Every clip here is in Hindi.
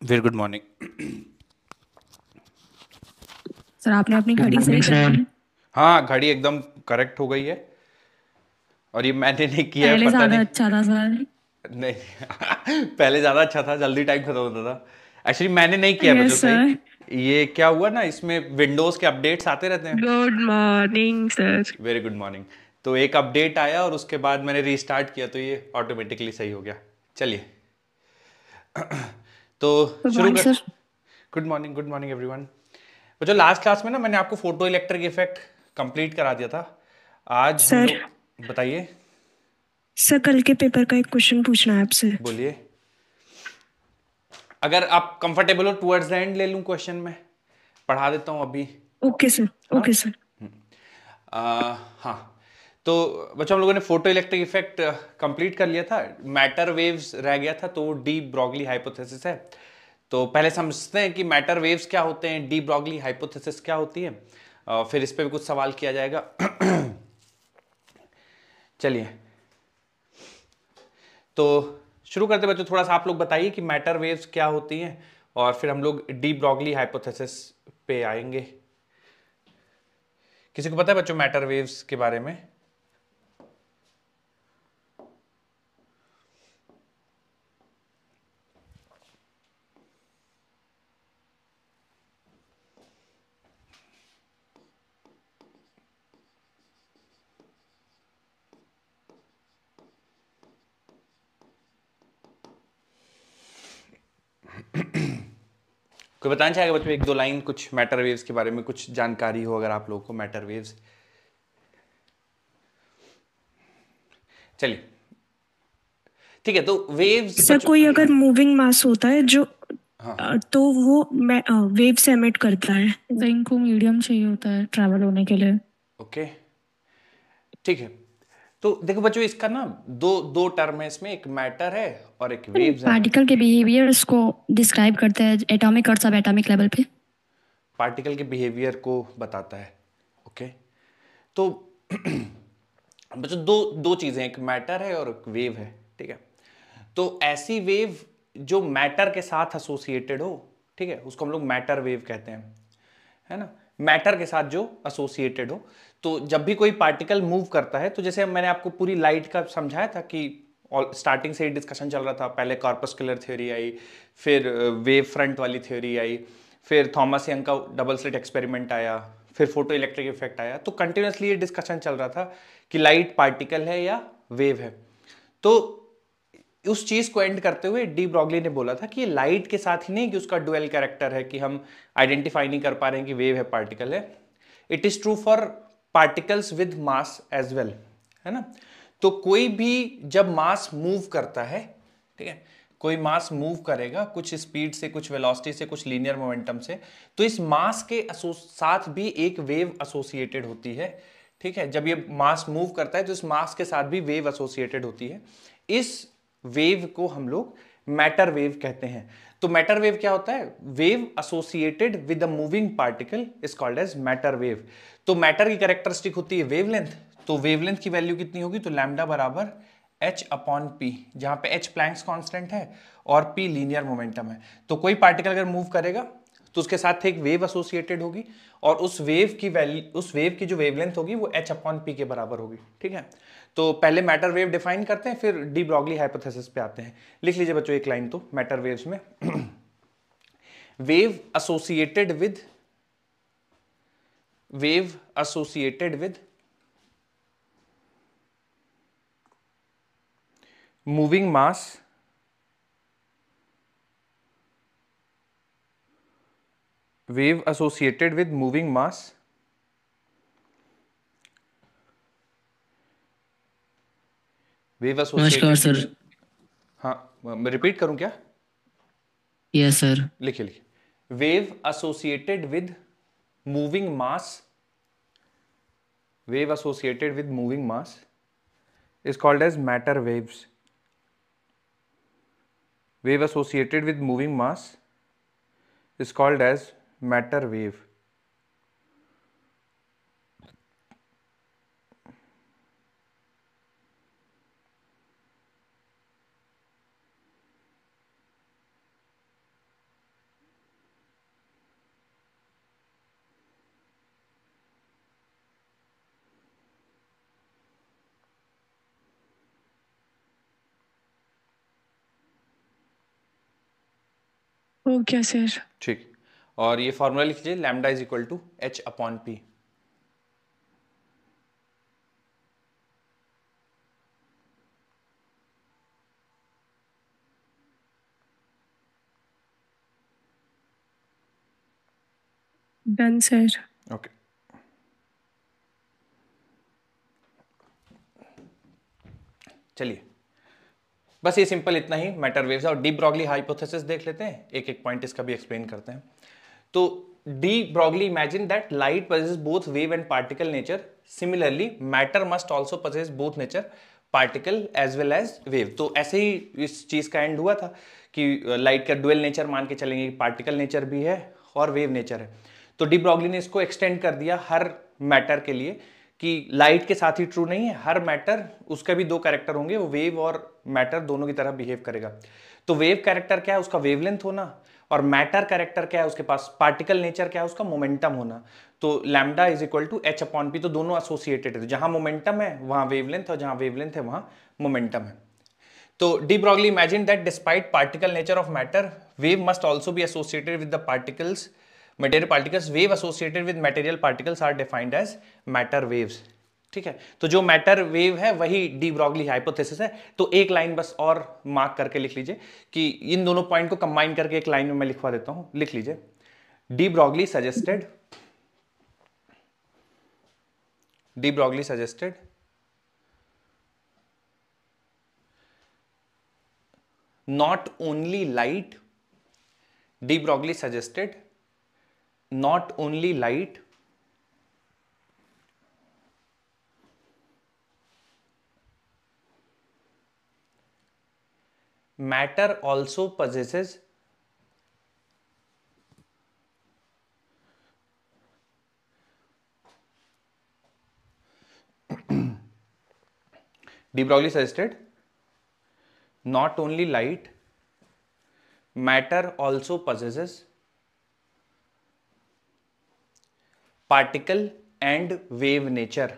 Very good morning. सर आपने अपनी गुड घड़ी सही मॉर्निंग कर ली सर। है। हाँ, घड़ी एकदम करेक्ट हो गई है। और ये मैंने नहीं किया है, पहले पता ज्यादा नहीं। अच्छा था सर। नहीं। पहले ज़्यादा अच्छा था, जल्दी टाइम खत्म होता था। एक्चुअली मैंने नहीं किया है बच्चों यस सही। सर। ये क्या हुआ ना, इसमें विंडोज़ के अपडेट्स आते रहते हैं। Good morning sir. Very good morning. तो एक अपडेट आया और उसके बाद मैंने रीस्टार्ट किया तो ये ऑटोमेटिकली सही हो गया। चलिए, तो गुड शुरू मॉर्निंग कर। सर। Good morning everyone. तो जो लास्ट क्लास में ना मैंने आपको फोटो इलेक्ट्रिक इफेक्ट कंप्लीट करा दिया था। आज हम सर लोग, बताइए। सर कल के पेपर का एक क्वेश्चन पूछना है आपसे। बोलिए। अगर आप कंफर्टेबल हो टुवर्ड्स द एंड ले लूं क्वेश्चन में, पढ़ा देता हूं अभी। Okay sir. है ना। Okay sir. हाँ। तो बच्चों, हम लोगों ने फोटो इलेक्ट्रिक इफेक्ट कंप्लीट कर लिया था। मैटर वेव्स रह गया था, तो डी ब्रॉगली हाइपोथेसिस है। तो पहले समझते हैं कि मैटर वेव्स क्या होते हैं, डी ब्रॉगली हाइपोथेसिस क्या होती है। फिर इस पे भी कुछ सवाल किया जाएगा। चलिए, तो शुरू करते बच्चों, थोड़ा सा आप लोग बताइए कि मैटर वेव्स क्या होती हैं, और फिर हम लोग डी ब्रॉगली हाइपोथेसिस पे आएंगे। किसी को पता है बच्चों मैटर वेव्स के बारे में? कोई बताना चाहेगा बच्चों, एक दो लाइन कुछ मैटर वेव्स के बारे में, कुछ जानकारी हो अगर आप लोगों को मैटर वेव्स। चलिए, ठीक है। तो वेव्स सर बच्चों, कोई अगर मूविंग मास होता है जो हाँ, तो वो वेव से एमिट करता है। तो इनको मीडियम चाहिए होता है ट्रैवल होने के लिए। ओके, ठीक है। तो देखो बच्चों, इसका ना दो दो टर्म है इसमें, एक मैटर है और एक वेव्स है। पार्टिकल के बिहेवियर्स को डिस्क्राइब करते हैं एटॉमिक और सब एटॉमिक लेवल पे। पार्टिकल के बिहेवियर को बताता है। ओके, तो बच्चों दो दो चीजें, एक मैटर है और एक वेव है। ठीक है। तो ऐसी वेव जो मैटर के साथ एसोसिएटेड हो, ठीक है, उसको हम लोग मैटर वेव कहते हैं, है ना। मैटर के साथ जो एसोसिएटेड हो। तो जब भी कोई पार्टिकल मूव करता है, तो जैसे मैंने आपको पूरी लाइट का समझाया था कि स्टार्टिंग से ही डिस्कशन चल रहा था। पहले कॉर्पस्कुलर थ्योरी आई, फिर वेव फ्रंट वाली थ्योरी आई, फिर थॉमस यंग का डबल स्लिट एक्सपेरिमेंट आया, फिर फोटो इलेक्ट्रिक इफेक्ट आया। तो कंटिन्यूसली ये डिस्कशन चल रहा था कि लाइट पार्टिकल है या वेव है। तो उस चीज को एंड करते हुए डी ब्रॉगली ने बोला था कि ये लाइट के साथ ही नहीं कि उसका डुअल कैरेक्टर है, कि हम आइडेंटिफाई नहीं कर पा रहे हैं कि वेव है पार्टिकल है। It is true for particles with mass as well, है ना। तो कोई भी जब मास मूव करता है, ठीक है, कोई मास मूव करेगा कुछ स्पीड से, कुछ वेलोसिटी से, कुछ लीनियर मोमेंटम से, तो इस मास के साथ भी एक वेव एसोसिएटेड होती है। ठीक है, जब ये मास मूव करता है तो इस मास के साथ भी वेव एसोसिएटेड होती है। इस वेव को हम लोग मैटर वेव कहते हैं। तो मैटर वेव क्या होता है? Wave associated with a moving particle is called as matter wave. तो मैटर की कैरेक्टरिस्टिक होती है वेवलेंथ। तो वेवलेंथ की वैल्यू कितनी होगी? तो लैम्डा बराबर एच अपॉन पी, जहां पे एच प्लैंक्स कांस्टेंट है और पी लीनियर मोमेंटम है। तो कोई पार्टिकल अगर मूव करेगा तो उसके साथ एक वेव एसोसिएटेड होगी, और उस वेव की वैल्यू, उस वेव की जो वेवलेंथ होगी वो एच अपॉन पी के बराबर होगी। ठीक है। तो पहले मैटर वेव डिफाइन करते हैं, फिर डी ब्रॉगली हाइपोथेसिस पे आते हैं। लिख लीजिए बच्चों एक लाइन तो मैटर वेव्स में। Wave associated with, wave associated with moving mass, wave associated with moving mass, wave नमस्कार एसोसिएटेड, सर। हाँ, मैं रिपीट करूं क्या? Yes sir. लिखिए लिखिए। Wave associated with moving mass, wave associated with moving mass is called as matter waves. Wave associated with moving mass is called as matter wave. हो गया सर। ठीक, और ये फॉर्मूला लिख लीजिए, lambda is equal to H upon P. Done sir. Okay, चलिए बस ये सिंपल इतना ही मैटर वेव्स। और डी ब्रॉगली हाइपोथेसिस देख लेते हैं, एक एक पॉइंट इसका भी एक्सप्लेन करते हैं। तो de Broglie imagine that light possesses both wave and particle nature, similarly matter must also possess both nature, particle as well as wave. तो ऐसे ही इस चीज का एंड हुआ था कि लाइट का डुअल नेचर मान के चलेंगे, पार्टिकल नेचर भी है और वेव नेचर है। तो डी ब्रॉगली ने इसको एक्सटेंड कर दिया हर मैटर के लिए कि लाइट के साथ ही ट्रू नहीं है, हर मैटर उसका भी दो कैरेक्टर होंगे, वो वेव और मैटर दोनों की तरह बिहेव करेगा। तो वेव कैरेक्टर क्या है, उसका वेवलेंथ होना, और मैटर कैरेक्टर क्या है उसके पास, पार्टिकल नेचर क्या है उसका, मोमेंटम होना। तो lambda is equal to H upon P, तो दोनों एसोसिएटेड है, जहां मोमेंटम है वहां वेवलेंथ, और जहां वेवलेंथ है वहां मोमेंटम है। तो de Broglie imagine that despite particle nature of matter, wave must also be associated with the particles, material particles, wave associated with material particles are defined as matter waves। ठीक है, तो जो मैटर वेव है वही डी ब्रॉगली हाइपोथेसिस है। तो एक लाइन बस और मार्क करके लिख लीजिए कि इन दोनों पॉइंट को कंबाइन करके एक लाइन में मैं लिखवा देता हूं, लिख लीजिए, de Broglie suggested, de Broglie suggested not only light, de Broglie suggested not only light matter also possesses de Broglie suggested not only light, matter also possesses particle and wave nature।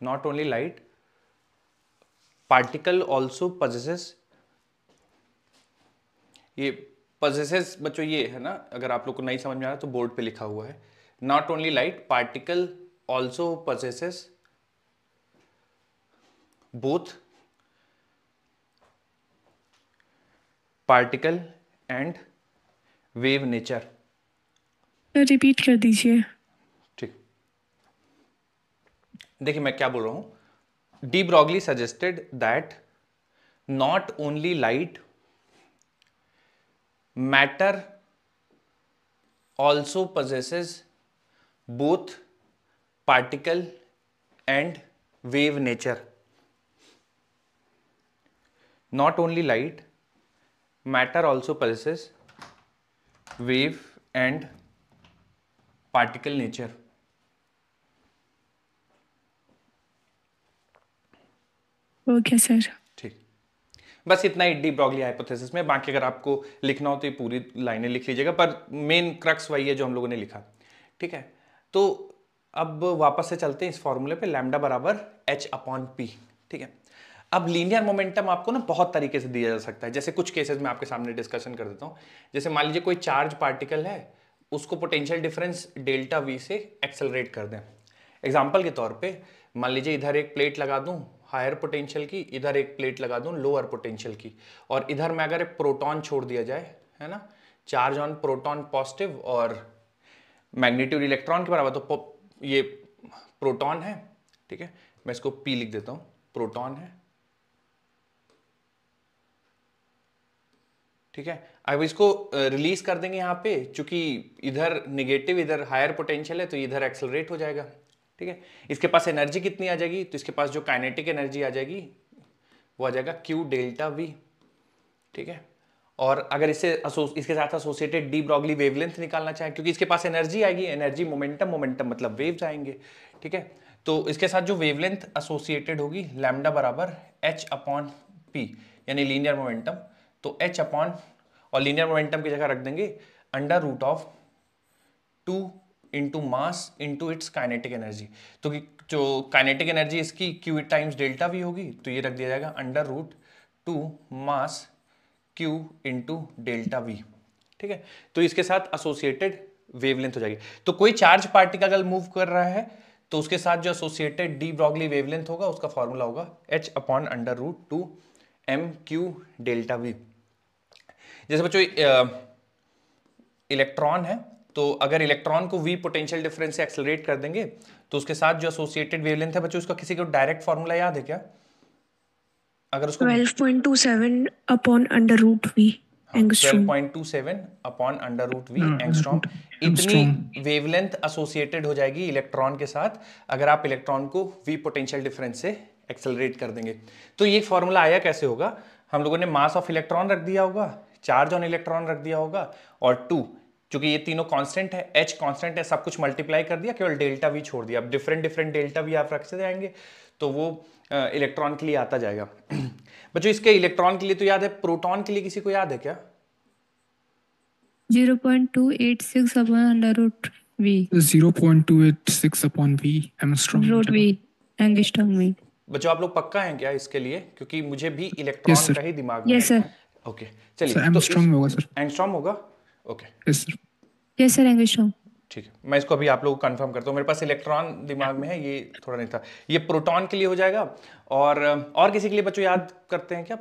Not only light, particle also possesses, ये possesses बच्चों ये है ना, अगर आप लोग को नहीं समझ में आ रहा तो बोर्ड पे लिखा हुआ है, not only light, particle also possesses both particle and wave nature। Repeat कर दीजिए। ठीक, देखिए मैं क्या बोल रहा हूं, de Broglie suggested that not only light, matter also possesses both particle and wave nature। Not only light, matter also possesses wave and particle nature। हो गया सर। ठीक, बस इतना ही डी ब्रॉगली हाइपोथेसिस में। बाकी अगर आपको लिखना हो तो ये पूरी लाइनें लिख लीजिएगा, पर मेन क्रक्स वही है जो हम लोगों ने लिखा। ठीक है, तो अब वापस से चलते हैं इस फॉर्मूले पे, लैम्डा बराबर एच अपॉन पी। ठीक है, अब लीनियर मोमेंटम आपको ना बहुत तरीके से दिया जा सकता है, जैसे कुछ केसेस में आपके सामने डिस्कशन कर देता हूं। जैसे मान लीजिए कोई चार्ज पार्टिकल है, उसको पोटेंशियल डिफरेंस डेल्टा वी से एक्सेलरेट कर दें। एग्जाम्पल के तौर पे मान लीजिए इधर एक प्लेट लगा दूं हायर पोटेंशियल की, इधर एक प्लेट लगा दूं लोअर पोटेंशियल की, और इधर में अगर एक प्रोटॉन छोड़ दिया जाए, है ना, चार्ज ऑन प्रोटॉन पॉजिटिव और मैग्नीट्यूड इलेक्ट्रॉन के बराबर, तो ये प्रोटॉन है। ठीक है, मैं इसको पी लिख देता हूं, प्रोटॉन है। ठीक है, अब इसको रिलीज कर देंगे यहाँ पे, चूंकि इधर निगेटिव इधर हायर पोटेंशियल है तो इधर एक्सेलरेट हो जाएगा। ठीक है, इसके पास एनर्जी कितनी आ जाएगी, तो इसके पास जो काइनेटिक एनर्जी आ जाएगी वो आ जाएगा क्यू डेल्टा वी। ठीक है, और अगर इसके साथ एसोसिएटेड डी ब्रॉगली वेवलेंथ निकालना चाहे, क्योंकि इसके पास एनर्जी आएगी, एनर्जी मोमेंटम, मोमेंटम मतलब वेव्स आएंगे। ठीक है, तो इसके साथ जो वेवलेंथ एसोसिएटेड होगी लैम्डा बराबर एच अपॉन पी, यानी लीनियर मोमेंटम। तो एच अपॉन, और लीनियर मोमेंटम की जगह रख देंगे under root of 2 into mass into its kinetic energy. तो जो काइनेटिक एनर्जी इसकी क्यू टाइम्स डेल्टा वी होगी, तो ये रख दिया जाएगा under root two mass Q into delta V. ठीक है, तो इसके साथ एसोसिएटेड वेवलेंथ हो जाएगी। तो कोई चार्ज पार्टिकल अगर मूव कर रहा है तो उसके साथ जो एसोसिएटेड डी ब्रॉगली वेवलेंथ होगा उसका फॉर्मूला होगा h upon under root two M Q delta V. जैसे बच्चों इलेक्ट्रॉन है, तो अगर इलेक्ट्रॉन को v पोटेंशियल डिफरेंस से एक्सेलरेट कर देंगे तो उसके साथ जो एसोसिएटेड वेवलेंथ है बच्चों, उसका किसी को डायरेक्ट फॉर्मूला याद है क्या? अगर उसको 12.27 upon under root V angstrom. 12.27 upon under root V angstrom. Root इतनी एंगस्ट्रॉम। वेवलेंथ एसोसिएटेड हो जाएगी इलेक्ट्रॉन के साथ अगर आप इलेक्ट्रॉन को v पोटेंशियल डिफरेंस से एक्सेलरेट कर देंगे। तो ये फॉर्मूला आया कैसे होगा? हम लोगों ने मास ऑफ इलेक्ट्रॉन रख दिया होगा, चार्ज ऑन इलेक्ट्रॉन रख दिया होगा, और 2, चूंकि ये तीनों कांस्टेंट है, h कांस्टेंट है, सब कुछ मल्टीप्लाई कर दिया, केवल डेल्टा वी छोड़ दिया। अब डिफरेंट डिफरेंट डेल्टा वी आप रखते जाएंगे तो वो इलेक्ट्रॉन के लिए आता जाएगा। बच्चों इसके इलेक्ट्रॉन के लिए तो याद है, प्रोटॉन के लिए किसी को याद है क्या? 0.286 upon under root V 0.286 upon v angstrom root V angstrom में। बच्चों आप लोग पक्का हैं क्या इसके लिए? क्योंकि मुझे भी यस इलेक्ट्रॉन सर। का ही दिमाग में यस है। सर। ओके सर चलिए, तो एंगस्ट्रॉम में होगा सर। एंगस्ट्रॉम होगा। Okay yes sir. Yes sir angstrom. ठीक है, मैं इसको अभी आप लोगों को कंफर्म करता हूँ। मेरे पास इलेक्ट्रॉन दिमाग में है, ये थोड़ा नहीं था। ये प्रोटॉन के लिए हो जाएगा। और किसी के लिए बच्चों याद करते हैं क्या?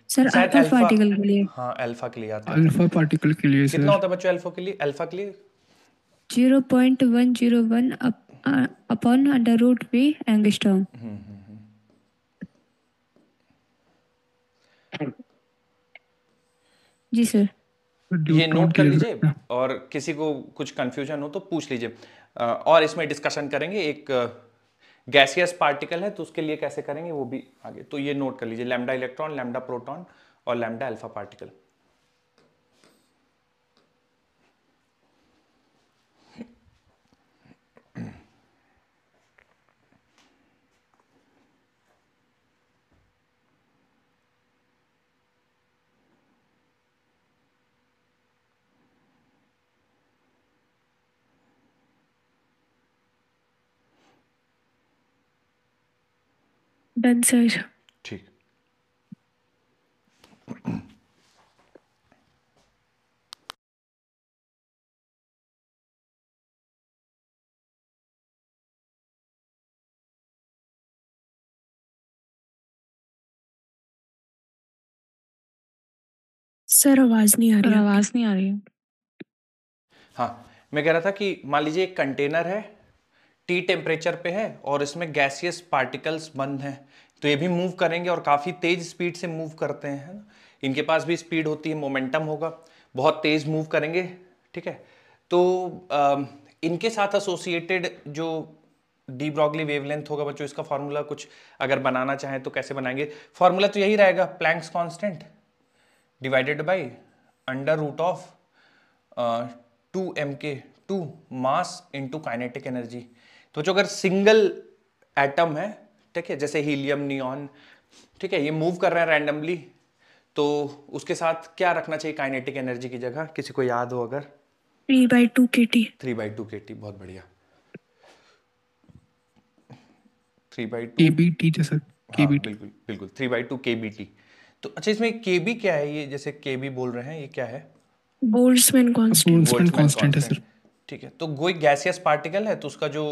सर शायद अल्फा अल्फा। पार्टिकल के लिए हाँ, अल्फा के लिए याद करते हैं। अल्फा पार्टिकल के लिए कितना सर होता है बच्चों अल्फा के लिए? अल्फा के लिए 0.101 upon under root V angstrom. जी सर। ये न्यूट्रॉन नोट के कर लिए लीजिए, सर। और किसी को कुछ कंफ्यूजन हो तो पूछ लीजिए। और इसमें डिस्कशन करेंगे। एक गैसियस पार्टिकल है तो उसके लिए कैसे करेंगे वो भी आगे। तो ये नोट कर लीजिए, लैम्डा इलेक्ट्रॉन, लैम्डा प्रोटॉन और lambda alpha particle. Done sir. ठीक, सर आवाज नहीं आ रही। आवाज नहीं आ रही। हाँ मैं कह रहा था कि मान लीजिए एक कंटेनर है, टी टेम्परेचर पे है और इसमें गैसियस पार्टिकल्स बंद हैं, तो ये भी मूव करेंगे और काफ़ी तेज स्पीड से मूव करते हैं, है ना? इनके पास भी स्पीड होती है, मोमेंटम होगा, बहुत तेज मूव करेंगे। ठीक है, तो इनके साथ एसोसिएटेड जो डी ब्रॉगली वेवलेंथ होगा बच्चों, इसका फॉर्मूला कुछ अगर बनाना चाहें तो कैसे बनाएंगे? फॉर्मूला तो यही रहेगा, Planck's constant divided by under root of 2 mk, 2 mass into kinetic energy. तो जो अगर सिंगल एटम है, ठीक है, जैसे हीलियम, नियॉन, ठीक है, ये मूव कर रहे हैं रैंडमली, तो उसके साथ क्या रखना चाहिए काइनेटिक एनर्जी की जगह? किसी को याद हो अगर? 3/2 kT। 3/2 kT, बहुत बढ़िया। 3/2 केबीटी जैसा हाँ केबीटी। बिल्कुल बिल्कुल 3/2 kBt। तो अच्छा, इसमें केबी क्या है? ये जैसे केबी बोल रहे हैं, ये क्या है? Boltzmann constant. Boltzmann Boltzmann constant है सर। कांस्टेंट। ठीक है, तो कोई गैसियस पार्टिकल है तो उसका जो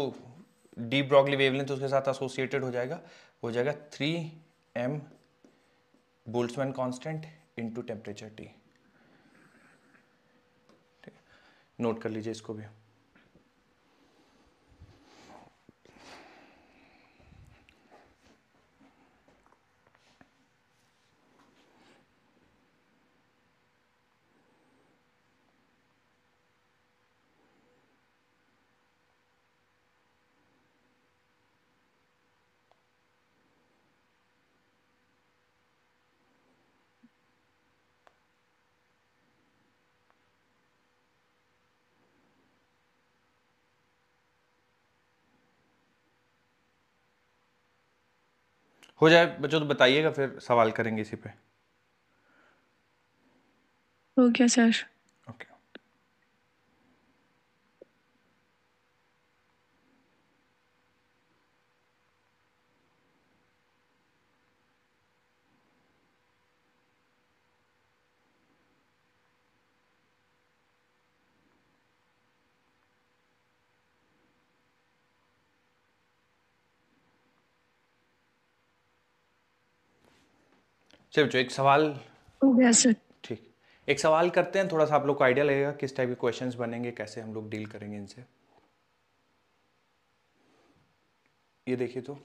डी ब्रॉगली वेवलेंथ उसके साथ एसोसिएटेड हो जाएगा 3m Boltzmann constant into temperature T। ठीक है, नोट कर लीजिए इसको भी। हो जाए बच्चों तो बताइएगा, फिर सवाल करेंगे इसी पे। हो गया सर। ओके, चलो बच्चों एक सवाल, हो गया सर। ठीक, एक सवाल करते हैं, थोड़ा सा आप लोग को आइडिया लगेगा किस टाइप के क्वेश्चंस बनेंगे, कैसे हम लोग डील करेंगे इनसे। ये देखिए तो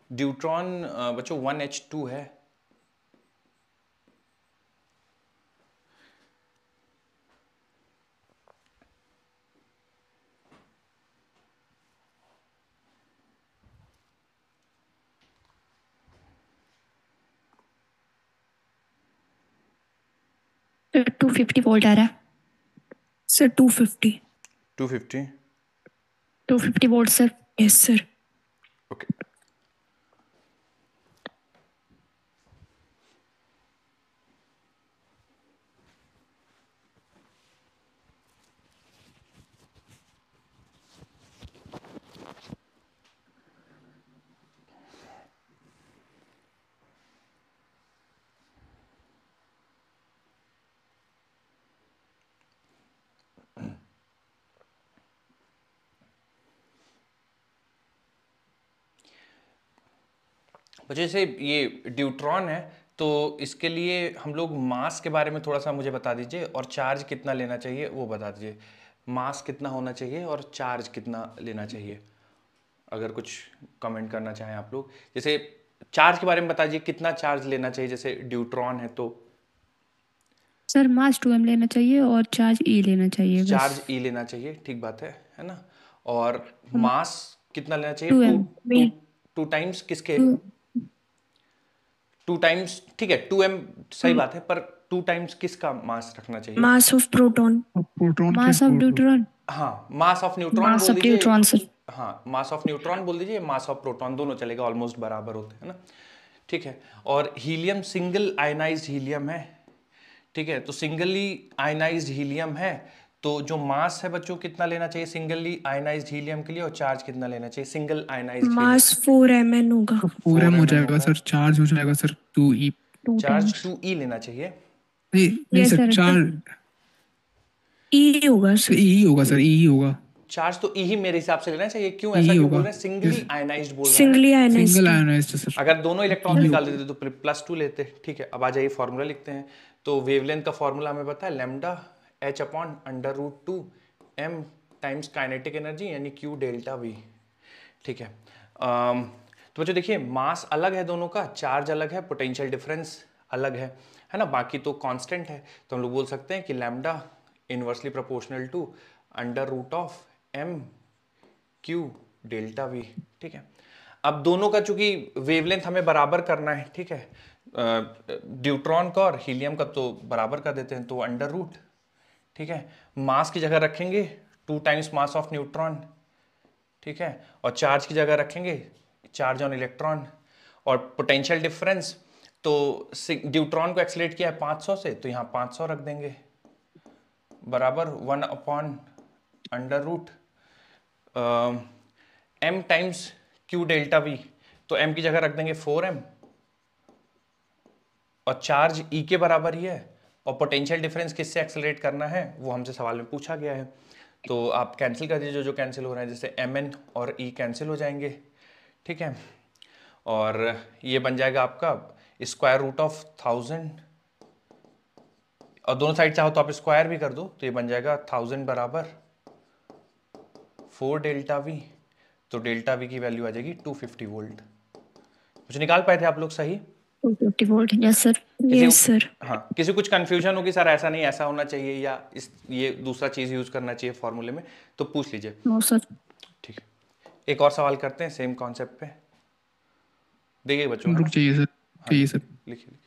ड्यूट्रॉन बच्चों 1H2 है। सर 250 वोल्ट आ रहा है। Sir 250। 250, 250 volt sir. Yes sir. Okay. बच्चों जैसे ये ड्यूट्रॉन है, तो इसके लिए हम लोग मास के बारे में थोड़ा सा मुझे बता दीजिए, और चार्ज कितना लेना चाहिए वो बता दीजिए। मास कितना होना चाहिए और चार्ज कितना लेना चाहिए, अगर कुछ कमेंट करना चाहें आप लोग। जैसे चार्ज के बारे में बता दीजिए, कितना चार्ज लेना चाहिए, जैसे ड्यूट्रॉन है तो सर मास 2m लेना चाहिए और चार्ज E लेना चाहिए बस। चार्ज ई लेना चाहिए, ठीक बात है ना। और मास कितना लेना चाहिए, 2m two two men two times किसके, 2 टू टाइम्स, ठीक है 2m सही बात है, पर 2 टाइम्स किसका मास रखना चाहिए। मास ऑफ प्रोटॉन। प्रोटॉन के मास ऑफ न्यूट्रॉन। हाँ, mass of neutron mass bowl of दीजिए। Neutron sir. हाँ, मास ऑफ न्यूट्रॉन बोल दीजिए, मास ऑफ प्रोटॉन, दोनों चलेगा, ऑलमोस्ट बराबर होते हैं ना। ठीक है। और हीलियम सिंगल आयनाइज्ड हीलियम है, ठीक है, तो सिंगली आयनाइज्ड हीलियम है, तो जो मास है बच्चों कितना लेना चाहिए सिंगली आयनाइज्ड हीलियम के लिए, और चार्ज कितना लेना चाहिए सिंगल आयनाइज्ड हीलियम। मास 4mn होगा। 4m हो 4 mm जाएगा होगा। सर, चार्ज हो जाएगा sir 2e। 2 charge times. 2e लेना चाहिए। नहीं नहीं yes sir, sir. Charge E होगा सर सर। ई होगा, सर ई होगा। चार्ज तो ई ही मेरे हिसाब से लेना चाहिए, क्यों ऐसा ई क्यों बोल होगा। रहे हैं, सिंगली आयनाइज्ड बोल रहे हैं ना। सिंगली सिंगल आयनाइज्ड है। Ionised sir. अगर दोनों इलेक्ट्रॉन्स ई निकाल होगा। देते तो +2 लेते, ठीक है। अब आ जाइए फॉर्मूला लिखते हैं। तो वेवलेंथ का फॉर्मूला हमें पता है, lambda h upon √2 m times kinetic energy, यानी Q डेल्टा V, ठीक है। तो बच्चों देखिए, मास अलग है दोनों का, चार्ज अलग है, पोटेंशियल डिफरेंस अलग है ना, बाकी तो कांस्टेंट है। तो हम लोग बोल सकते हैं कि lambda inversely proportional to √m Q delta V, ठीक है। अब दोनों का चूंकि वेवलेंथ हमें बराबर करना है, ठीक है, ड्यूट्रॉन का और हीलियम का तो बराबर कर देते हैं, तो √, ठीक है। मास की जगह रखेंगे 2 टाइम्स मास ऑफ न्यूट्रॉन, ठीक है, और चार्ज की जगह रखेंगे चार्ज ऑन इलेक्ट्रॉन, और पोटेंशियल डिफरेंस, तो ड्यूट्रॉन को एक्सलेट किया है 500 से, तो यहाँ 500 रख देंगे, बराबर 1 upon √, m times Q delta V, तो m की जगह रख देंगे 4m, और चार्ज E के बराबर ही है, और पोटेंशियल डिफरेंस किससे एक्सेलरेट करना है वो हमसे सवाल में पूछा गया है। तो आप कैंसिल कर दीजिए, जो जो कैंसिल हो रहा है, जैसे mn और E कैंसिल हो जाएंगे, ठीक है। और ये बन जाएगा आपका √1000, और दोनों साइड चाहो तो आप स्क्वायर भी कर दो, तो ये बन जाएगा 1000 बराबर 4 डेल्टा V, तो डेल्टा V की वैल्यू आ जाएगी 250 वोल्ट। कुछ निकाल पाए थे आप लोग सही? 250 वोल्ट। Yes sir. किसी यस सर। हाँ, किसी कुछ कंफ्यूजन होगी सर, ऐसा नहीं ऐसा होना चाहिए, या इस ये दूसरा चीज यूज करना चाहिए फॉर्मूले में, तो पूछ लीजिए, नो सर। ठीक है। एक और सवाल करते हैं सेम कॉन्सेप्ट पे, देखिए बच्चों, है रुक ना। जाइए सर, हाँ जी, चाहिए सर। लिखिए लिखिए।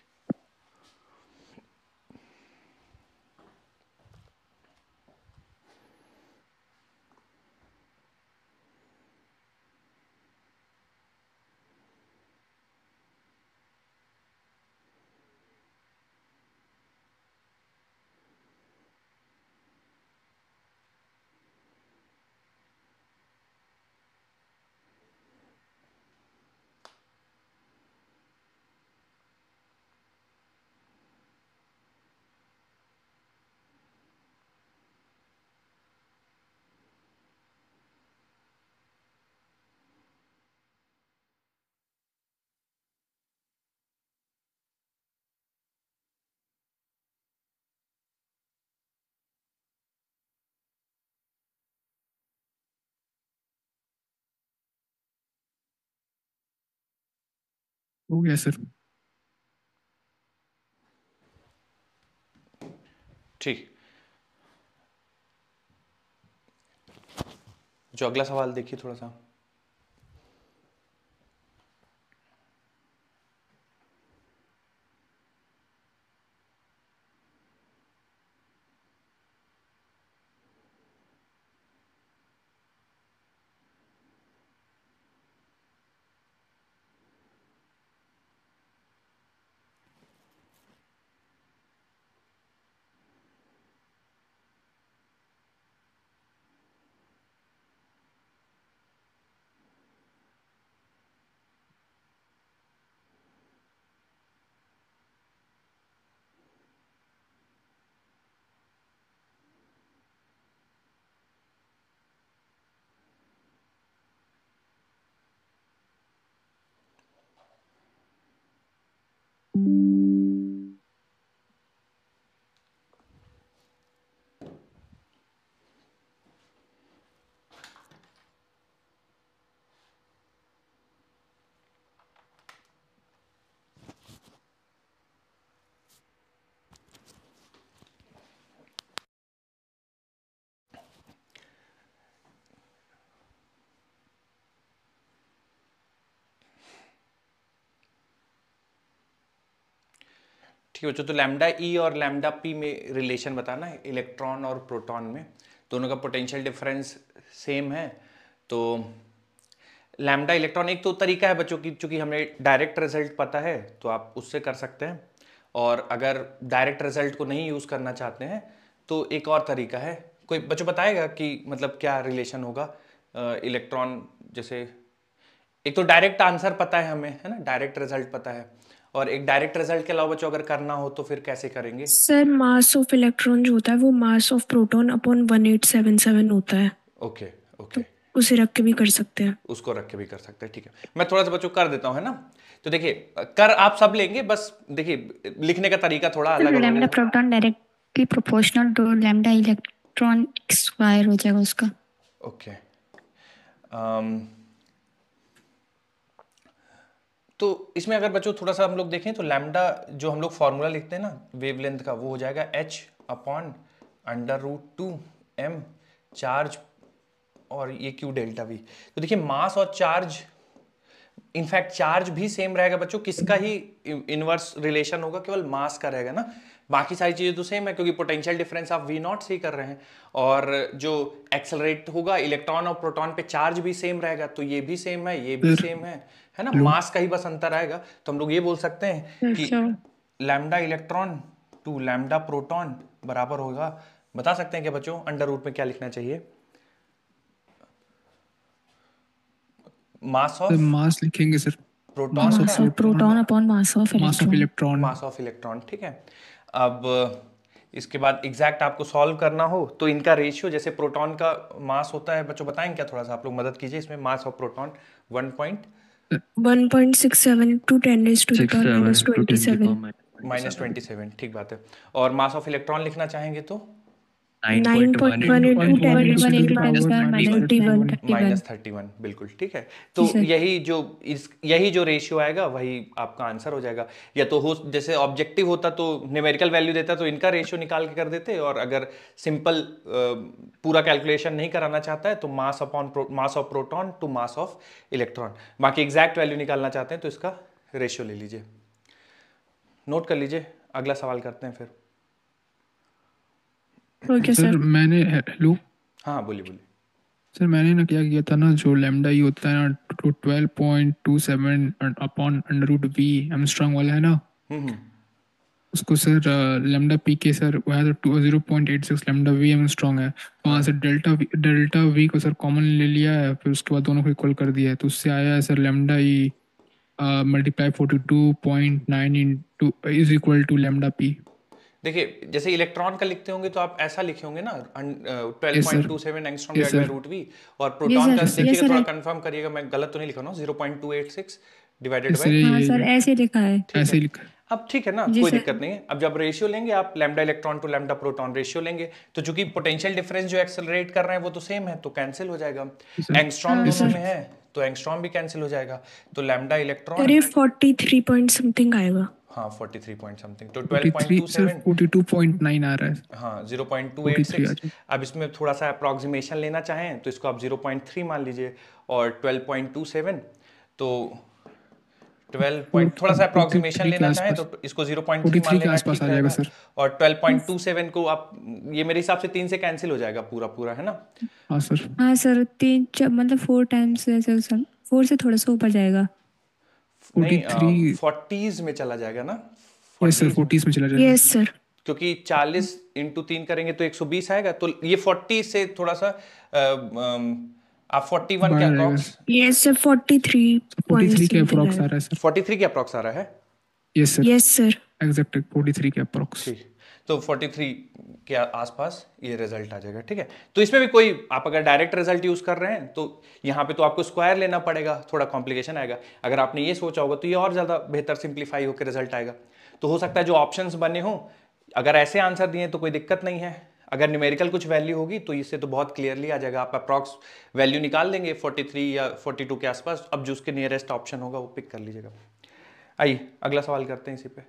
हो गया सर। ठीक, जो अगला सवाल देखिए थोड़ा सा। ठीक है बच्चों, तो लैम्डा ई और लैम्डा पी में रिलेशन बताना है, इलेक्ट्रॉन और प्रोटॉन में दोनों का पोटेंशियल डिफरेंस सेम है। तो लैम्डा इलेक्ट्रॉन, एक तो तरीका है बच्चों की, चूंकि हमें डायरेक्ट रिजल्ट पता है तो आप उससे कर सकते हैं, और अगर डायरेक्ट रिजल्ट को नहीं यूज करना चाहते हैं तो एक और तरीका है। कोई बच्चों बताएगा कि मतलब क्या रिलेशन होगा इलेक्ट्रॉन, जैसे एक तो डायरेक्ट आंसर पता है हमें, है ना, डायरेक्ट रिजल्ट पता है, और एक डायरेक्ट रिजल्ट के अलावा बच्चों अगर करना हो तो फिर कैसे करेंगे? सर मास ऑफ इलेक्ट्रॉन जो होता है वो मास ऑफ प्रोटॉन अपॉन 1877 होता है, ओके तो ओके, उसे रख के भी कर सकते हैं। उसको रख के भी कर सकते हैं, ठीक है। मैं थोड़ा सा बच्चों कर देता हूँ, है ना। तो देखिए, कर आप सब लेंगे, बस देखिए लिखने का तरीका थोड़ा अलग अलग लैम्डा होगा। Proton directly proportional to lambda electron square हो जाएगा उसका। ओके, तो इसमें अगर बच्चों थोड़ा सा हम लोग देखें तो लैम्डा जो हम लोग फॉर्मूला लिखते हैं ना वेवलेंथ का, वो हो जाएगा h अपॉन √2m चार्ज और ये क्यू डेल्टा वी। तो देखिए मास और चार्ज, इनफैक्ट चार्ज भी सेम रहेगा बच्चों, किसका ही इनवर्स रिलेशन होगा, केवल मास का रहेगा ना, बाकी सारी चीजें तो सेम है क्योंकि पोटेंशियल डिफरेंस आप वी नॉट से ही कर रहे हैं। और जो एक्सेलरेट होगा इलेक्ट्रॉन और प्रोटॉन पे चार्ज भी सेम रहेगा, तो ये भी सेम है, ये भी सर सेम है ना, हेलो। मास का ही बस अंतर आएगा। तो हम लोग ये बोल सकते हैं कि अच्छा, lambda electron to lambda proton बराबर होगा, बता सकते हैं क्या बच्चों, अंडर रूट में क्या लिखना चाहिए? मास सर ऑफ मास लिखेंगे sir. Proton mass of mass of proton. Proton upon mass of mass of electron. Electron. Mass of electron, ठीक है। अब इसके बाद एग्जैक्ट आपको सॉल्व करना हो तो इनका रेशियो, जैसे प्रोटॉन का मास होता है बच्चों, बताएं क्या, थोड़ा सा आप लोग मदद कीजिए इसमें। मास ऑफ प्रोटॉन 1.67 to 10⁻⁻⁻27। -27, ठीक बात है। और मास ऑफ इलेक्ट्रॉन लिखना चाहेंगे तो 9.1 into 10⁻⁻31। -31, बिल्कुल ठीक है। तो जी सर। यही जो रेशियो आएगा वही आपका आंसर हो जाएगा। या तो हो, जैसे ऑब्जेक्टिव होता तो न्यूमेरिकल वैल्यू देता तो इनका रेशियो निकाल के कर देते, और अगर सिंपल पूरा कैलकुलेशन नहीं कराना चाहता है तो mass of proton to mass of electron, बाकी एग्जैक्ट वैल्यू निकालना चाहते हैं तो इसका रेशियो ले लीजिए, नोट कर लीजिए। अगला सवाल करते हैं फिर। Okay sir sir. मैंने हेलो। हाँ बोलिए बोलिए। सर मैंने ना क्या किया था ना, जो लैम्डा ई होता है ना, तो 12.27 upon under root V angstrom वाला है ना, हम्म, उसको सर लैम्डा पी के सर वो है तो 0.86 लैम्डा वी एमस्ट्रॉन्ग है, तो वहाँ से डेल्टा वी को सर कॉमन ले लिया है, फिर उसके बाद दोनों को इक्वल कर दिया है, तो उससे आया है sir lambda E multiply 42.9 into is equal to lambda P. देखिए जैसे इलेक्ट्रॉन का लिखते होंगे तो आप ऐसा लिखे होंगे ना, yes sir. 12.27 angstrom yes divide by sir. Root V. और ये प्रोटॉन का सर, ये देखिएगा, सर थोड़ा है। कंफर्म करिएगा, मैं गलत तो नहीं लिखा ना, 0.286 डिवाइडेड यस सर, बाय, हाँ सर, ऐसे लिखा है। ठीक ऐसे है। ही लिखा है। अब ठीक है ना, जी कोई सर। दिक्कत नहीं है। अब जब रेशियो लेंगे आप, lambda electron to lambda proton ratio लेंगे, तो चूंकि पोटेंशियल डिफरेंस जो एक्सेलरेट कर रहे हैं वो तो सेम है, तो कैंसिल हो जाएगा। Yes sir. एंगस्ट्रॉम हाँ दोनों सर। में है तो एंगस्ट्रॉम भी कैंसिल हो जाएगा, तो लैम्डा इलेक्ट्रॉन अरे 43 पॉइंट समथिंग आएगा। हाँ 43 पॉइंट समथिंग, तो 43 सर 12.27 42.9 आ रहा है। हाँ 43 आ 0.286। जाए। अब इसमें थोड़ा सा अप्रॉक्सीमेशन लेना चाहें तो इसको आप 0.3 मान लीजिए, और 12.27 तो 12 पॉइंट, थोड़ा सा अप्रॉक्सीमेशन 43 के लेना चाहें आसपास, तो इसको 0.3 मान 43 के लेना आसपास ठीक आ जाएगा रहेगा। सर। और 12.27 को आप, ये मेरे हिसाब से 3 से कैंसिल हो जाएगा पूरा पूरा, है ना? हाँ सर। हाँ सर, मतलब 4 टाइम्स ऐसे 4 से थोड़ा सा ऊपर जाएगा। नहीं 43। 40s में चला जाएगा ना, यस सर 40s में, 40s में चला जाएगा। Yes sir. क्योंकि 40 इंटू 3 करेंगे तो 120 आएगा, तो ये 40 से थोड़ा सा आप 41 के बढ़ जाएगा approx, sir. Yes sir 43 point 43 के समथिंग अप्रॉक्स आ आएगा। रहा है सर। 43 के अप्रॉक्स आ रहा है। Yes sir yes sir. Exact 43 के अप्रॉक्स। ठीक, तो 43 के आसपास ये रिजल्ट आ जाएगा, ठीक है। तो इसमें भी कोई, आप अगर डायरेक्ट रिजल्ट यूज कर रहे हैं तो यहाँ पे तो आपको स्क्वायर लेना पड़ेगा, थोड़ा कॉम्प्लिकेशन आएगा। अगर आपने ये सोचा होगा तो ये और ज्यादा बेहतर सिंप्लीफाई होकर रिजल्ट आएगा। तो हो सकता है जो ऑप्शंस बने हो, अगर ऐसे आंसर दिए तो कोई दिक्कत नहीं है, अगर न्यूमेरिकल कुछ वैल्यू होगी तो इससे तो बहुत क्लियरली आ जाएगा, आप अप्रॉक्स वैल्यू निकाल लेंगे 43 या 42 के आसपास, अब जो उसके नियरेस्ट ऑप्शन होगा वो पिक कर लीजिएगा। आइए अगला सवाल करते हैं इसी पे।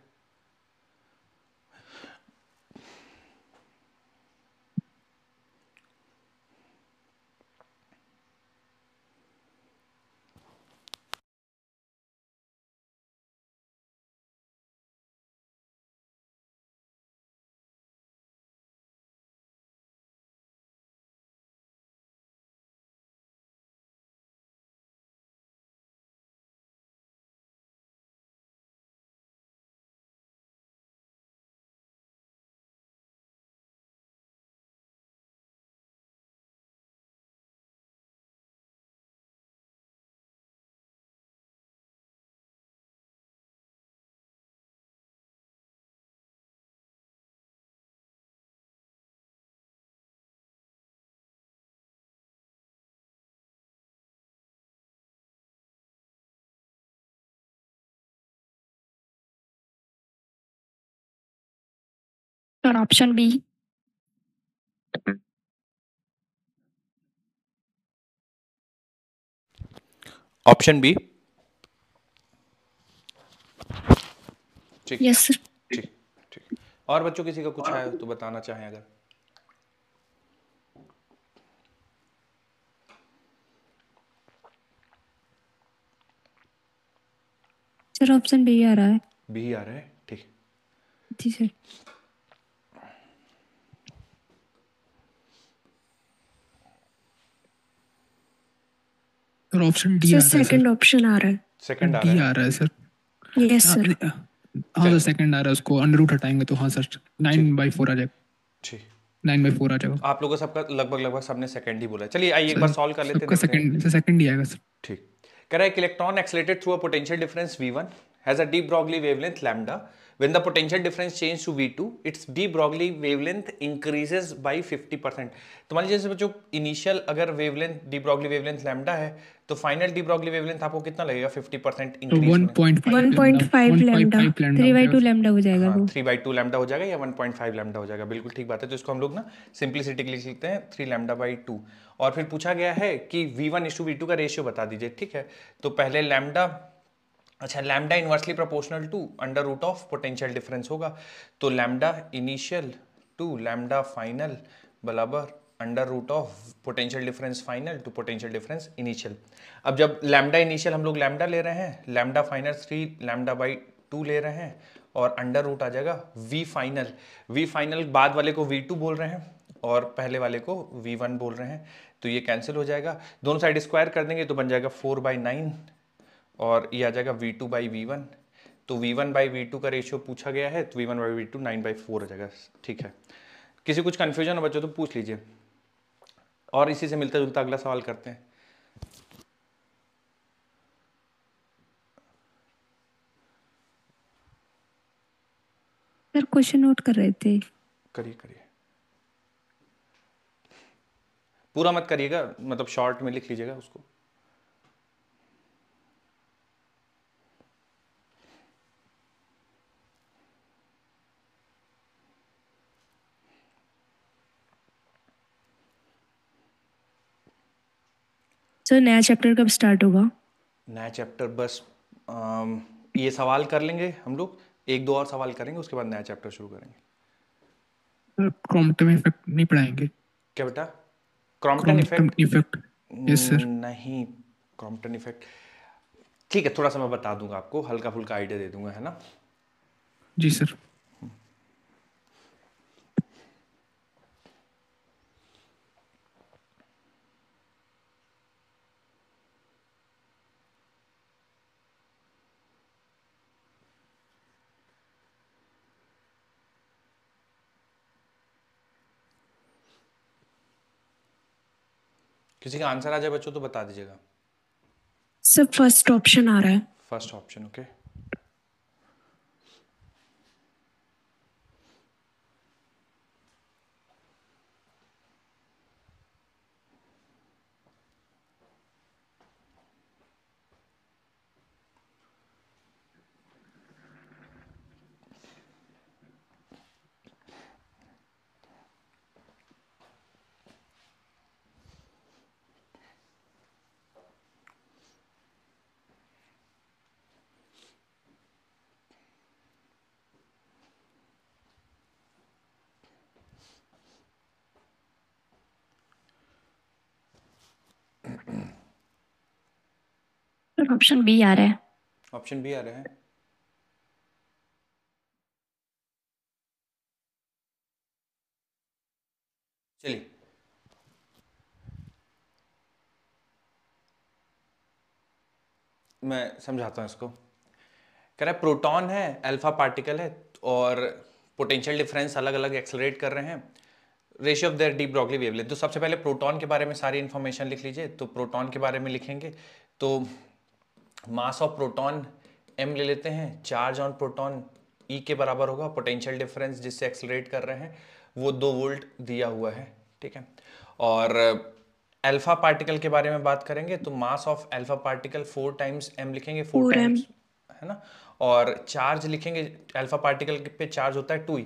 और ऑप्शन बी। ऑप्शन बी, ठीक यस सर। ठीक ठीक। और बच्चों किसी का कुछ है तो बताना चाहें अगर। सर ऑप्शन बी आ रहा है। बी आ रहा है, ठीक। जी sir. Sir option D sir आ रहा है सर। सेकंड ऑप्शन आ रहा है। सेकंड आ डी रहा आ है, रहा है सर। यस हाँ सर। हाँ सर सेकंड आ रहा है, उसको अंडर रूट हटाएंगे तो हाँ सर 9/4 आ जाएगा। ठीक। 9/4 आ जाएगा। आप लोगों सबका लगभग लगभग सबने सेकंड ही बोला है। चलिए आइए एक बार सर सॉल्व कर लेते हैं, सबका देखते हैं। सेकंड सर, सेकंड ही आएगा सर। ठीक। कह रहा है कि electron accelerated through a potential difference v1 has a D Broglie wavelength lambda, when the potential difference change to v2 its de Broglie wavelength increases by 50%। तो मान लीजिए जैसे बच्चों इनिशियल अगर wavelength D Broglie wavelength lambda है तो फाइनल डी ब्रॉगली वेवलेंथ आपको कितना लगेगा 50% तो इंक्रीज होने। 1.5 लैम्डा। 3/2 लैम्डा हो जाएगा हाँ वो। 3/2 लैम्डा हो जाएगा या 1.5 लैम्डा हो जाएगा, बिल्कुल ठीक बात है। तो इसको हम लोग ना सिंप्लिसिटी के लिए लिखते हैं 3 लैम्डा/2। और फिर पूछा गया है कि v1:v2 का रेशियो बता दीजिए, ठीक है। तो पहले लैम्डा, अच्छा lambda inversely proportional to under root of potential difference होगा, तो lambda initial to lambda final बराबर under root of potential difference final to potential difference initial. अब जब लैम्डा इनिशियल हम लोग लैम्डा ले रहे हैं, लैम्डा फाइनल 3 लैम्डा/2 ले रहे हैं, और अंडर रूट आ जाएगा वी फाइनल। वी फाइनल बाद वाले को v2 बोल रहे हैं और पहले वाले को v1 बोल रहे हैं, तो ये कैंसिल हो जाएगा। दोनों साइड स्क्वायर कर देंगे तो बन जाएगा 4/9, और ये आ जाएगा v2/v1। तो v1/v2 का रेशियो पूछा गया है, तो v1/v2 9/4 हो जाएगा, ठीक है। किसी कुछ कंफ्यूजन हो बच्चों तो पूछ लीजिए, और इसी से मिलता जुलता अगला सवाल करते हैं। सर क्वेश्चन नोट कर रहे थे। करिए करिए, पूरा मत करिएगा, मतलब शॉर्ट में लिख लीजिएगा उसको। सर नया चैप्टर कब स्टार्ट होगा? नया चैप्टर बस ये सवाल कर लेंगे हम लोग, एक दो और सवाल करेंगे, उसके बाद नया चैप्टर शुरू करेंगे। क्रॉम्पटन इफेक्ट नहीं पढ़ाएंगे? क्या बेटा? Crompton Crompton effect? Effect, yes sir. नहीं, क्रॉम्पटन इफेक्ट ठीक है, थोड़ा सा मैं बता दूंगा आपको, हल्का फुल्का आइडिया दे दूंगा, है ना। जी सर। किसी का आंसर आ जाए बच्चों तो बता दीजिएगा। सर फर्स्ट ऑप्शन आ रहा है। First option, okay. Sir option B आ रहा है। ऑप्शन बी आ रहे हैं। चलिए, मैं समझाता हूँ इसको। कह रहा है प्रोटॉन है, अल्फा पार्टिकल है, और पोटेंशियल डिफरेंस अलग अलग एक्सेलरेट कर रहे हैं, ratio of their de Broglie wavelength. तो सबसे पहले प्रोटॉन के बारे में सारी इन्फॉर्मेशन लिख लीजिए। तो प्रोटॉन के बारे में लिखेंगे तो मास ऑफ प्रोटॉन m ले लेते हैं, चार्ज ऑन प्रोटॉन E के बराबर होगा, पोटेंशियल डिफरेंस जिससे एक्सेलरेट कर रहे हैं वो 2 वोल्ट दिया हुआ है, ठीक है। और अल्फा पार्टिकल के बारे में बात करेंगे तो mass of alpha particle 4 times m लिखेंगे, 4 4m। टाइम्स, है ना। और चार्ज लिखेंगे, अल्फा पार्टिकल पे चार्ज होता है 2e।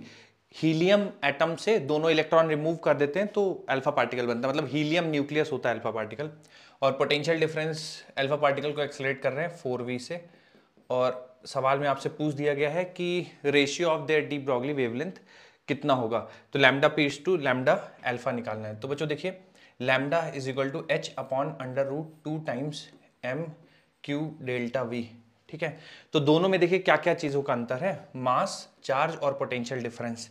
हीलियम एटम से दोनों इलेक्ट्रॉन रिमूव कर देते हैं तो अल्फा पार्टिकल बनता है, मतलब हीलियम न्यूक्लियस होता है अल्फा पार्टिकल। और पोटेंशियल डिफरेंस अल्फा पार्टिकल को एक्सेलरेट कर रहे हैं 4v से। और सवाल में आपसे पूछ दिया गया है कि ratio of their de Broglie wavelength कितना होगा, तो lambda P is to lambda alpha निकालना है। तो बच्चों देखिए, lambda is equal to h upon under root 2 times m q delta V, ठीक है। तो दोनों में देखिए क्या क्या चीज़ों का अंतर है, मास, चार्ज और पोटेंशियल डिफरेंस,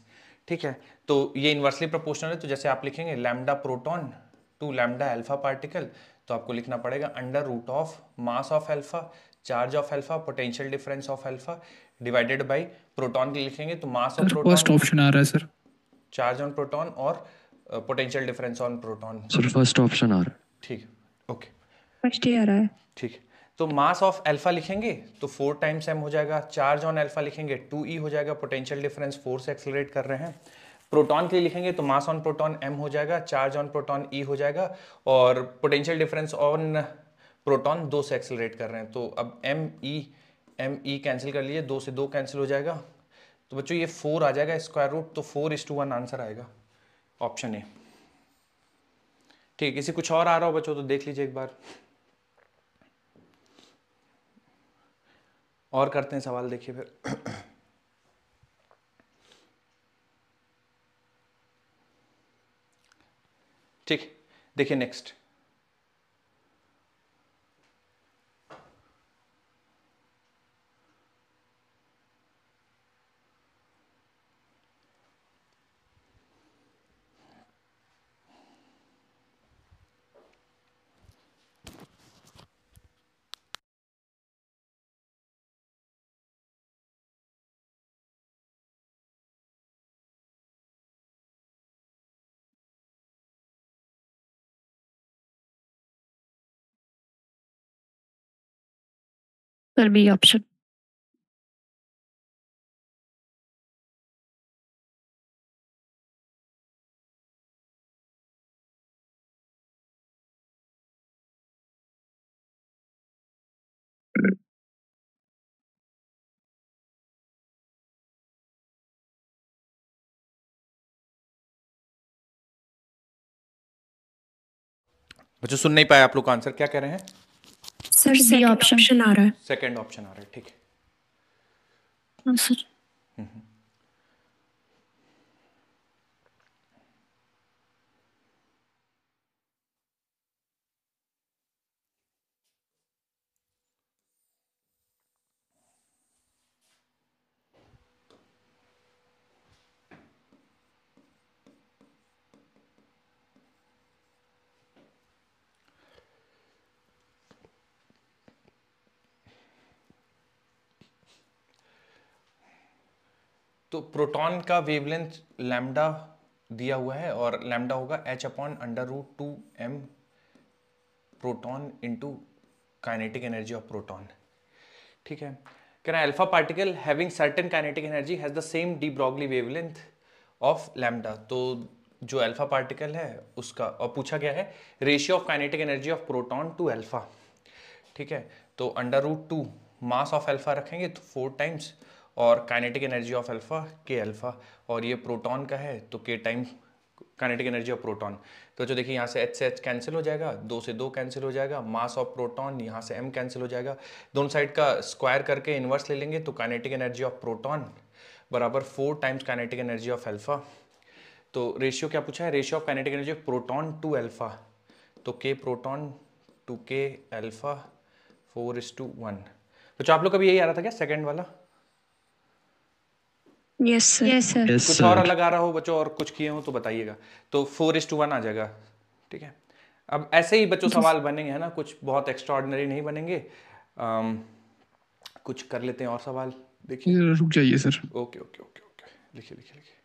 ठीक है। तो ये इन्वर्सली प्रोपोर्शनल है, तो जैसे आप लिखेंगे lambda proton to lambda alpha particle, तो आपको लिखना पड़ेगा under root of mass of alpha, charge of alpha, potential difference of alpha divided by proton के लिखेंगे तो mass of sir first proton, option आ रहा है सर। चार्ज ऑन प्रोटॉन और potential difference on proton. Sir first option आ रहा है। ठीक, ओके, फर्स्ट ही आ रहा है। ठीक। तो मास ऑफ अल्फा लिखेंगे तो 4 टाइम्स m हो जाएगा, चार्ज ऑन अल्फा लिखेंगे 2e हो जाएगा, पोटेंशियल डिफरेंस 4 से एक्सेलरेट कर रहे हैं। प्रोटॉन के लिए लिखेंगे तो मास ऑन प्रोटॉन m हो जाएगा, चार्ज ऑन प्रोटॉन e हो जाएगा, और पोटेंशियल डिफरेंस ऑन प्रोटॉन 2 से एक्सेलरेट कर रहे हैं। तो अब एम ई कैंसिल कर लीजिए, 2 से 2 कैंसिल हो जाएगा, तो बच्चों ये 4 आ जाएगा स्क्वायर रूट, तो 4:1 आंसर आएगा, ऑप्शन ए। ठीक, किसी कुछ और आ रहा हो बच्चों तो देख लीजिए एक बार, और करते हैं सवाल, देखिए फिर। ठीक, देखिए नेक्स्ट। Sir B option. बच्चों सुन नहीं पाए आप लोग का आंसर, क्या कह रहे हैं? सर सेकंड ऑप्शन आ रहा है। सेकंड ऑप्शन आ रहा है, ठीक है। हाँ सर। तो प्रोटॉन का वेवलेंथ लैम्डा दिया हुआ है और लैम्डा होगा h/√2m proton into kinetic energy of proton, ठीक है। कह रहा है alpha particle having certain kinetic energy has the same D Broglie wavelength of lambda. तो जो अल्फा पार्टिकल है उसका, और पूछा गया है ratio of kinetic energy of proton to alpha, ठीक है। तो √2 मास ऑफ अल्फा रखेंगे तो 4 टाइम्स, और काइनेटिक एनर्जी ऑफ अल्फा के अल्फा, और ये प्रोटॉन का है तो के time kinetic energy of proton. तो जो देखिए यहाँ से H कैंसिल हो जाएगा, 2 से 2 कैंसिल हो जाएगा, मास ऑफ प्रोटॉन यहाँ से m कैंसिल हो जाएगा, दोनों साइड का स्क्वायर करके इन्वर्स ले लेंगे तो काइनेटिक एनर्जी ऑफ प्रोटॉन बराबर 4 times kinetic energy of alpha. तो रेशियो क्या पूछा है? Ratio of kinetic energy of proton to alpha, तो के प्रोटॉन टू के अल्फा 4:1। तो आप लोग कभी यही आ रहा था क्या सेकंड वाला? Yes sir. कुछ और अलग आ रहा हो बच्चों और कुछ किए हो तो बताइएगा। तो 4:1 आ जाएगा, ठीक है। अब ऐसे ही बच्चों सवाल बनेंगे, है ना, कुछ बहुत एक्स्ट्राऑर्डिनरी नहीं बनेंगे। कुछ कर लेते हैं और सवाल, देखिए। रुक जाइए sir. Okay okay okay okay, लिखिए लिखिए लिखिए।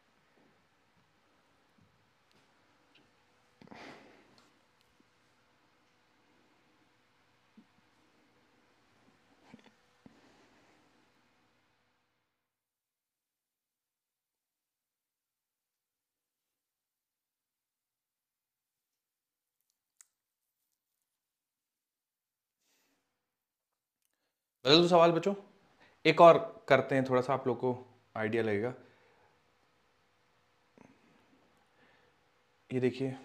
बदल दो सवाल बच्चों, एक और करते हैं, थोड़ा सा आप लोग को आइडिया लगेगा। ये देखिए,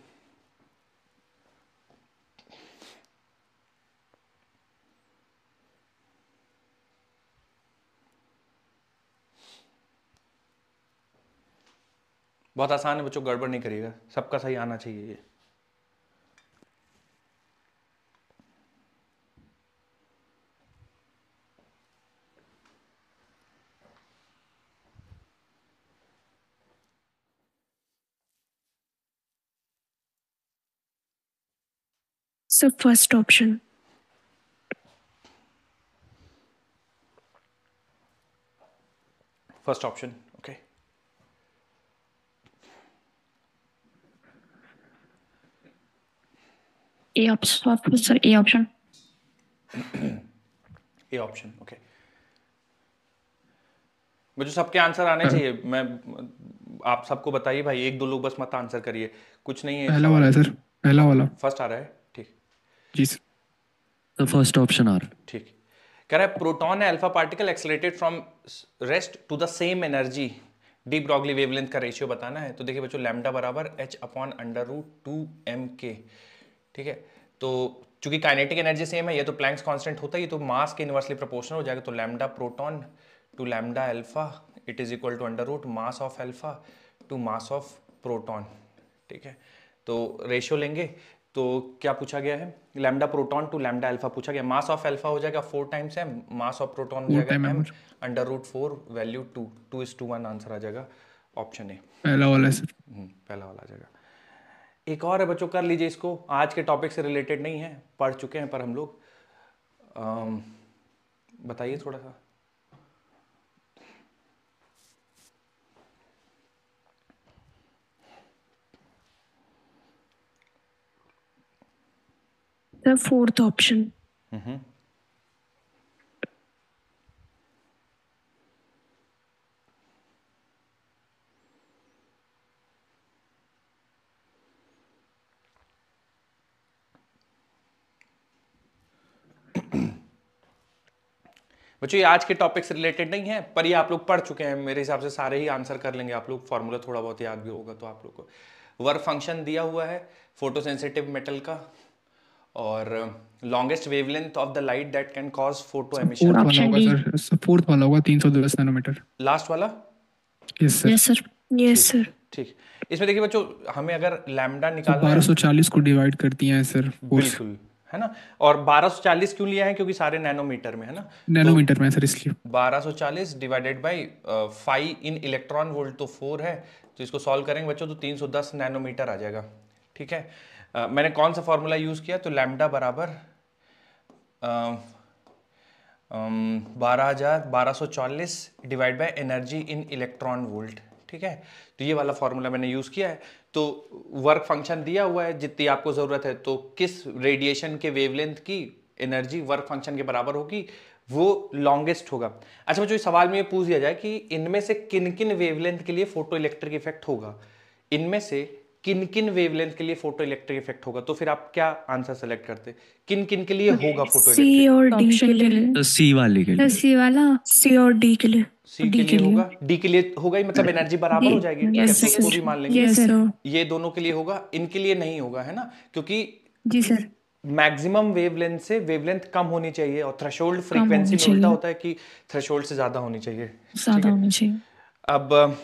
बहुत आसान है बच्चों, गड़बड़ नहीं करिएगा, सबका सही आना चाहिए ये। Sir first option. First option, okay. A option sir, A option. A option, okay. मुझे सबके आंसर आने चाहिए, मैं आप सबको बताइए भाई, एक दो लोग बस मत आंसर करिए, कुछ नहीं है। पहला वाला है सर, पहला वाला। फर्स्ट आ रहा है, ठीक जी सर। तो फर्स्ट ऑप्शन आ रहा है, ठीक। कह रहा है प्रोटॉन है alpha particle accelerated from rest to the same energy, de Broglie wavelength का रेशियो बताना है। तो देखिए बच्चों, लैम्डा बराबर h/√2m_k, ठीक है। तो चूंकि काइनेटिक एनर्जी सेम है, ये तो प्लैंक्स कांस्टेंट होता है, ये तो मास के इनवर्सली प्रोपोर्शनल हो जाएगा। तो lambda proton to lambda alpha it is equal to √ mass of alpha to mass of proton, ठीक है। तो रेशियो लेंगे तो क्या पूछा गया है? Lambda proton to lambda alpha पूछा गया। मास ऑफ अल्फा हो जाएगा 4 times m, mass of proton हो जाएगा m, √4 वैल्यू 2:1 आंसर आ जाएगा ऑप्शन ए। पहला वाला है सर। पहला वाला आ जाएगा। एक और है बच्चों, कर लीजिए इसको, आज के टॉपिक से रिलेटेड नहीं है, पढ़ चुके हैं पर हम लोग, बताइए थोड़ा सा। Sir fourth option. बच्चों ये आज के टॉपिक से रिलेटेड नहीं है, पर ये आप लोग पढ़ चुके हैं, मेरे हिसाब से सारे ही आंसर कर लेंगे आप लोग, फॉर्मूला थोड़ा बहुत याद भी होगा तो आप लोग को। वर्क फंक्शन दिया हुआ है फोटोसेंसिटिव मेटल का, और longest wavelength of the light that can cause photo sir emission. Fourth वाला ऑप्शन होगा डी। सर फोर्थ वाला होगा 310 नैनोमीटर। लास्ट वाला। Yes sir. Yes sir. Yes ठीक सर। ठीक। इसमें देखिए बच्चों, हमें अगर लैम्डा सर निकालना है 1240 को डिवाइड कर दिया है सर फोर्स। बिल्कुल, है ना। और 1240 क्यों लिया है, क्योंकि सारे नैनोमीटर में है ना। तो नैनोमीटर में है सर इसलिए। 1240 divided by 5 in electron volt तो 4 है, तो इसको सॉल्व करेंगे बच्चों तो 310 नैनोमीटर आ जाएगा। ठीक है। मैंने कौन सा फॉर्मूला यूज किया, तो लैम्डा बराबर 12,1240 divide by energy in electron volt. ठीक है, तो ये वाला फॉर्मूला मैंने यूज किया है। तो वर्क फंक्शन दिया हुआ है जितनी आपको जरूरत है, तो किस रेडिएशन के वेवलेंथ की एनर्जी वर्क फंक्शन के बराबर होगी, वो लॉन्गेस्ट होगा। अच्छा बच्चों, इस सवाल में ये पूछ दिया जाए कि इनमें से किन किन वेवलेंथ के लिए फोटो इलेक्ट्रिक इफेक्ट होगा, इनमें से किन किन वेवलेंथ के लिए फोटो इलेक्ट्रिक इफेक्ट होगा, तो फिर आप क्या आंसर सेलेक्ट करते, किन किन के लिए होगा फोटो सी इलेक्ट्रिक। और डी के ऑप्शन के लिए। लिए तो सी वाले के सर लिए। सी वाला। सी और डी के लिए। सी के डी लिए के लिए। होगा, डी के लिए होगा ही, मतलब एनर्जी बराबर हो जाएगी। ठीक है, यस तो उसको भी मान लेंगे। Yes sir. ये दोनों के लिए होगा, इनके लिए नहीं होगा, है ना, क्योंकि जी सर। मैक्सिमम वेवलेंथ से वेवलेंथ कम होनी चाहिए, और थ्रेशोल्ड कम फ्रीक्वेंसी होनी में उल्टा चाहिए, होता है कि थ्रेशोल्ड से ज्यादा होनी चाहिए। ठीक ज्यादा है, होनी चाहिए। अब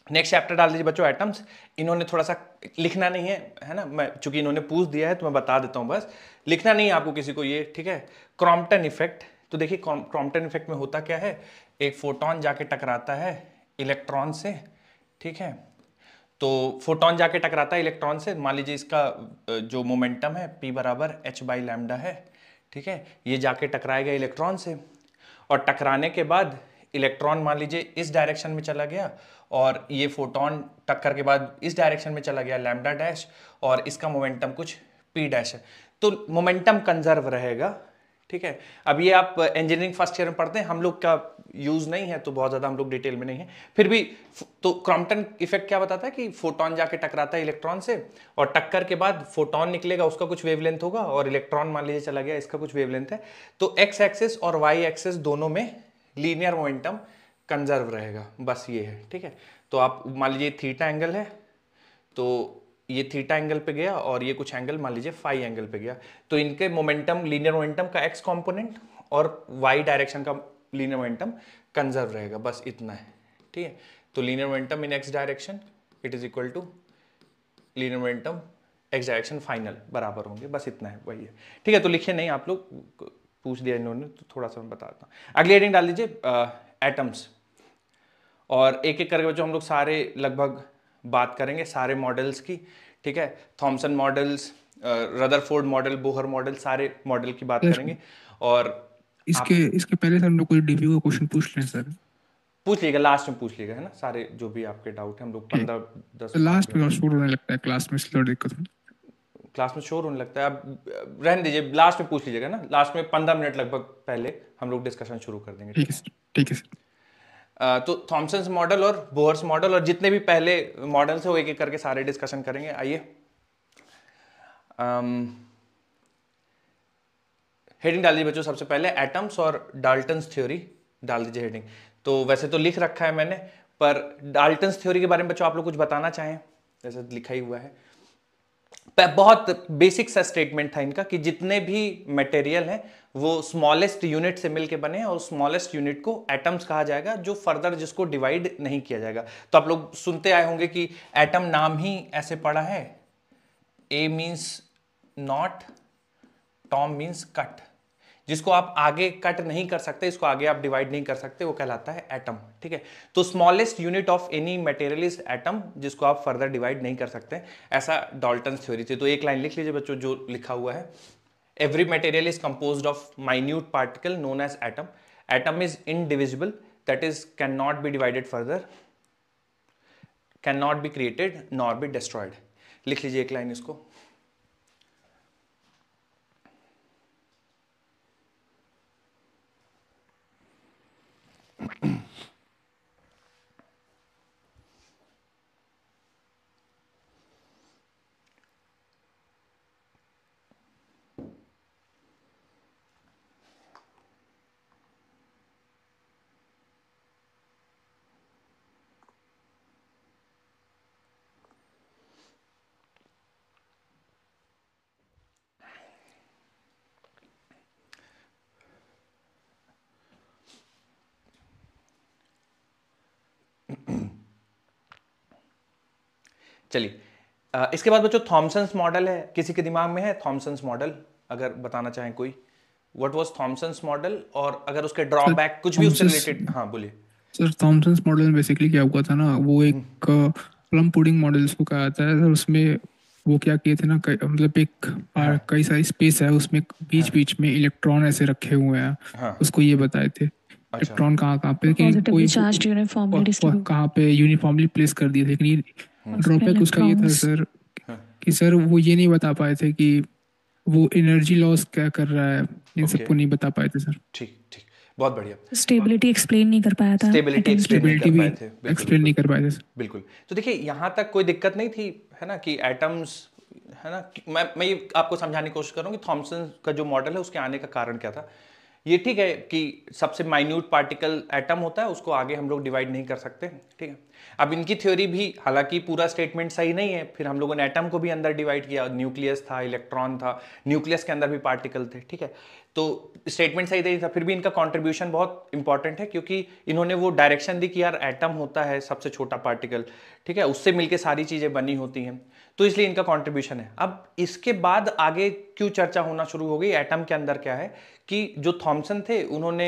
नेक्स्ट चैप्टर डाल दीजिए बच्चों, एटम्स। इन्होंने थोड़ा सा लिखना नहीं है ना, मैं चूंकि इन्होंने पूछ दिया है तो मैं बता देता हूं, बस लिखना नहीं है आपको किसी को ये। ठीक है, क्रॉम्पटन इफेक्ट। तो देखिए क्रॉम्पटन इफेक्ट में होता क्या है, एक फोटोन जाके टकराता है इलेक्ट्रॉन से। ठीक है, तो फोटोन जाके टकराता है इलेक्ट्रॉन से, मान लीजिए इसका जो मोमेंटम है p बराबर h बाई लैम्डा है। ठीक है, ये जाके टकराएगा इलेक्ट्रॉन से, और टकराने के बाद इलेक्ट्रॉन मान लीजिए इस डायरेक्शन में चला गया, और ये फोटोन टक्कर के बाद इस डायरेक्शन में चला गया लैम्डा डैश, और इसका मोमेंटम कुछ p डैश है, तो मोमेंटम कंजर्व रहेगा। ठीक है, अब ये आप इंजीनियरिंग फर्स्ट ईयर में पढ़ते हैं, हम लोग का यूज नहीं है तो बहुत ज्यादा हम लोग डिटेल में नहीं है, फिर भी। तो क्रॉम्पटन इफेक्ट क्या बताता है कि फोटोन जाके टकराता है इलेक्ट्रॉन से, और टक्कर के बाद फोटोन निकलेगा, उसका कुछ वेवलेंथ होगा, और इलेक्ट्रॉन मान लीजिए चला गया, इसका कुछ वेवलेंथ है। तो एक्स एक्सिस और वाई एक्सिस दोनों में लीनियर मोमेंटम कंजर्व रहेगा, बस ये है। ठीक है, तो आप मान लीजिए थीटा एंगल है, तो ये थीटा एंगल पे गया, और ये कुछ एंगल मान लीजिए फाई एंगल पे गया, तो इनके मोमेंटम, लीनियर मोमेंटम का एक्स कंपोनेंट और वाई डायरेक्शन का लीनियर मोमेंटम कंजर्व रहेगा, बस इतना है। ठीक है, तो linear momentum in X direction it is equal to linear momentum X direction final, बराबर होंगे, बस इतना है, वही है। ठीक है, तो लिखिए नहीं, आप लोग पूछ दिया इन्होंने तो थोड़ा सा मैं बताता हूँ। अगली हेडिंग डाल दीजिए एटम्स, और एक एक करके बच्चों हम लोग सारे लगभग बात करेंगे सारे मॉडल्स की। ठीक है, Thomson models, Rutherford model, Bohr model, सारे मॉडल की बात सर करेंगे। और इसके आप इसके पहले सर हम लोग कोई डीपीयू का क्वेश्चन पूछ लें सर। पूछ लीजिएगा, लास्ट में पूछ लीजिएगा, है ना, सारे जो भी आपके डाउट है, हम लोग ठीक। 15-10 तो मिनट लास्ट में। में शोर होने लगता है क्लास में, इसलिए और दिक्कत होती क्लास में शोर होने लगता है, अब रहने दीजिए, लास्ट में पूछ लीजिएगा ना, लास्ट में 15 मिनट लगभग पहले हम लोग डिस्कशन शुरू कर देंगे। है। ठीक है सर, ठीक है सर। तो थॉमसन्स मॉडल और बोहर्स मॉडल और जितने भी पहले मॉडल्स है वो एक एक करके सारे डिस्कशन करेंगे। आइए, हेडिंग डाल दीजिए बच्चों, सबसे पहले एटम्स और डाल्टन्स थ्योरी डाल दीजिए हेडिंग। तो वैसे तो लिख रखा है मैंने, पर डाल्टन्स थ्योरी के बारे में बच्चों आप लोग कुछ बताना चाहें, जैसे लिखा ही हुआ है। बहुत बेसिक सा स्टेटमेंट था इनका कि जितने भी मटेरियल हैं वो स्मॉलेस्ट यूनिट से मिलके बने हैं, और स्मॉलेस्ट यूनिट को एटम्स कहा जाएगा, जो फर्दर जिसको डिवाइड नहीं किया जाएगा। तो आप लोग सुनते आए होंगे कि एटम नाम ही ऐसे पड़ा है, a means not, tom means cut, जिसको आप आगे कट नहीं कर सकते, इसको आगे आप डिवाइड नहीं कर सकते, वो कहलाता है एटम। ठीक है, तो smallest unit of any material is atom, जिसको आप फर्दर डिवाइड नहीं कर सकते, ऐसा डाल्टन थ्योरी थी। तो एक लाइन लिख लीजिए बच्चों जो लिखा हुआ है, every material is composed of minute particle known as atom, atom is indivisible, that is can not be divided further, can not be created nor be destroyed. लिख लीजिए एक लाइन इसको। चलिए इसके बाद बच्चों थॉमसन्स मॉडल है, किसी के दिमाग में है थॉमसन्स मॉडल, अगर बताना चाहें कोई, व्हाट वाज थॉमसन्स मॉडल, और अगर उसके ड्रॉबैक कुछ भी उससे रिलेटेड, हाँ बोलिए। सर थॉमसन्स मॉडल में बेसिकली क्या हुआ था ना, वो एक प्लम पुडिंग मॉडल उसको कहा जाता है सर। उसमें वो क्या किए थे ना, मतलब एक कई सारी स्पेस है उसमें, बीच बीच में इलेक्ट्रॉन ऐसे रखे हुए हैं, हाँ उसको ये बताए थे अच्छा इलेक्ट्रॉन कहाँ कहाँ पे, लेकिन कोई पॉजिटिवली चार्ज्ड यूनिफॉर्मली डिस्ट्रीब्यूटेड कहाँ पे यूनिफॉर्मली प्लेस कर दिए थे। लेकिन ड्रॉबैक उसका ये था सर कि सर वो ये नहीं बता पाए थे कि वो एनर्जी लॉस क्या कर रहा है, इन ओके सबको नहीं बता पाए थे सर। ठीक ठीक, बहुत बढ़िया। स्टेबिलिटी एक्सप्लेन नहीं कर पाया था स्टेबिलिटी एटम्स की। एक्सप्लेन नहीं कर स्टेबिलिटी भी पाए थे, बिल्कुल एक्सप्लेन नहीं बिल्कुल कर पाए थे सर। बिल्कुल। तो देखिए यहाँ तक कोई दिक्कत नहीं थी, है ना, कि एटम्स, है ना, मैं ये आपको समझाने की कोशिश कर रहा हूँ कि थॉमसन का जो मॉडल है उसके आने का कारण क्या था। ये ठीक है कि सबसे माइन्यूट पार्टिकल एटम होता है, उसको आगे हम लोग डिवाइड नहीं कर सकते, ठीक है। अब इनकी थ्योरी भी, हालांकि पूरा स्टेटमेंट सही नहीं है, फिर हम लोगों ने एटम को भी अंदर डिवाइड किया, न्यूक्लियस था, इलेक्ट्रॉन था, न्यूक्लियस के अंदर भी पार्टिकल थे, ठीक है। तो स्टेटमेंट सही नहीं था, फिर भी इनका कंट्रीब्यूशन बहुत इंपॉर्टेंट है, क्योंकि इन्होंने वो डायरेक्शन दी कि यार एटम होता है सबसे छोटा पार्टिकल, ठीक है, उससे मिलके सारी चीजें बनी होती हैं, तो इसलिए इनका कंट्रीब्यूशन है। अब इसके बाद आगे क्यों चर्चा होना शुरू हो गई एटम के अंदर क्या है, कि जो थॉमसन थे उन्होंने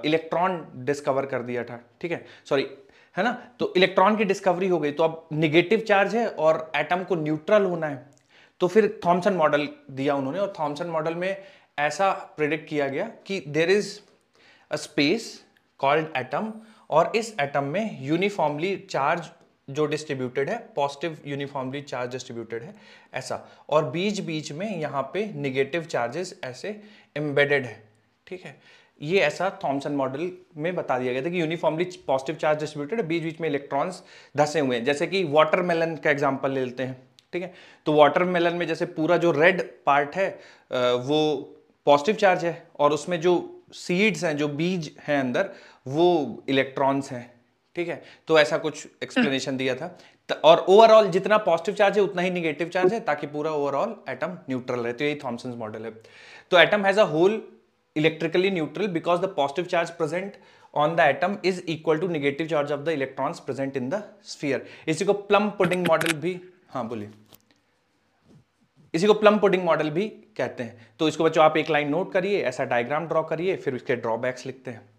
इलेक्ट्रॉन डिस्कवर कर दिया था, ठीक है, सॉरी, है ना, तो इलेक्ट्रॉन की डिस्कवरी हो गई, तो अब निगेटिव चार्ज है और एटम को न्यूट्रल होना है, तो फिर थॉमसन मॉडल दिया उन्होंने, और थॉमसन मॉडल में ऐसा प्रेडिक्ट किया गया कि there is a space called atom, और इस एटम में यूनिफॉर्मली चार्ज जो डिस्ट्रीब्यूटेड है, पॉजिटिव यूनिफॉर्मली चार्ज डिस्ट्रीब्यूटेड है ऐसा, और बीच बीच में यहाँ पे निगेटिव चार्जेस ऐसे एम्बेडेड है, ठीक है। ये ऐसा थॉमसन मॉडल में बता दिया गया था कि यूनिफॉर्मली पॉजिटिव चार्ज डिस्ट्रीब्यूटेड है, बीच बीच में इलेक्ट्रॉन्स धसे हुए हैं। जैसे कि वाटरमेलन का एग्जांपल ले लेते हैं, ठीक है, तो वाटरमेलन में जैसे पूरा जो रेड पार्ट है वो पॉजिटिव चार्ज है, और उसमें जो सीड्स हैं, जो बीज हैं अंदर, वो इलेक्ट्रॉन्स हैं, ठीक है। तो ऐसा कुछ एक्सप्लेनेशन दिया था, और ओवरऑल जितना पॉजिटिव चार्ज है उतना ही निगेटिव चार्ज है, ताकि पूरा ओवरऑल एटम न्यूट्रल रहे। तो यही थॉमसन्स मॉडल है। तो atom has a whole electrically neutral because the positive charge present on the atom is equal to negative charge of the electrons present in the sphere. इसी को प्लम पुडिंग मॉडल भी, हाँ बोलिए, इसी को प्लम पुडिंग मॉडल भी कहते हैं। तो इसको बच्चों आप एक लाइन नोट करिए, ऐसा डायग्राम ड्रॉ करिए, फिर इसके ड्रॉबैक्स लिखते हैं।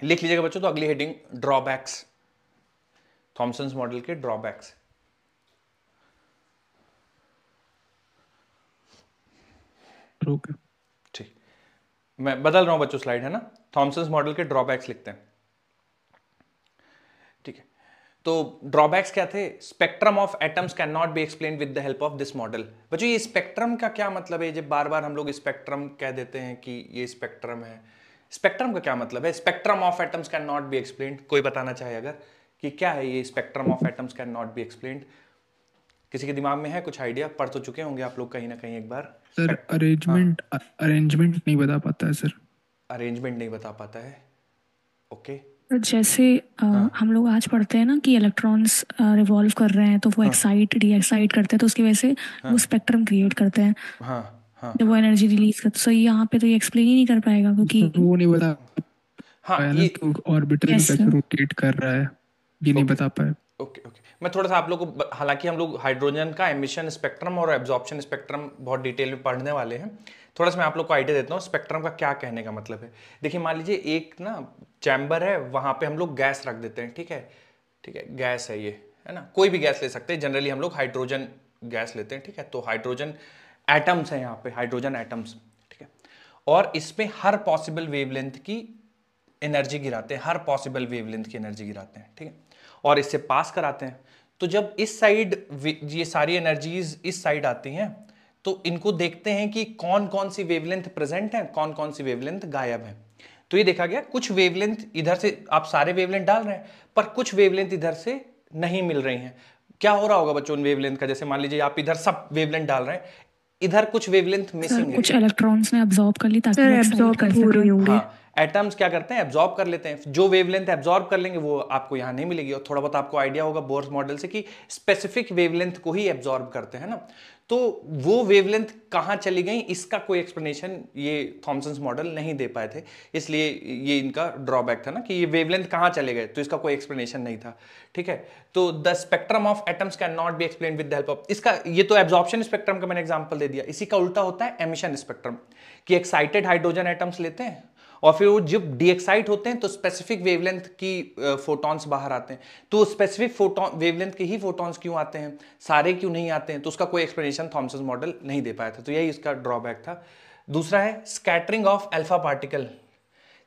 लिख लीजिएगा बच्चों, तो अगली हेडिंग ड्रॉबैक्स, थॉमसन्स मॉडल के ड्रॉबैक्स। ठीक, मैं बदल रहा हूं बच्चों स्लाइड, है ना, थॉमसन्स मॉडल के ड्रॉबैक्स लिखते हैं, ठीक है। तो ड्रॉबैक्स क्या थे? Spectrum of atoms can not B explain with the help of this model. बच्चों ये स्पेक्ट्रम का क्या मतलब है? जब बार बार हम लोग स्पेक्ट्रम कह देते हैं कि ये स्पेक्ट्रम है, स्पेक्ट्रम का क्या मतलब है? Spectrum of atoms can not be explained, कोई बताना चाहे अगर कि क्या है ये spectrum of atoms can not be explained? किसी के दिमाग में है कुछ आइडिया? पढ़ तो चुके होंगे आप लोग कहीं ना कहीं एक बार। सर अरेंजमेंट नहीं बता पाता है सर। अरेंजमेंट नहीं बता पाता है, ओके। जैसे हम लोग आज पढ़ते हैं ना कि इलेक्ट्रॉन्स रिवॉल्व कर रहे हैं, तो वो एक्साइट डी एक्साइट करते हैं, तो उसकी वजह से वो स्पेक्ट्रम क्रिएट करते हैं जब वो एनर्जी रिलीज करते हैं। सो यहाँ पे तो ये एक्सप्लेन ही नहीं कर पाएगा, क्योंकि वो नहीं बता हाँ पाया ना ये कि ऑर्बिटल में कैसे रोटेट कर रहा है, ये नहीं बता पाए। ओके ओके, मैं थोड़ा सा आप लोग को, हालांकि हम लोग हाइड्रोजन का एमिशन स्पेक्ट्रम और एब्जॉर्प्शन स्पेक्ट्रम बहुत डिटेल में पढ़ने वाले हैं, थोड़ा सा मैं आप लोग को आइडिया देता हूँ स्पेक्ट्रम का क्या कहने का मतलब है। देखिए मान लीजिए एक ना चैम्बर है, वहां पे हम लोग गैस रख देते हैं, ठीक है, ठीक है, गैस है ये, है ना, कोई भी गैस ले सकते हैं, जनरली हम लोग हाइड्रोजन गैस लेते हैं, ठीक है। तो हाइड्रोजन एटम्स है यहाँ पे, हाइड्रोजन एटम्स, ठीक है, और इसमें हर पॉसिबल वेवलेंथ की एनर्जी गिराते हैं, हर पॉसिबल वेवलेंथ की एनर्जी गिराते हैं, ठीक है, और इससे पास कराते हैं। तो जब इस साइड ये सारी एनर्जीज इस साइड आती हैं, तो इनको देखते हैं कि कौन कौन सी वेवलेंथ प्रेजेंट है, कौन कौन सी वेवलेंथ गायब है। तो ये देखा गया कुछ वेवलेंथ इधर से आप सारे वेवलेंथ डाल रहे हैं, पर कुछ वेवलेंथ इधर से नहीं मिल रही हैं। क्या हो रहा होगा बच्चों उन वेवलेंथ का? जैसे मान लीजिए आप इधर सब वेवलेंथ डाल रहे हैं, इधर कुछ वेवलेंथ मिसिंग है। कुछ इलेक्ट्रॉन्स ने अब्सॉर्ब कर ली ताकि वो एब्जॉर्ब कर हो रही होंगी। हाँ, एटम्स क्या करते हैं, एब्जॉर्ब कर लेते हैं। जो वेवलेंथ एब्जॉर्ब कर लेंगे वो आपको यहाँ नहीं मिलेगी। और थॉड़ा बहुत आपको आइडिया होगा बोर्स मॉडल से कि स्पेसिफिक वेवलेंथ को ही एब्जॉर्ब करते हैं ना। तो वो वेवलेंथ कहाँ चली गई, इसका कोई एक्सप्लेनेशन ये थॉमसन्स मॉडल नहीं दे पाए थे। इसलिए ये इनका ड्रॉबैक था ना कि ये वेवलेंथ कहाँ चले गए, तो इसका कोई एक्सप्लेनेशन नहीं था। ठीक है, तो the spectrum of atoms can not B explain with the help of, इसका ये तो एब्जॉर्प्शन स्पेक्ट्रम का मैंने एग्जांपल दे दिया। इसी का उल्टा होता है एमिशन स्पेक्ट्रम, कि एक्साइटेड हाइड्रोजन एटम्स लेते हैं और फिर वो जब डीएक्साइट होते हैं तो स्पेसिफिक वेवलेंथ की फोटॉन्स बाहर आते हैं। तो स्पेसिफिक फोटॉन वेवलेंथ के ही फोटॉन्स क्यों आते हैं, सारे क्यों नहीं आते हैं, तो उसका कोई एक्सप्लेनेशन थॉमसन मॉडल नहीं दे पाया था। तो यही इसका ड्रॉबैक था। दूसरा है scattering of alpha particle.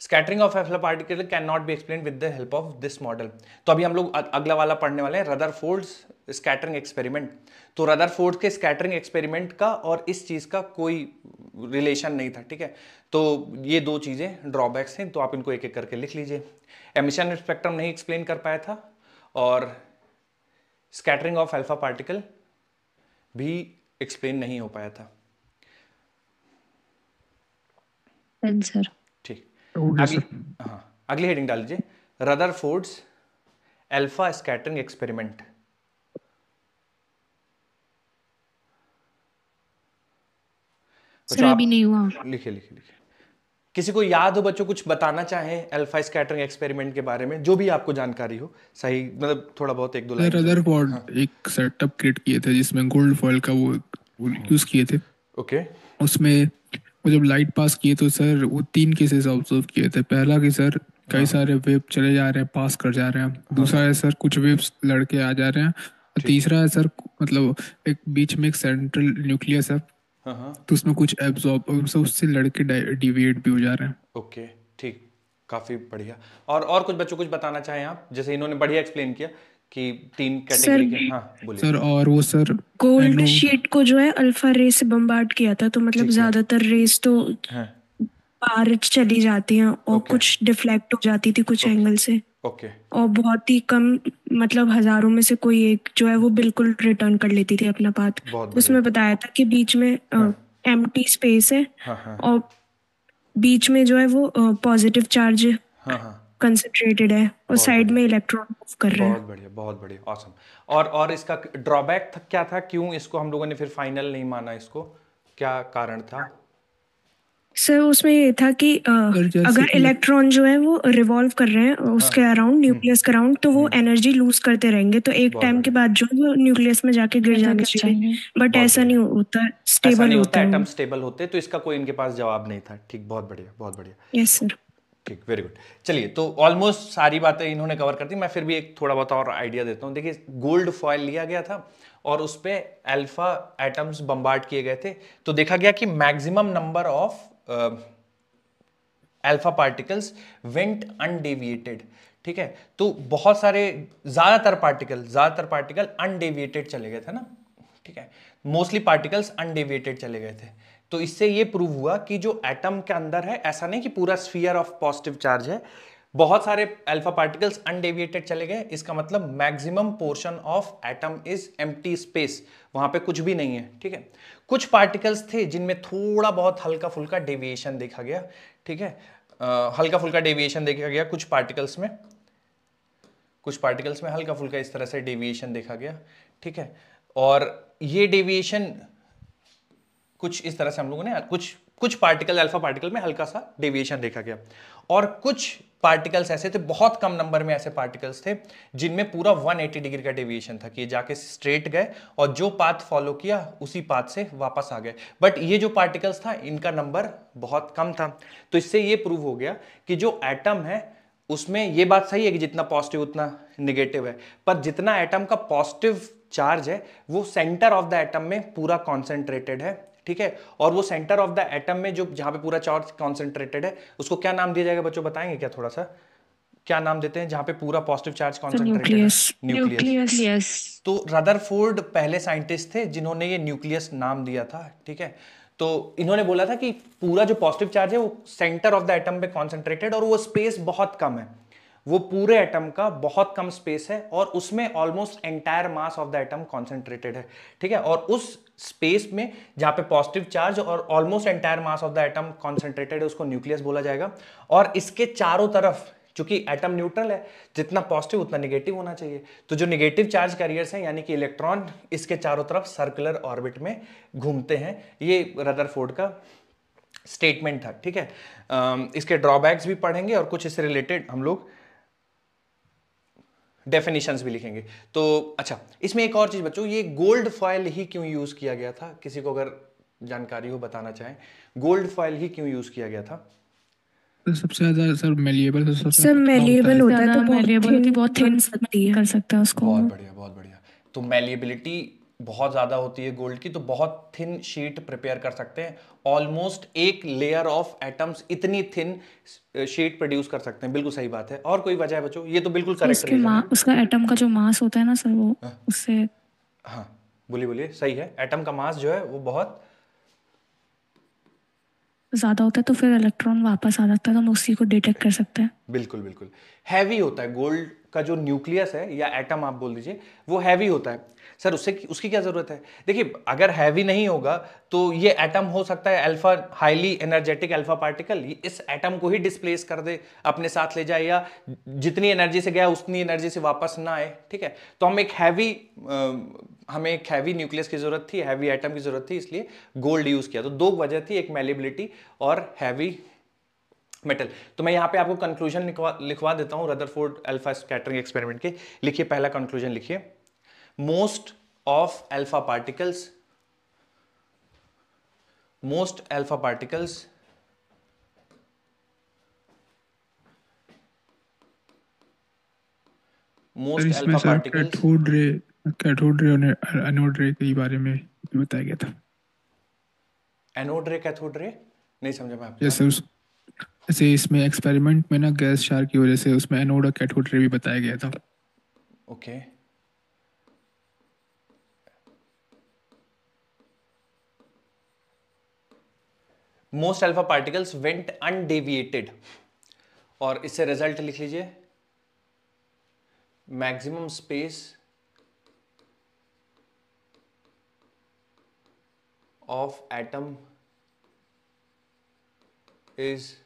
Scattering of alpha particle can not B explain with the help of this model. तो अभी हम लोग अगला वाला पढ़ने वाले हैं, रदरफोर्ड्स स्कैटरिंग एक्सपेरिमेंट। तो रदरफोर्ड के स्कैटरिंग एक्सपेरिमेंट का और इस चीज का कोई रिलेशन नहीं था। ठीक है, तो ये दो चीजें ड्रॉबैक्स हैं, तो आप इनको एक एक करके लिख लीजिए। एमिशन स्पेक्ट्रम नहीं एक्सप्लेन कर पाया था और स्कैटरिंग ऑफ अल्फा पार्टिकल भी एक्सप्लेन नहीं हो पाया था। आंसर ठीक, Okay, अगली, sir. हाँ अगली हेडिंग डाल लीजिए, Rutherford's alpha scattering experiment. Sir अभी नहीं हुआ। लिखे लिखे लिखे। किसी को याद हो बच्चों कुछ बताना चाहे अल्फा स्कैटरिंग एक्सपेरिमेंट के बारे में, जो भी आपको जानकारी हो, सही मतलब थोड़ा बहुत एक दो सर लाइन। रदरफोर्ड एक सेटअप क्रिएट किए थे जिसमें गोल्ड फॉइल का वो यूज किए थे। ओके, उसमें वो जब लाइट पास किए तो सर वो 3 केसेस ऑब्जर्व किए थे। पहला कि सर कई सारे वेव चले जा रहे हैं, पास कर जा रहे हैं। दूसरा है सर कुछ वेव्स लड़के आ जा रहे हैं। और तीसरा है सर मतलब एक बीच में एक सेंट्रल न्यूक्लियस है, तो उसमें कुछ एब्जॉर्ब उससे लड़के डिविएट भी हो जा रहे हैं। ओके, ठीक, काफी बढ़िया। और कुछ बच्चों कुछ बताना चाहें आप, जैसे इन्होंने बढ़िया एक्सप्लेन किया कि 3 कैटेगरी के। हाँ बोलिए सर और वो सर गोल्ड शीट को जो है अल्फा रे से बम्बार्ड किया था, तो मतलब ज्यादातर रेस तो बाहर चली जाती हैं और कुछ डिफ्लेक्ट हो जाती थी कुछ एंगल से। ओके, और बहुत ही कम मतलब हजारों में से कोई एक जो है वो बिल्कुल रिटर्न कर लेती थी अपना पाथ। तो उसमें बताया था कि बीच में एम्प्टी स्पेस है और बीच में जो है वो पॉजिटिव चार्ज कंसंट्रेटेड है और साइड में इलेक्ट्रॉन मूव कर रहे हैं। बहुत बढ़िया, बहुत बढ़िया, ऑसम। और इसका ड्रॉबैक क्या था, क्यों इसको हम लोगों ने फिर फाइनल नहीं माना, इसको क्या कारण था? सर उसमें ये था कि अगर इलेक्ट्रॉन जो है वो रिवॉल्व कर रहे हैं उसके अराउंड, न्यूक्लियस के अराउंड, तो वो एनर्जी लूज करते रहेंगे, तो एक टाइम के बाद जो है वो न्यूक्लियस में जाके गिर जाने चाहिए। बट ऐसा नहीं होता, स्टेबल होता है, एटम स्टेबल होते, तो इसका कोई इनके पास जवाब नहीं था। ठीक, बहुत बढ़िया, बहुत बढ़िया। यस सर, ठीक, वेरी गुड। चलिए, तो ऑलमोस्ट सारी बातें इन्होंने कवर कर दी। मैं फिर भी एक थोड़ा बहुत और आइडिया देता हूँ। देखिए, गोल्ड फॉयल लिया गया था और उस पे अल्फा एटम्स बम्बार्ड किए गए थे, तो देखा गया कि maximum number of alpha particles went undeviated. ठीक है, तो बहुत सारे ज्यादातर पार्टिकल अनडेविएटेड चले गए थे ना। ठीक है, मोस्टली पार्टिकल्स अनडेविएटेड चले गए थे। तो इससे ये प्रूव हुआ कि जो एटम के अंदर है, ऐसा नहीं कि पूरा स्फीयर ऑफ पॉजिटिव चार्ज है, बहुत सारे अल्फा पार्टिकल्स अनडेविएटेड चले गए। इसका मतलब maximum portion of atom is empty space, वहां पे कुछ भी नहीं है। ठीक है, कुछ पार्टिकल्स थे जिनमें थोड़ा बहुत हल्का फुल्का डेविएशन देखा गया। ठीक है, हल्का फुल्का डेविएशन देखा गया कुछ पार्टिकल्स में हल्का फुल्का इस तरह से डेविएशन देखा गया। ठीक है, और ये डेविएशन कुछ इस तरह से हम लोगों ने कुछ पार्टिकल, अल्फा पार्टिकल में हल्का सा डेविएशन देखा गया। और कुछ पार्टिकल्स ऐसे थे, बहुत कम नंबर में ऐसे पार्टिकल्स थे जिनमें पूरा 180 डिग्री का डेविएशन था कि ये जाके स्ट्रेट गए और जो पाथ फॉलो किया उसी पाथ से वापस आ गए। बट ये जो पार्टिकल्स था इनका नंबर बहुत कम था। तो इससे ये प्रूव हो गया कि जो एटम है उसमें, ये बात सही है कि जितना पॉजिटिव उतना निगेटिव है, पर जितना एटम का पॉजिटिव चार्ज है वो सेंटर ऑफ द एटम में पूरा कॉन्सेंट्रेटेड है। ठीक है, और वो सेंटर ऑफ द एटम में जो जहां पे पूरा चार्ज कॉन्सेंट्रेटेड है, उसको क्या नाम दिया जाएगा बच्चों, बताएंगे क्या थोड़ा सा? क्या नाम देते हैं जहां पे पूरा पॉजिटिव चार्ज कॉन्सेंट्रेटेड है? न्यूक्लियस। न्यूक्लियस। तो रदरफोर्ड पहले साइंटिस्ट थे जिन्होंने ये न्यूक्लियस नाम दिया था, ठीक है। तो इन्होंने बोला था कि पूरा जो पॉजिटिव चार्ज है वो सेंटर ऑफ द एटम पे कॉन्सेंट्रेटेड, और वो स्पेस बहुत कम है, वो पूरे एटम का बहुत कम स्पेस है, और उसमें almost entire mass of the atom concentrated है, ठीक है। और उस स्पेस में जहां पे पॉजिटिव चार्ज और almost entire mass of the atom concentrated है, उसको न्यूक्लियस बोला जाएगा। और इसके चारों तरफ, क्योंकि एटम न्यूट्रल है, जितना पॉजिटिव उतना नेगेटिव होना चाहिए, तो जो नेगेटिव चार्ज कैरियर्स हैं यानी कि इलेक्ट्रॉन, इसके चारों तरफ सर्कुलर ऑर्बिट में घूमते हैं। ये रदरफोर्ड का स्टेटमेंट था, ठीक है। इसके ड्रॉबैक्स भी पढ़ेंगे और कुछ इससे रिलेटेड हम लोग डेफिनेशंस भी लिखेंगे। तो अच्छा, इसमें एक और चीज बच्चों, ये गोल्ड फॉयल ही क्यों यूज किया गया था? किसी को अगर जानकारी हो बताना चाहें, गोल्ड फॉयल ही क्यों यूज किया गया था? सबसे ज्यादा सर मेलिएबल, सबसे सर मेलिएबल होता है तो मेलिएबल की बहुत थिन बन सकती है। कर सकते हैं उसको। बहुत बढ़िया, बहुत बढ़िया। तो मेलिएबिलिटी बहुत ज्यादा होती है गोल्ड की, तो बहुत थिन शीट प्रिपेयर कर सकते हैं, ऑलमोस्ट एक लेयर ऑफ एटम्स इतनी थिन शीट प्रोड्यूस कर सकते हैं। बिल्कुल सही बात है। और कोई वजह है बच्चों? ये तो बिल्कुल करेक्ट रीजन है। उसका एटम का जो मास होता है ना सर, वो उससे, हाँ बोलिए बोलिए, सही है। एटम का मास जो है वो बहुत ज्यादा होता है, तो फिर इलेक्ट्रॉन वापस आ जाता है, तो हम उसी को डिटेक्ट कर सकते हैं। बिल्कुल बिल्कुल हैवी होता है गोल्ड का जो न्यूक्लियस है, या एटम आप बोल दीजिए, वो हैवी होता है। सर उससे उसकी क्या जरूरत है? देखिए, अगर हैवी नहीं होगा तो ये एटम हो सकता है alpha, highly energetic alpha particle, इस एटम को ही डिस्प्लेस कर दे, अपने साथ ले जाए, या जितनी एनर्जी से गया उतनी एनर्जी से वापस ना आए, ठीक है। तो हमें एक हैवी न्यूक्लियस की जरूरत थी, हैवी एटम की जरूरत थी, इसलिए गोल्ड यूज किया। तो दो वजह थी, एक मेलिबिलिटी और हैवी मेटल। तो मैं यहां पे आपको कंक्लूजन लिखवा देता हूं रदरफोर्ड अल्फा स्कैटरिंग एक्सपेरिमेंट के। लिखिए, पहला कंक्लूजन लिखिए, most alpha particles most alpha particles cathode ray और एनोड रे के बारे में भी बताया गया था। एनोड रे, कैथोड रे नहीं समझा मैं आपकी जैसे बात। जैसे इसमें एक्सपेरिमेंट में ना गैस शार की वजह से उसमें एनोड और कैथोड रे भी बताया गया था। Okay, most alpha particles went undeviated, और इससे रिजल्ट लिख लीजिए, maximum space of atom is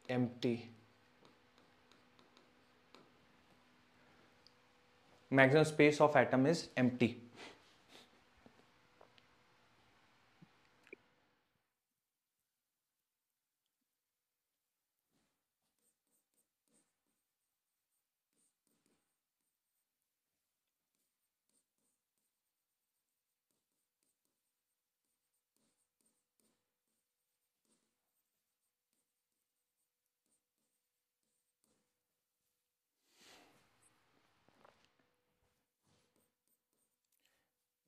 empty. Maximum space of atom is empty.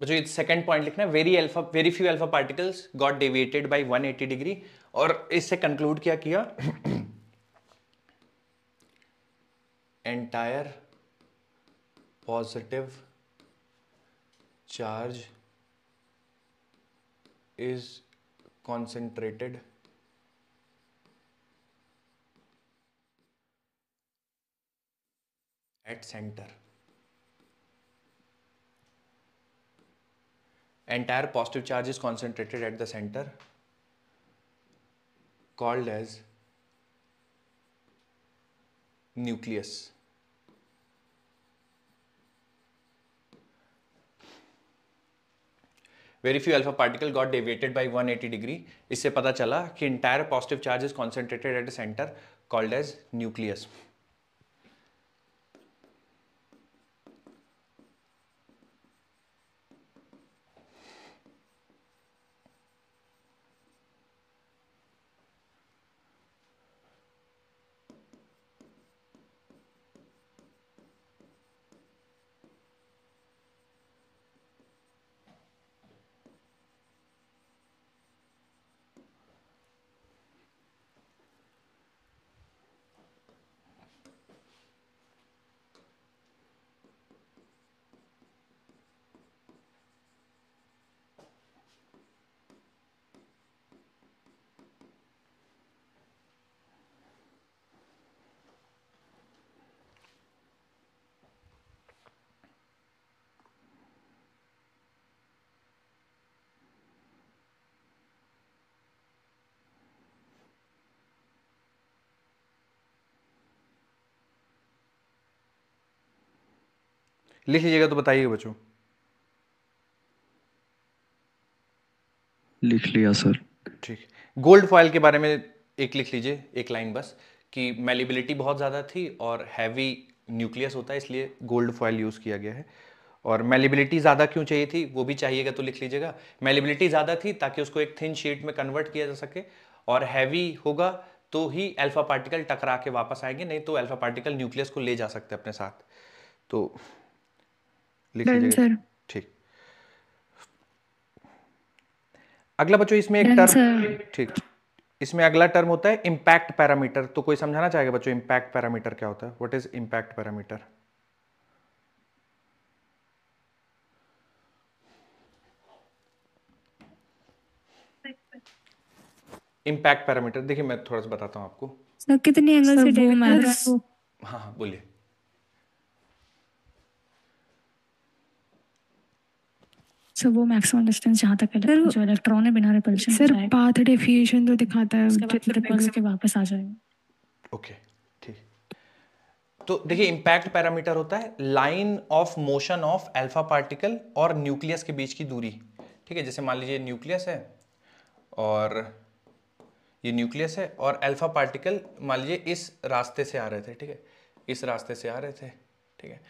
बच्चों ये सेकंड पॉइंट लिखना है, very few alpha particles got deviated by 180 degree, और इससे कंक्लूड क्या किया, entire positive charge is concentrated at center. Entire positive charge is concentrated at the center, called as nucleus. Very few alpha particle got deviated by 180 degree. इससे पता चला कि entire positive charge is concentrated at the center, called as nucleus. लिख लीजिएगा तो बताइएगा बच्चों। लिख लिया सर। ठीक। गोल्ड फॉयल के बारे में एक लिख लीजिए, एक लाइन बस, कि मेलिबिलिटी बहुत ज़्यादा थी और हैवी न्यूक्लियस होता है इसलिए गोल्ड फॉयल यूज़ किया गया है। और मेलिबिलिटी ज़्यादा क्यों चाहिए थी वो भी चाहिएगा तो लिख लीजिएगा। मेलिबिलिटी ज़्यादा थी ताकि उसको एक थिन शीट में कन्वर्ट किया जा सके, और हैवी होगा तो ही अल्फा पार्टिकल टकरा के वापस आएंगे, नहीं तो अल्फा पार्टिकल न्यूक्लियस को ले जा सकते अपने साथ। तो लिख लीजिएगा। ठीक। अगला बच्चों इसमें एक टर्म, ठीक, इसमें अगला टर्म होता है इंपैक्ट पैरामीटर। तो कोई समझाना चाहेगा बच्चों इंपैक्ट पैरामीटर क्या होता है? What is impact parameter? Impact parameter देखिए मैं थोड़ा सा बताता हूं आपको। सर कितने एंगल से डेटा? हाँ हाँ बोलिए। सर वो मैक्सिमम डिस्टेंस जहाँ तक है जो इलेक्ट्रॉन है बिना रिपल्शन सर पाथ डेफिएशन तो दिखाता है, रिपल्स के वापस आ जाएगा। ओके ठीक। तो देखिए इंपैक्ट पैरामीटर होता है line of motion of alpha particle और न्यूक्लियस के बीच की दूरी। ठीक है, जैसे मान लीजिए न्यूक्लियस है और ये न्यूक्लियस है और अल्फा पार्टिकल मान लीजिए इस रास्ते से आ रहे थे। ठीक है, इस रास्ते से आ रहे थे। ठीक है,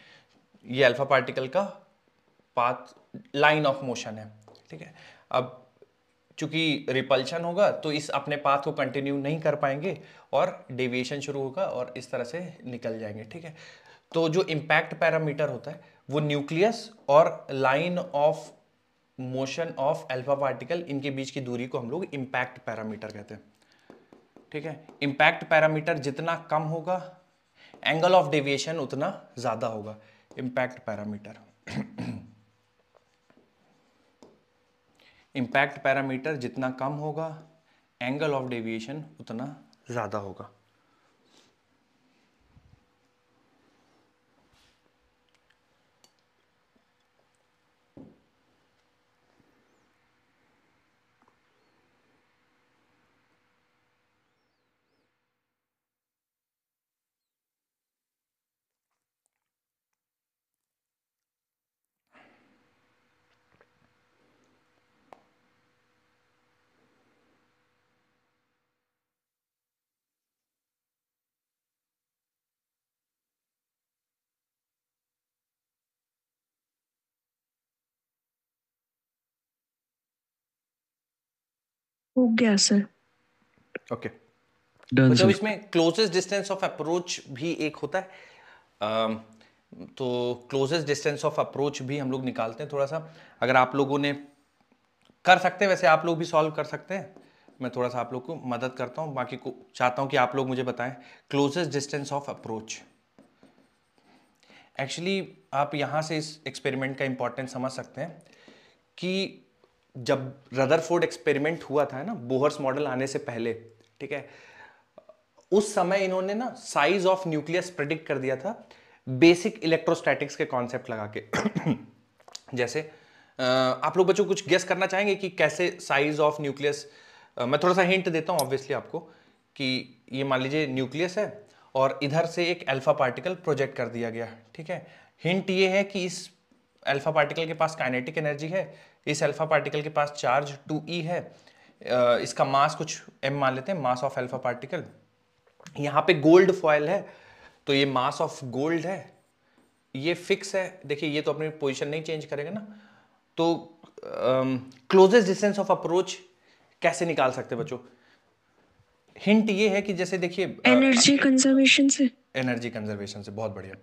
ये अल्फा पार्टिकल का पाथ लाइन ऑफ मोशन है। ठीक है, अब चूंकि रिपल्शन होगा तो इस अपने पाथ को कंटिन्यू नहीं कर पाएंगे और डेविएशन शुरू होगा और इस तरह से निकल जाएंगे। ठीक है, तो जो इम्पैक्ट पैरामीटर होता है वो न्यूक्लियस और line of motion of alpha particle इनके बीच की दूरी को हम लोग इम्पैक्ट पैरामीटर कहते हैं। ठीक है, इम्पैक्ट पैरामीटर जितना कम होगा एंगल ऑफ डेविएशन उतना ज्यादा होगा। इम्पैक्ट पैरामीटर इम्पैक्ट पैरामीटर जितना कम होगा एंगल ऑफ डेविएशन उतना ज्यादा होगा। हो गया सर। ओके डन मतलब सर। इसमें क्लोजेस्ट डिस्टेंस ऑफ अप्रोच भी एक होता है। तो क्लोजेस्ट डिस्टेंस ऑफ अप्रोच भी हम लोग निकालते हैं थोड़ा सा। अगर आप लोगों ने कर सकते हैं, वैसे आप लोग भी सॉल्व कर सकते हैं, मैं थोड़ा सा आप लोग को मदद करता हूं, बाकी को चाहता हूं कि आप लोग मुझे बताएं closest distance of approach. Actually आप यहां से इस एक्सपेरिमेंट का इंपॉर्टेंस समझ सकते हैं कि जब रदरफोर्ड एक्सपेरिमेंट हुआ था ना बोहर्स मॉडल आने से पहले, ठीक है, उस समय इन्होंने ना साइज ऑफ न्यूक्लियस प्रेडिक्ट कर दिया था बेसिक इलेक्ट्रोस्टैटिक्स के कॉन्सेप्ट लगा के। जैसे आप लोग बच्चों कुछ गेस करना चाहेंगे कि कैसे साइज ऑफ न्यूक्लियस? मैं थोड़ा सा हिंट देता हूं ऑब्वियसली आपको कि ये मान लीजिए न्यूक्लियस है और इधर से एक अल्फा पार्टिकल प्रोजेक्ट कर दिया गया। ठीक है, हिंट ये है कि इस अल्फा पार्टिकल के पास काइनेटिक एनर्जी है, इस अल्फा पार्टिकल के पास चार्ज 2e है, इसका मास कुछ m मान लेते हैं, मास ऑफ अल्फा पार्टिकल। यहाँ पे गोल्ड फॉयल है तो ये मास ऑफ गोल्ड है, ये फिक्स है। देखिए ये तो अपनी पोजीशन नहीं चेंज करेगा ना। तो क्लोजेस्ट डिस्टेंस ऑफ अप्रोच कैसे निकाल सकते हैं बच्चों? हिंट ये है कि जैसे देखिए एनर्जी कंजर्वेशन से। एनर्जी कंजर्वेशन से, बहुत बढ़िया।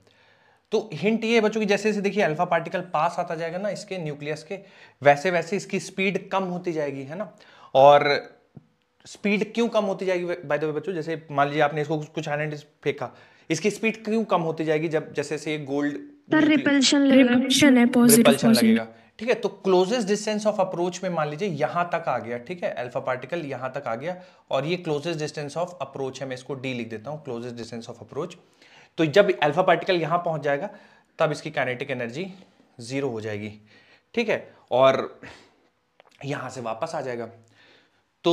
तो हिंट ये है बच्चों कि जैसे जैसे देखिए अल्फा पार्टिकल पास आता जाएगा ना इसके न्यूक्लियस के, वैसे वैसे इसकी स्पीड कम होती जाएगी, है ना। और स्पीड क्यों कम होती जाएगी बाय द वे बच्चों? जैसे मान लीजिए आपने इसको कुछ आयन फेंका, इसकी स्पीड क्यों कम होती जाएगी जब जैसे से गोल्ड रिपल्शन है, रिपल्शन लगेगा। ठीक है, तो क्लोजेस्ट डिस्टेंस ऑफ अप्रोच में मान लीजिए यहां तक आ गया। ठीक है, अल्फा पार्टिकल यहां तक आ गया और ये क्लोजेस्ट डिस्टेंस ऑफ अप्रोच है, मैं इसको डी लिख देता हूं, क्लोजेस्ट डिस्टेंस ऑफ अप्रोच। तो जब अल्फा पार्टिकल यहां पहुंच जाएगा तब इसकी काइनेटिक एनर्जी 0 हो जाएगी। ठीक है, और यहां से वापस आ जाएगा। तो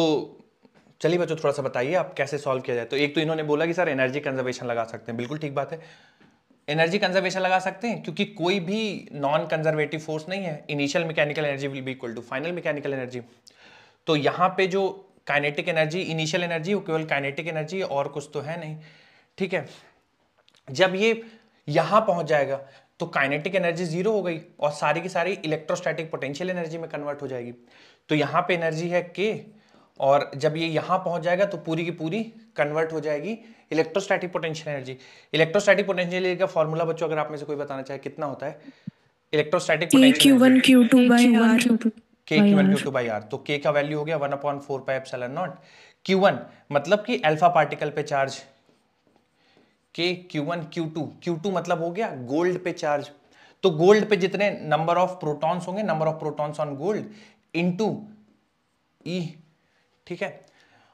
चलिए बच्चों थोड़ा सा बताइए आप कैसे सॉल्व किया जाए। तो एक तो इन्होंने बोला कि सर एनर्जी कंजर्वेशन लगा सकते हैं, बिल्कुल ठीक बात है। एनर्जी कंजर्वेशन लगा सकते हैं, क्योंकि कोई भी नॉन कंजर्वेटिव फोर्स नहीं है। Initial mechanical energy will be equal to final mechanical energy. तो यहाँ पे जो काइनेटिक एनर्जी, इनिशियल एनर्जी, वो केवल काइनेटिक एनर्जी और कुछ तो है नहीं, ठीक है। जब ये यहां पहुंच जाएगा तो काइनेटिक एनर्जी जीरो हो गई और सारी की सारी इलेक्ट्रोस्टैटिक पोटेंशियल एनर्जी में कन्वर्ट हो जाएगी। तो यहां पे एनर्जी है के, और जब ये यहां पहुंच जाएगा तो पूरी की पूरी कन्वर्ट हो जाएगी electrostatic potential energy. Electrostatic potential energy का फॉर्मूला बच्चों अगर आप में से कोई बताना चाहे कितना होता है electrostatic potential Q1 Q2 by R के Q1 Q2 बाई आर। तो के का वैल्यू हो गया 1/4 पाई एप्सिलॉन नॉट Q1, मतलब कि अल्फा पार्टिकल पे चार्ज के Q1 Q2 मतलब हो गया गोल्ड पे चार्ज। तो गोल्ड पे जितने नंबर ऑफ प्रोटॉन्स होंगे, number of protons on gold into e, ठीक है।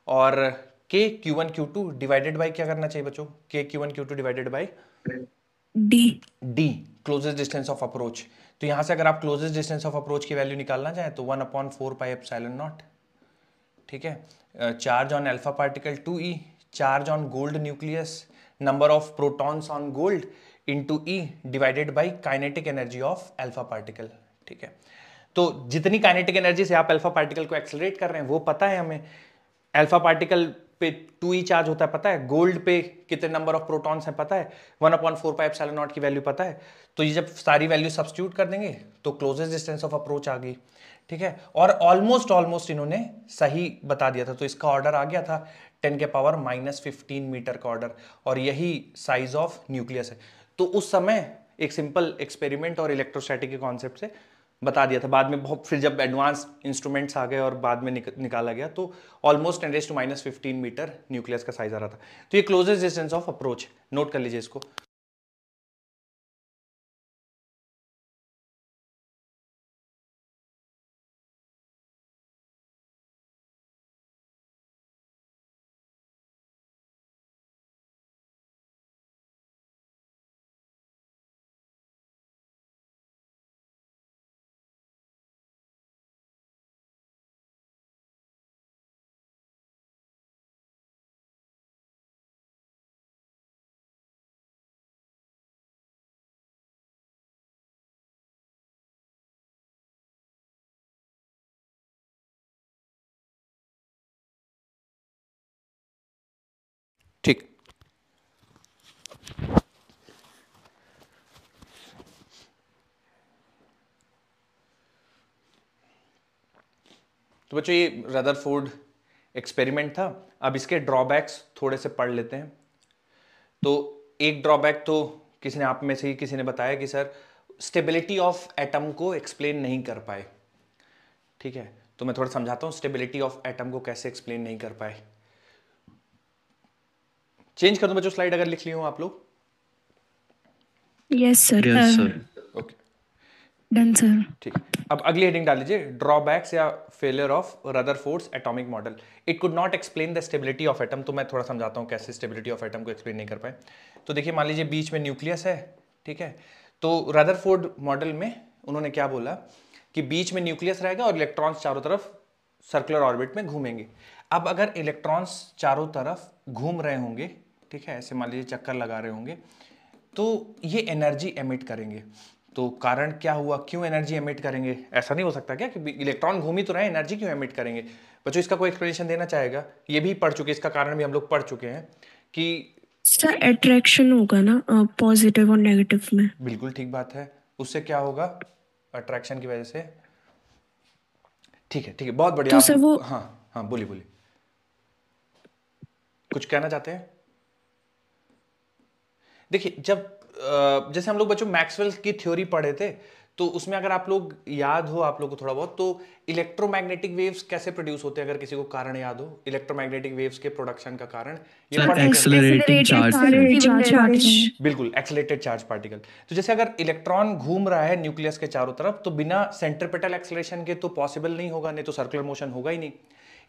और के Q1 Q2 डिवाइडेड बाय क्या करना चाहिए बच्चों, के Q1 Q2 divided by D, closest distance of approach. तो यहां से अगर आप क्लोजेस्ट डिस्टेंस ऑफ अप्रोच की वैल्यू निकालना चाहें तो 1/4 पाई एप्सिलॉन नॉट, ठीक है। Charge on alpha particle 2e, charge on gold nucleus, number of protons on gold into E divided by kinetic energy of alpha particle, ठीक है। तो जितनी काइनेटिक एनर्जी से आप अल्फा पार्टिकल को एक्सेलरेट कर रहे हैं वो पता है हमें। अल्फा पार्टिकल पे 2e चार्ज होता है पता है, गोल्ड पे कितने नंबर ऑफ प्रोटॉन्स हैं पता है, 1/4 पाई एप्सिलॉन नॉट की वैल्यू पता है। तो ये जब सारी वैल्यू सब्स्टिट्यूट कर देंगे तो क्लोजेस्ट डिस्टेंस ऑफ अप्रोच आ गई, ठीक है। और ऑलमोस्ट इन्होंने सही बता दिया था। तो इसका ऑर्डर आ गया था 10⁻⁻15 मीटर का ऑर्डर, और यही साइज ऑफ न्यूक्लियस है। तो उस समय एक सिंपल एक्सपेरिमेंट और इलेक्ट्रोस्टैटिक के कॉन्सेप्ट से बता दिया था। बाद में बहुत फिर जब एडवांस इंस्ट्रूमेंट्स आ गए और बाद में निकाला गया तो ऑलमोस्ट 10⁻⁻15 मीटर न्यूक्लियस का साइज आ रहा था। तो ये closest distance of approach, note कर लीजिए इसको। ठीक, तो बच्चों ये रदरफोर्ड एक्सपेरिमेंट था। अब इसके ड्रॉबैक्स थोड़े से पढ़ लेते हैं। तो एक ड्रॉबैक तो किसी ने आप में से ही किसी ने बताया कि सर स्टेबिलिटी ऑफ एटम को एक्सप्लेन नहीं कर पाए, ठीक है। तो मैं थोड़ा समझाता हूं स्टेबिलिटी ऑफ एटम को कैसे एक्सप्लेन नहीं कर पाए। चेंज कर दूं बच्चों स्लाइड अगर लिख ली हो आप लोग? Yes sir. Okay done sir. ठीक। अब अगली हेडिंग डाल लीजिए, ड्रॉबैक्स या failure of Rutherford's atomic model. It could not explain the stability of atom. तो मैं थोड़ा समझाता हूं कैसे स्टेबिलिटी ऑफ एटम को एक्सप्लेन नहीं कर पाए। तो देखिए मान लीजिए बीच में न्यूक्लियस है, ठीक है। तो रदरफोर्ड मॉडल में उन्होंने क्या बोला कि बीच में न्यूक्लियस रहेगा और इलेक्ट्रॉन्स चारों तरफ सर्कुलर ऑर्बिट में घूमेंगे। अब अगर इलेक्ट्रॉन्स चारों तरफ घूम रहे होंगे, ठीक है, ऐसे मान लीजिए चक्कर लगा रहे होंगे, तो ये एनर्जी एमिट करेंगे। तो कारण क्या हुआ, क्यों एनर्जी एमिट करेंगे? ऐसा नहीं हो सकता क्या कि इलेक्ट्रॉन घूम ही तो रहे, एनर्जी क्यों एमिट करेंगे? बच्चों इसका कोई एक्सप्लेनेशन देना चाहेगा? ये भी पढ़ चुके, इसका कारण भी हम लोग पढ़ चुके हैं कि सर अट्रैक्शन होगा ना पॉजिटिव और नेगेटिव में। बिल्कुल ठीक बात है। उससे क्या होगा? अट्रैक्शन की वजह से। ठीक है ठीक है, बहुत बढ़िया। तो सर वो हाँ बोलिए बोलिए, कुछ कहना चाहते हैं? देखिए जब जैसे हम लोग बच्चों मैक्सवेल की थ्योरी पढ़े थे, तो उसमें अगर आप लोग याद हो आप लोग को थोड़ा बहुत, तो इलेक्ट्रोमैग्नेटिक वेव्स कैसे प्रोड्यूस होते हैं, अगर किसी को कारण याद हो इलेक्ट्रोमैग्नेटिक वेव्स के प्रोडक्शन का कारण, ये एक्सेलरेटिंग चार्ज। बिल्कुल, एक्सेलरेटेड चार्ज पार्टिकल। तो जैसे अगर इलेक्ट्रॉन घूम रहा है न्यूक्लियस के चारों तरफ, तो बिना सेंट्रिपेटल एक्सेलरेशन के तो पॉसिबल नहीं होगा, नहीं तो सर्कुलर मोशन होगा ही नहीं।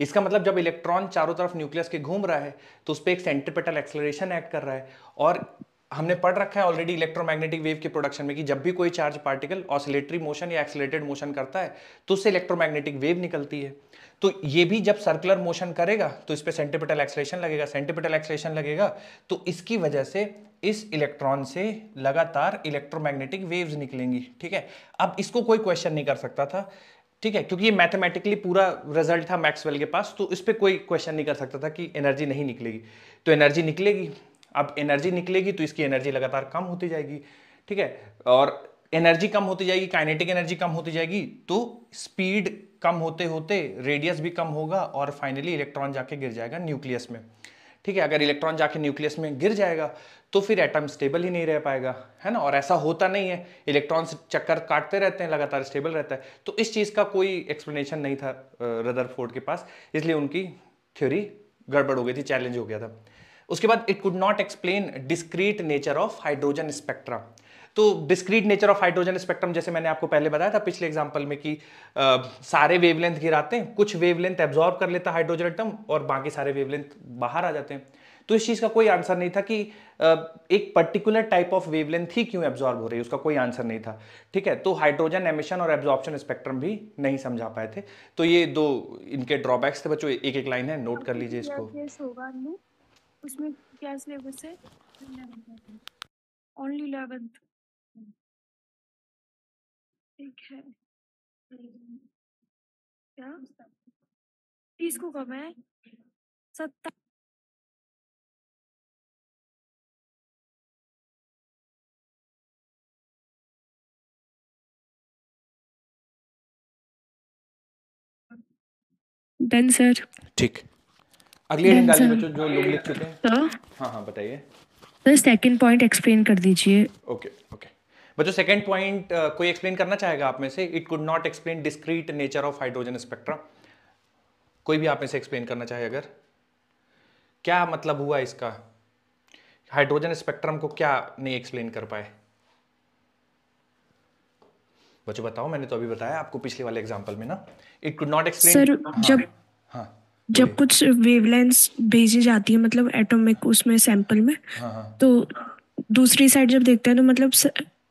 इसका मतलब जब इलेक्ट्रॉन चारों तरफ न्यूक्लियस के घूम रहा है तो उस पर एक सेंट्रिपेटल एक्सेलरेशन एक्ट कर रहा है, और हमने पढ़ रखा है ऑलरेडी इलेक्ट्रोमैग्नेटिक वेव के प्रोडक्शन में कि जब भी कोई चार्ज पार्टिकल ऑसिलेटरी मोशन या एक्सीलरेटेड मोशन करता है तो उससे इलेक्ट्रोमैग्नेटिक वेव निकलती है। तो ये भी जब सर्कुलर मोशन करेगा तो इस पे सेंट्रीपिटल एक्सेलरेशन लगेगा, सेंट्रीपिटल एक्सेलरेशन लगेगा तो इसकी वजह से इस इलेक्ट्रॉन से लगातार इलेक्ट्रोमैग्नेटिक वेव्स निकलेंगी। ठीक है, अब इसको कोई क्वेश्चन नहीं कर सकता था, ठीक है, क्योंकि ये मैथमेटिकली पूरा रिजल्ट था मैक्सवेल के पास, तो इस पे कोई क्वेश्चन नहीं कर सकता था कि एनर्जी नहीं निकलेगी। तो एनर्जी निकलेगी, अब एनर्जी निकलेगी तो इसकी एनर्जी लगातार कम होती जाएगी। ठीक है, और एनर्जी कम होती जाएगी, काइनेटिक एनर्जी कम होती जाएगी, तो स्पीड कम होते होते रेडियस भी कम होगा और फाइनली इलेक्ट्रॉन जाके गिर जाएगा न्यूक्लियस में। ठीक है, अगर इलेक्ट्रॉन जाके न्यूक्लियस में गिर जाएगा तो फिर एटम स्टेबल ही नहीं रह पाएगा, है ना। और ऐसा होता नहीं है, इलेक्ट्रॉन्स चक्कर काटते रहते हैं, लगातार स्टेबल रहता है। तो इस चीज़ का कोई एक्सप्लेनेशन नहीं था रदरफोर्ड के पास, इसलिए उनकी थ्योरी गड़बड़ हो गई थी, चैलेंज हो गया था। उसके बाद it could not explain discrete nature of hydrogen spectra. तो discrete nature of hydrogen spectrum जैसे मैंने आपको पहले बताया था पिछले एग्जांपल में कि सारे वेवलेंथ गिराते हैं, कुछ वेवलेंथ एब्जॉर्ब कर लेता हाइड्रोजन एटम और बाकी सारे वेवलेंथ बाहर आ जाते हैं। तो इस चीज का कोई आंसर नहीं था कि एक पर्टिकुलर टाइप ऑफ वेवलेंथ ही क्यों एब्जॉर्ब हो रही है, उसका कोई आंसर नहीं था। ठीक है, तो हाइड्रोजन एमिशन और एब्जॉर्प्शन स्पेक्ट्रम भी नहीं समझा पाए थे। तो ये दो इनके ड्रॉबैक्स थे बच्चों, एक एक लाइन है, नोट कर लीजिए इसको। उसमें क्या सिलेबस है? Only 11th। ठीक है, क्या 30 को कब है? 70। Done sir. ठीक, अगली हेडिंग डालिए बच्चों जो लोग लिख चुके हैं। हाँ हाँ बताइए सर, सेकंड पॉइंट एक्सप्लेन कर दीजिए। ओके ओके बच्चों, सेकंड पॉइंट कोई एक्सप्लेन करना चाहेगा आप में से? It could not explain discrete nature of hydrogen spectra. कोई भी आप में से एक्सप्लेन करना चाहे अगर, क्या मतलब हुआ इसका, हाइड्रोजन स्पेक्ट्रम को क्या नहीं एक्सप्लेन कर पाए बच्चों? बताओ, मैंने तो अभी बताया आपको पिछले वाले एग्जांपल में ना, it could not explain. Sir, जब कुछ वेवलेंथ्स भेजी जाती है मतलब एटॉमिक उसमें सैंपल में, तो दूसरी साइड जब देखते हैं तो मतलब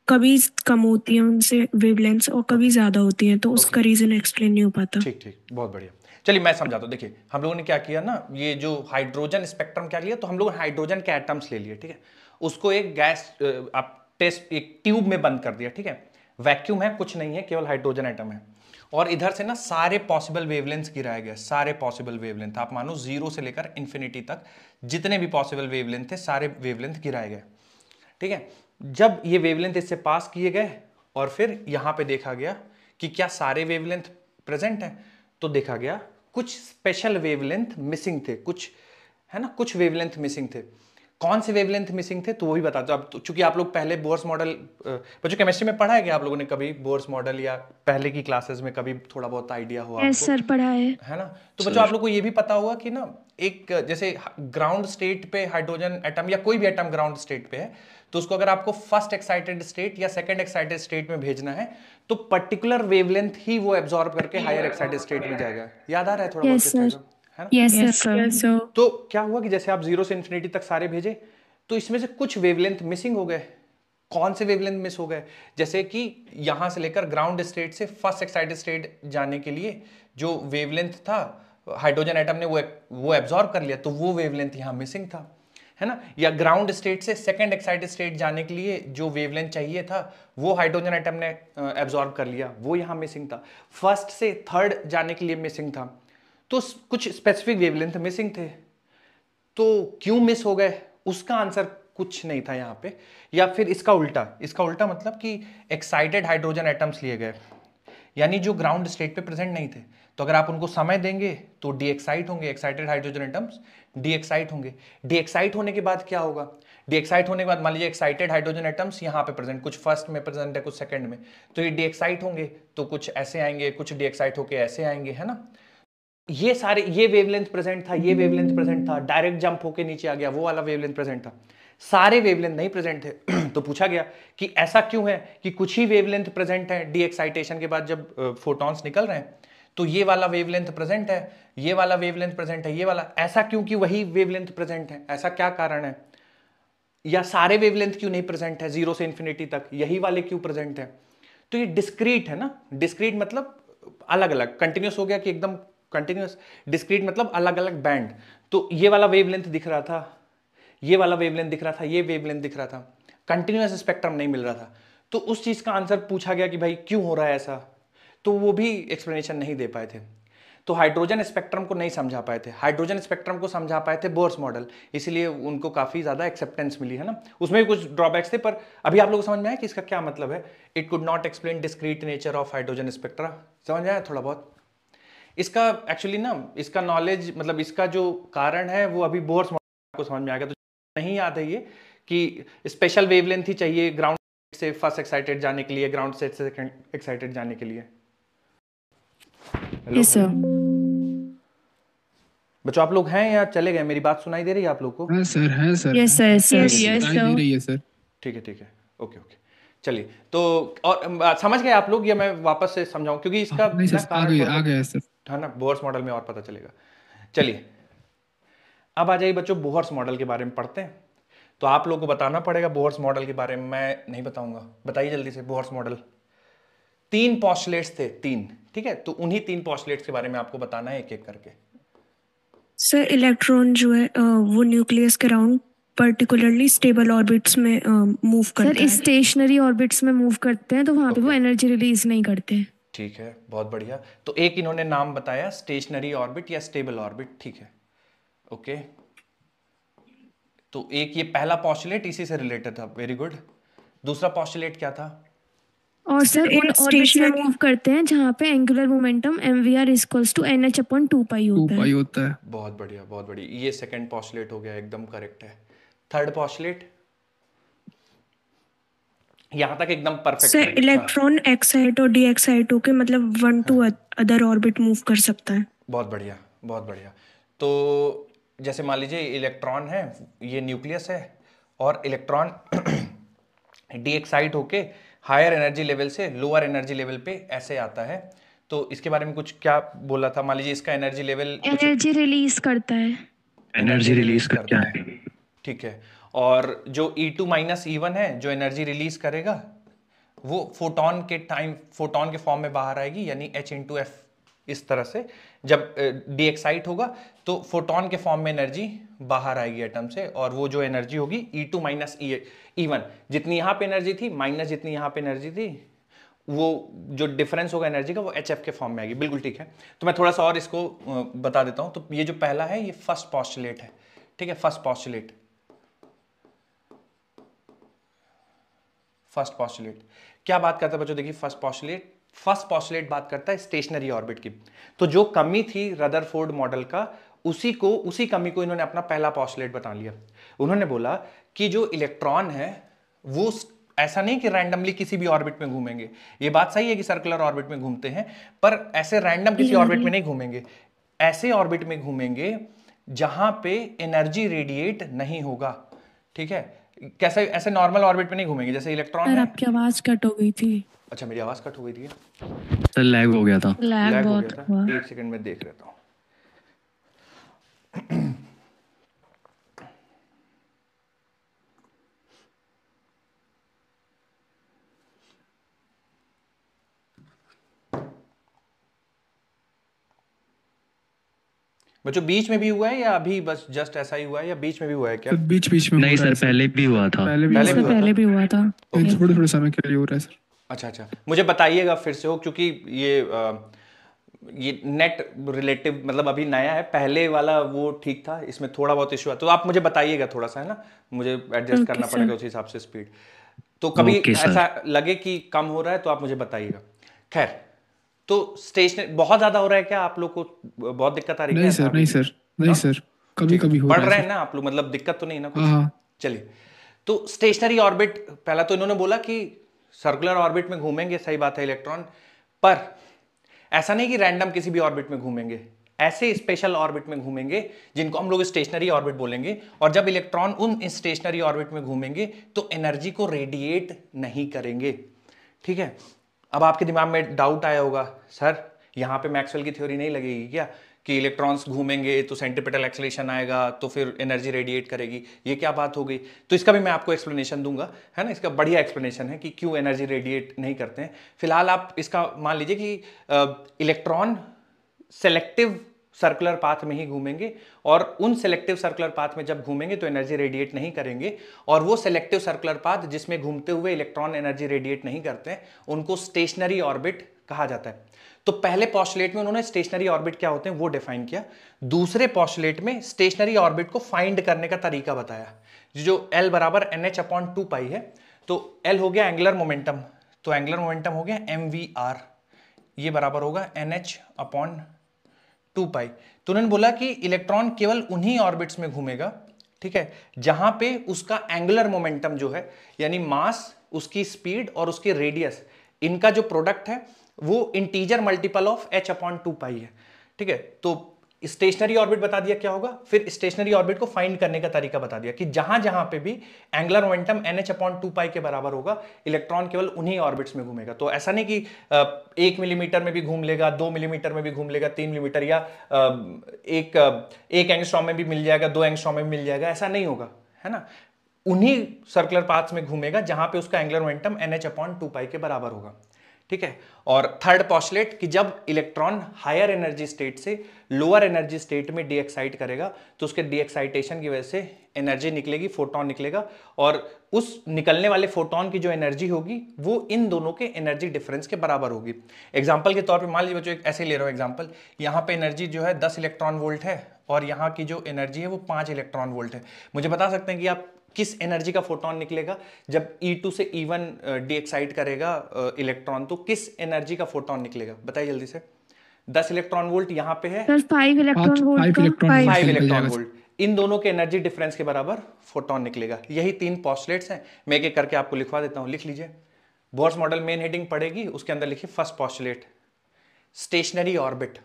कभी कम होती है उनसे वेवलेंथ्स और कभी ज्यादा होती है, तो उसका रीजन एक्सप्लेन नहीं हो पाता। ठीक ठीक, बहुत बढ़िया। चलिए मैं समझाता हूँ। देखिए हम लोगों ने क्या किया ना, ये जो हाइड्रोजन स्पेक्ट्रम क्या लिया, तो हम लोग हाइड्रोजन के एटम्स ले लिए, ठीक है, उसको एक गैस आप टेस्ट एक ट्यूब में बंद कर दिया, ठीक है, वैक्यूम है, कुछ नहीं है, केवल हाइड्रोजन एटम है, और इधर से ना सारे पॉसिबल वेवलेंथ गिराए गए, सारे पॉसिबल वेवलेंथ, आप मानो 0 से लेकर इन्फिनिटी तक जितने भी पॉसिबल वेवलेंथ थे सारे वेवलेंथ गिराए गए। ठीक है, जब ये वेवलेंथ इससे पास किए गए और फिर यहां पे देखा गया कि क्या सारे वेवलेंथ प्रेजेंट हैं, तो देखा गया कुछ स्पेशल वेवलेंथ मिसिंग थे, कुछ है ना, कुछ वेवलेंथ मिसिंग थे। कौन से वेवलेंथ मिसिंग थे तो वो भी बता दो। अब चूंकि आप लोग पहले बोर्स मॉडल बच्चों केमिस्ट्री में पढ़ा है क्या आप लोगों ने कभी बोर्स मॉडल, या पहले की क्लासेस में कभी थोड़ा बहुत आइडिया हुआ? यस सर, पढ़ा है ना। तो बच्चों आप लोग को ये भी पता होगा कि ना, एक जैसे ग्राउंड स्टेट पे हाइड्रोजन एटम या कोई भी एटम ग्राउंड स्टेट पे है, तो उसको अगर आपको फर्स्ट एक्साइटेड स्टेट या सेकंड एक्साइटेड स्टेट में भेजना है तो पर्टिकुलर वेवलेंथ ही वो एब्जॉर्ब करके हायर एक्साइटेड स्टेट में जाएगा। याद आ रहा है थोड़ा बहुत? Yes sir. तो क्या हुआ कि जैसे आप 0 से इन्फिनिटी तक सारे भेजे, तो इसमें से कुछ वेवलेंथ मिसिंग हो गए। कौन से वेवलेंथ मिस हो गए? जैसे कि यहां से लेकर ग्राउंड स्टेट से फर्स्ट एक्साइटेड स्टेट जाने के लिए जो वेवलेंथ था हाइड्रोजन एटम ने वो एब्जॉर्ब कर लिया, तो वो वेवलेंथ यहां मिसिंग था, है ना। या ग्राउंड स्टेट से सेकंड एक्साइटेड स्टेट जाने के लिए जो वेवलेंथ चाहिए था वो हाइड्रोजन एटम ने एब्जॉर्ब कर लिया, वो यहां मिसिंग था। फर्स्ट से थर्ड जाने के लिए मिसिंग था, तो कुछ स्पेसिफिक वेवलेंथ मिसिंग थे। तो क्यों मिस हो गए उसका आंसर कुछ नहीं था यहाँ पे। या फिर इसका उल्टा मतलब कि एक्साइटेड हाइड्रोजन एटम्स लिए गए, यानी जो ग्राउंड स्टेट पे प्रेजेंट नहीं थे, तो अगर आप उनको समय देंगे तो डीएक्साइट होंगे, एक्साइटेड हाइड्रोजन एटम्स डीएक्साइट होंगे। डीएक्साइट होने के बाद क्या होगा? डीएक्साइट होने के बाद मान लीजिए एक्साइटेड हाइड्रोजन एटम्स यहाँ पे प्रेजेंट, कुछ फर्स्ट में प्रेजेंट है, कुछ सेकंड में, तो ये डीएक्साइट होंगे, तो कुछ ऐसे आएंगे, कुछ डीएक्साइट होके ऐसे आएंगे, है ना। ये सारे, ये वेवलेंथ प्रेजेंट था, ये वेवलेंथ प्रेजेंट था, डायरेक्ट जंप होके नीचे आ गया, वो वाला वेवलेंथ प्रेजेंट था, सारे वेवलेंथ नहीं प्रेजेंट थे। तो पूछा गया कि ऐसा क्यों है कि कुछ ही वेवलेंथ प्रेजेंट है डी एक्साइटेशन के बाद जब फोटॉन्स निकल रहे हैं, तो ये वाला वेवलेंथ प्रेजेंट है, ये वाला वेवलेंथ प्रेजेंट है, ये वाला, ऐसा क्यों कि वही वेवलेंथ प्रेजेंट है, ऐसा क्या कारण है? या सारे वेवलेंथ क्यों नहीं प्रेजेंट है 0 से इन्फिनिटी तक, यही वाले क्यों प्रेजेंट है? तो ये डिस्क्रीट है ना, डिस्क्रीट मतलब अलग अलग, कंटिन्यूस हो गया कि एकदम कंटिन्यूस, डिस्क्रीट मतलब अलग अलग बैंड। तो ये वाला वेवलेंथ दिख रहा था, ये वाला वेवलेंथ दिख रहा था, ये वेवलेंथ दिख रहा था, कंटिन्यूस स्पेक्ट्रम नहीं मिल रहा था। तो उस चीज का आंसर पूछा गया कि भाई क्यों हो रहा है ऐसा, तो वो भी एक्सप्लेनेशन नहीं दे पाए थे। तो हाइड्रोजन स्पेक्ट्रम को नहीं समझा पाए थे, हाइड्रोजन स्पेक्ट्रम को समझा पाए थे बोर्स मॉडल, इसीलिए उनको काफी ज्यादा एक्सेप्टेंस मिली है ना। उसमें भी कुछ ड्रॉबैक्स थे, पर अभी आप लोगों को समझ में आया कि इसका क्या मतलब है। It could not explain discrete nature of hydrogen spectra, समझ में आया थोड़ा बहुत। इसका एक्चुअली ना, इसका नॉलेज मतलब इसका जो कारण है वो अभी बोर्स मॉडल को समझ में आ गया। तो नहीं याद है ये कि स्पेशल वेवलेंथ ही चाहिए ग्राउंड से फर्स्ट एक्साइटेड जाने के लिए, ग्राउंड से सेकंड एक्साइटेड जाने के लिए। Yes sir. बच्चों आप लोग हैं या चले गए? मेरी बात सुनाई दे रही है आप लोग को? हाँ सर, है sir, yes sir, yes sir, सुनाई दे रही है सर। ठीक है ठीक है, ओके ओके, चलिए। तो और समझ गए आप लोग या मैं वापस से समझाऊं, क्योंकि इसका नहीं सर, आ गया सर, है ना, बोहर्स मॉडल में और पता चलेगा। चलिए अब आ जाइए बच्चों, बोहर्स मॉडल के बारे में पढ़ते हैं। तो आप लोगों को बताना पड़ेगा बोहर्स मॉडल के बारे में, मैं नहीं बताऊंगा, बताइए जल्दी से। बोहर्स मॉडल 3 पोस्टुलेट्स थे, 3, ठीक है, तो उन्हीं 3 पोस्टुलेट्स के बारे में आपको बताना है एक एक करके। सर इलेक्ट्रॉन जो है वो न्यूक्लियस के अराउंड पर्टिकुलरली स्टेबल ऑर्बिट्स में मूव करता है। सर स्टेशनरी ऑर्बिट्स में मूव करते हैं, तो वहां पे वो एनर्जी रिलीज नहीं करते। ठीक है, बहुत बढ़िया। तो एक इन्होंने नाम बताया स्टेशनरी ऑर्बिट या स्टेबल ऑर्बिट, ठीक है, ओके। तो एक ये पहला पोस्टुलेट इसी से रिलेटेड था, वेरी गुड। दूसरा पोस्टुलेट क्या था? और सर उन ऑर्बिट्स में मूव करते हैं जहां पे एंगुलर मोमेंटम mvr = nh/2π होता है। बहुत बढ़िया, बहुत बढ़िया, ये सेकंड पोस्टुलेट हो गया, एकदम करेक्ट है। थर्ड पोस्टुलेट, यहां तक एकदम परफेक्ट है। सर इलेक्ट्रॉन एक्साइट और डी एक्साइट होके मतलब one two other orbit move कर सकता है। बहुत बढ़िया, बहुत बढ़िया। तो जैसे मान लीजिए इलेक्ट्रॉन है, ये न्यूक्लियस है, और इलेक्ट्रॉन डी एक्साइट होके हायर एनर्जी लेवल से लोअर एनर्जी लेवल पे ऐसे आता है। तो इसके बारे में कुछ क्या बोला था? मान लीजिए इसका एनर्जी लेवल एनर्जी रिलीज करता है, एनर्जी रिलीज करता है, ठीक है। और जो E2 - E1 है, जो एनर्जी रिलीज करेगा वो फोटोन के फॉर्म में बाहर आएगी, यानी H/F। इस तरह से जब डी एक्साइट होगा तो फोटोन के फॉर्म में एनर्जी बाहर आएगी एटम से, और वो जो एनर्जी होगी E2 - E1, जितनी यहाँ पे एनर्जी थी माइनस जितनी यहाँ पे एनर्जी थी, वो जो डिफरेंस होगा एनर्जी का वो HF के फॉर्म में आएगी। बिल्कुल ठीक है। तो मैं थोड़ा सा और इसको बता देता हूँ। तो ये जो पहला है ये फर्स्ट पोस्टुलेट है, ठीक है, फर्स्ट पोस्टुलेट। फर्स्ट पोस्टुलेट क्या बात करता है बच्चों? देखिए फर्स्ट पोस्टुलेट बात करता है स्टेशनरी ऑर्बिट की। तो जो कमी थी रदरफोर्ड मॉडल का, उसी कमी को इन्होंने अपना पहला पोस्टुलेट बता लिया। उन्होंने बोला कि जो इलेक्ट्रॉन है वो ऐसा नहीं कि रैंडमली किसी भी ऑर्बिट में घूमेंगे। ये बात सही है कि सर्कुलर ऑर्बिट में घूमते हैं, पर ऐसे रैंडम किसी ऑर्बिट में नहीं घूमेंगे। ऐसे ऑर्बिट में घूमेंगे जहां पे एनर्जी रेडिएट नहीं होगा, ठीक है। कैसे? ऐसे नॉर्मल ऑर्बिट में नहीं घूमेंगे जैसे इलेक्ट्रॉन है। आपकी आवाज कट हो गई थी। अच्छा, मेरी आवाज कट हो गई थी, सर लैग हो गया था, लैग हो बहुत गया हुआ। था। 1 सेकंड में देख लेता हूँ। बच्चों बीच में भी हुआ है या अभी बस जस्ट ऐसा ही हुआ है, या बीच में भी हुआ है क्या? बीच में नहीं सर, पहले भी हुआ था, पहले भी हुआ था। थोड़े समय के लिए हो रहा है सर। अच्छा, मुझे बताइएगा फिर से हो, क्योंकि ये नेट रिलेटिव मतलब अभी नया है, पहले वाला वो ठीक था, इसमें थोड़ा बहुत इशू है। तो आप मुझे बताइएगा थोड़ा सा, है ना, मुझे एडजस्ट करना पड़ेगा उस हिसाब से स्पीड। तो कभी ऐसा लगे कि कम हो रहा है तो आप मुझे बताइएगा। खैर, तो स्टेशनरी बहुत ज्यादा हो रहा है क्या? आप लोग को बहुत दिक्कत आ रही है? नहीं सर, कभी हो पढ़ रहे हैं ना आप लोग, मतलब दिक्कत तो नहीं ना कुछ? चलिए, तो स्टेशनरी ऑर्बिट, पहला तो इन्होंने बोला कि सर्कुलर ऑर्बिट में घूमेंगे, सही बात है इलेक्ट्रॉन, पर ऐसा नहीं कि रैंडम किसी भी ऑर्बिट में घूमेंगे, ऐसे स्पेशल ऑर्बिट में घूमेंगे जिनको हम लोग स्टेशनरी ऑर्बिट बोलेंगे। और जब इलेक्ट्रॉन उन स्टेशनरी ऑर्बिट में घूमेंगे तो एनर्जी को रेडिएट नहीं करेंगे, ठीक है। अब आपके दिमाग में डाउट आया होगा, सर यहाँ पे मैक्सवेल की थ्योरी नहीं लगेगी क्या कि इलेक्ट्रॉन्स घूमेंगे तो सेंट्रीपिटल एक्सेलरेशन आएगा तो फिर एनर्जी रेडिएट करेगी? ये क्या बात हो गई? तो इसका भी मैं आपको एक्सप्लेनेशन दूंगा, है ना, इसका बढ़िया एक्सप्लेनेशन है कि क्यों एनर्जी रेडिएट नहीं करते हैं। फिलहाल आप इसका मान लीजिए कि इलेक्ट्रॉन सेलेक्टिव सर्कुलर पाथ में ही घूमेंगे और उन सेलेक्टिव सर्कुलर पाथ में जब घूमेंगे तो एनर्जी रेडिएट नहीं करेंगे, और वो सेलेक्टिव सर्कुलर पाथ जिसमें घूमते हुए इलेक्ट्रॉन एनर्जी रेडिएट नहीं करते हैं उनको स्टेशनरी ऑर्बिट कहा जाता है। तो पहले पॉस्टुलेट में उन्होंने स्टेशनरी ऑर्बिट क्या होते हैं वो डिफाइन किया, दूसरे पॉस्टुलेट में स्टेशनरी ऑर्बिट को फाइंड करने का तरीका बताया, जो L बराबर NH/2π है। तो L हो गया एंगुलर मोमेंटम, तो एंगुलर मोमेंटम हो गया mvr, ये बराबर होगा NH/2π। तो उन्होंने बोला कि इलेक्ट्रॉन केवल उन्हीं ऑर्बिट्स में घूमेगा, ठीक है, जहां पे उसका एंगुलर मोमेंटम जो है यानी मास, उसकी स्पीड और उसकी रेडियस, इनका जो प्रोडक्ट है वो इंटीजर मल्टीपल ऑफ h/2π है, ठीक है। तो स्टेशनरी ऑर्बिट बता दिया क्या होगा, फिर स्टेशनरी ऑर्बिट को फाइंड करने का तरीका बता दिया कि जहां जहां पे भी एंगुलर मोमेंटम NH/2π के बराबर होगा इलेक्ट्रॉन केवल उन्हीं ऑर्बिट्स में घूमेगा। तो ऐसा नहीं कि 1 मिलीमीटर में भी घूम लेगा, 2 मिलीमीटर में भी घूम लेगा, 3 मिलीमीटर या एक एंगस्ट्रॉम में भी मिल जाएगा, 2 एंगस्ट्रॉम में भी मिल जाएगा, ऐसा नहीं होगा, है ना। उन्हीं सर्कुलर पाथ्स में घूमेगा जहां पे उसका एंगुलर मोमेंटम NH/2π के बराबर होगा, ठीक है। और थर्ड पॉस्टुलेट कि जब इलेक्ट्रॉन हायर एनर्जी स्टेट से लोअर एनर्जी स्टेट में डीएक्साइट करेगा तो उसके डीएक्साइटेशन की वजह से एनर्जी निकलेगी, फोटोन निकलेगा, और उस निकलने वाले फोटोन की जो एनर्जी होगी वो इन दोनों के एनर्जी डिफरेंस के बराबर होगी। एग्जांपल के तौर पे मान लीजिए बच्चों, एक ऐसे ले रहा हूं एग्जांपल, यहाँ पे एनर्जी जो है 10 इलेक्ट्रॉन वोल्ट है और यहाँ की जो एनर्जी है वो 5 इलेक्ट्रॉन वोल्ट है। मुझे बता सकते हैं कि आप किस एनर्जी का फोटोन निकलेगा जब E2 से E1 डीएक्साइट करेगा इलेक्ट्रॉन, तो किस एनर्जी का फोटोन निकलेगा? बताइए जल्दी से। 10 इलेक्ट्रॉन वोल्ट यहाँ पे है, सर 5 इलेक्ट्रॉन वोल्ट का 5 इलेक्ट्रॉन वोल्ट, इन दोनों के एनर्जी डिफरेंस के बराबर फोटोन निकलेगा। यही 3 पॉस्टुलेट्स हैं, मैं एक एक करके आपको लिखवा देता हूं, लिख लीजिए। बोर्स मॉडल मेन हेडिंग पड़ेगी, उसके अंदर लिखिए फर्स्ट पॉस्टुलेट स्टेशनरी ऑर्बिट।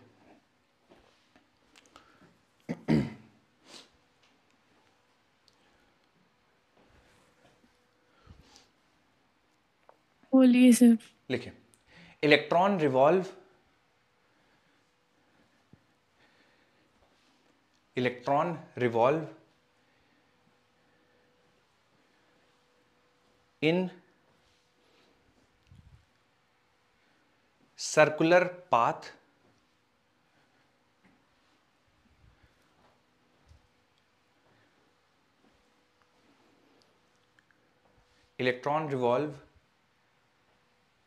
बोलिए सर। लिखिए electron revolve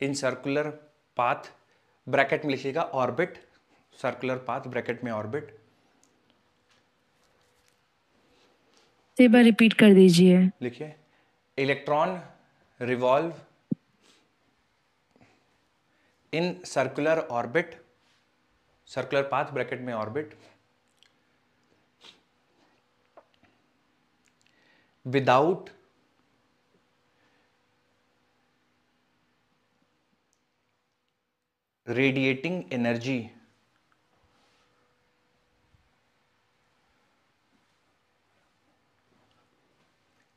in circular path bracket में लिखिएगा ऑर्बिट, सर्कुलर पाथ ब्रैकेट में ऑर्बिट। एक बार रिपीट कर दीजिए। लिखिए electron revolve in circular orbit, circular path bracket में orbit, without radiating energy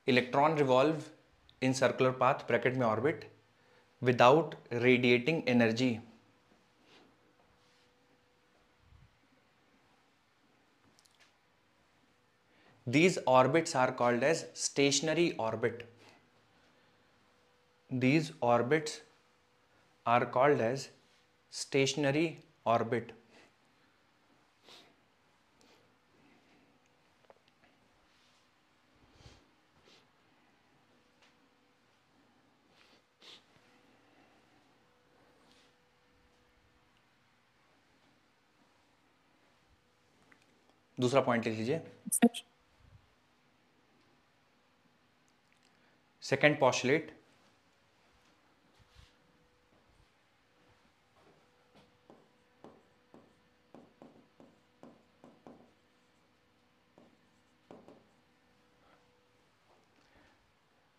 electron revolve in circular path bracket में orbit without radiating energy। These orbits are called as stationary orbit. These orbits are called as stationary orbit। दूसरा पॉइंट लिख लीजिए, सेकेंड पॉस्टुलेट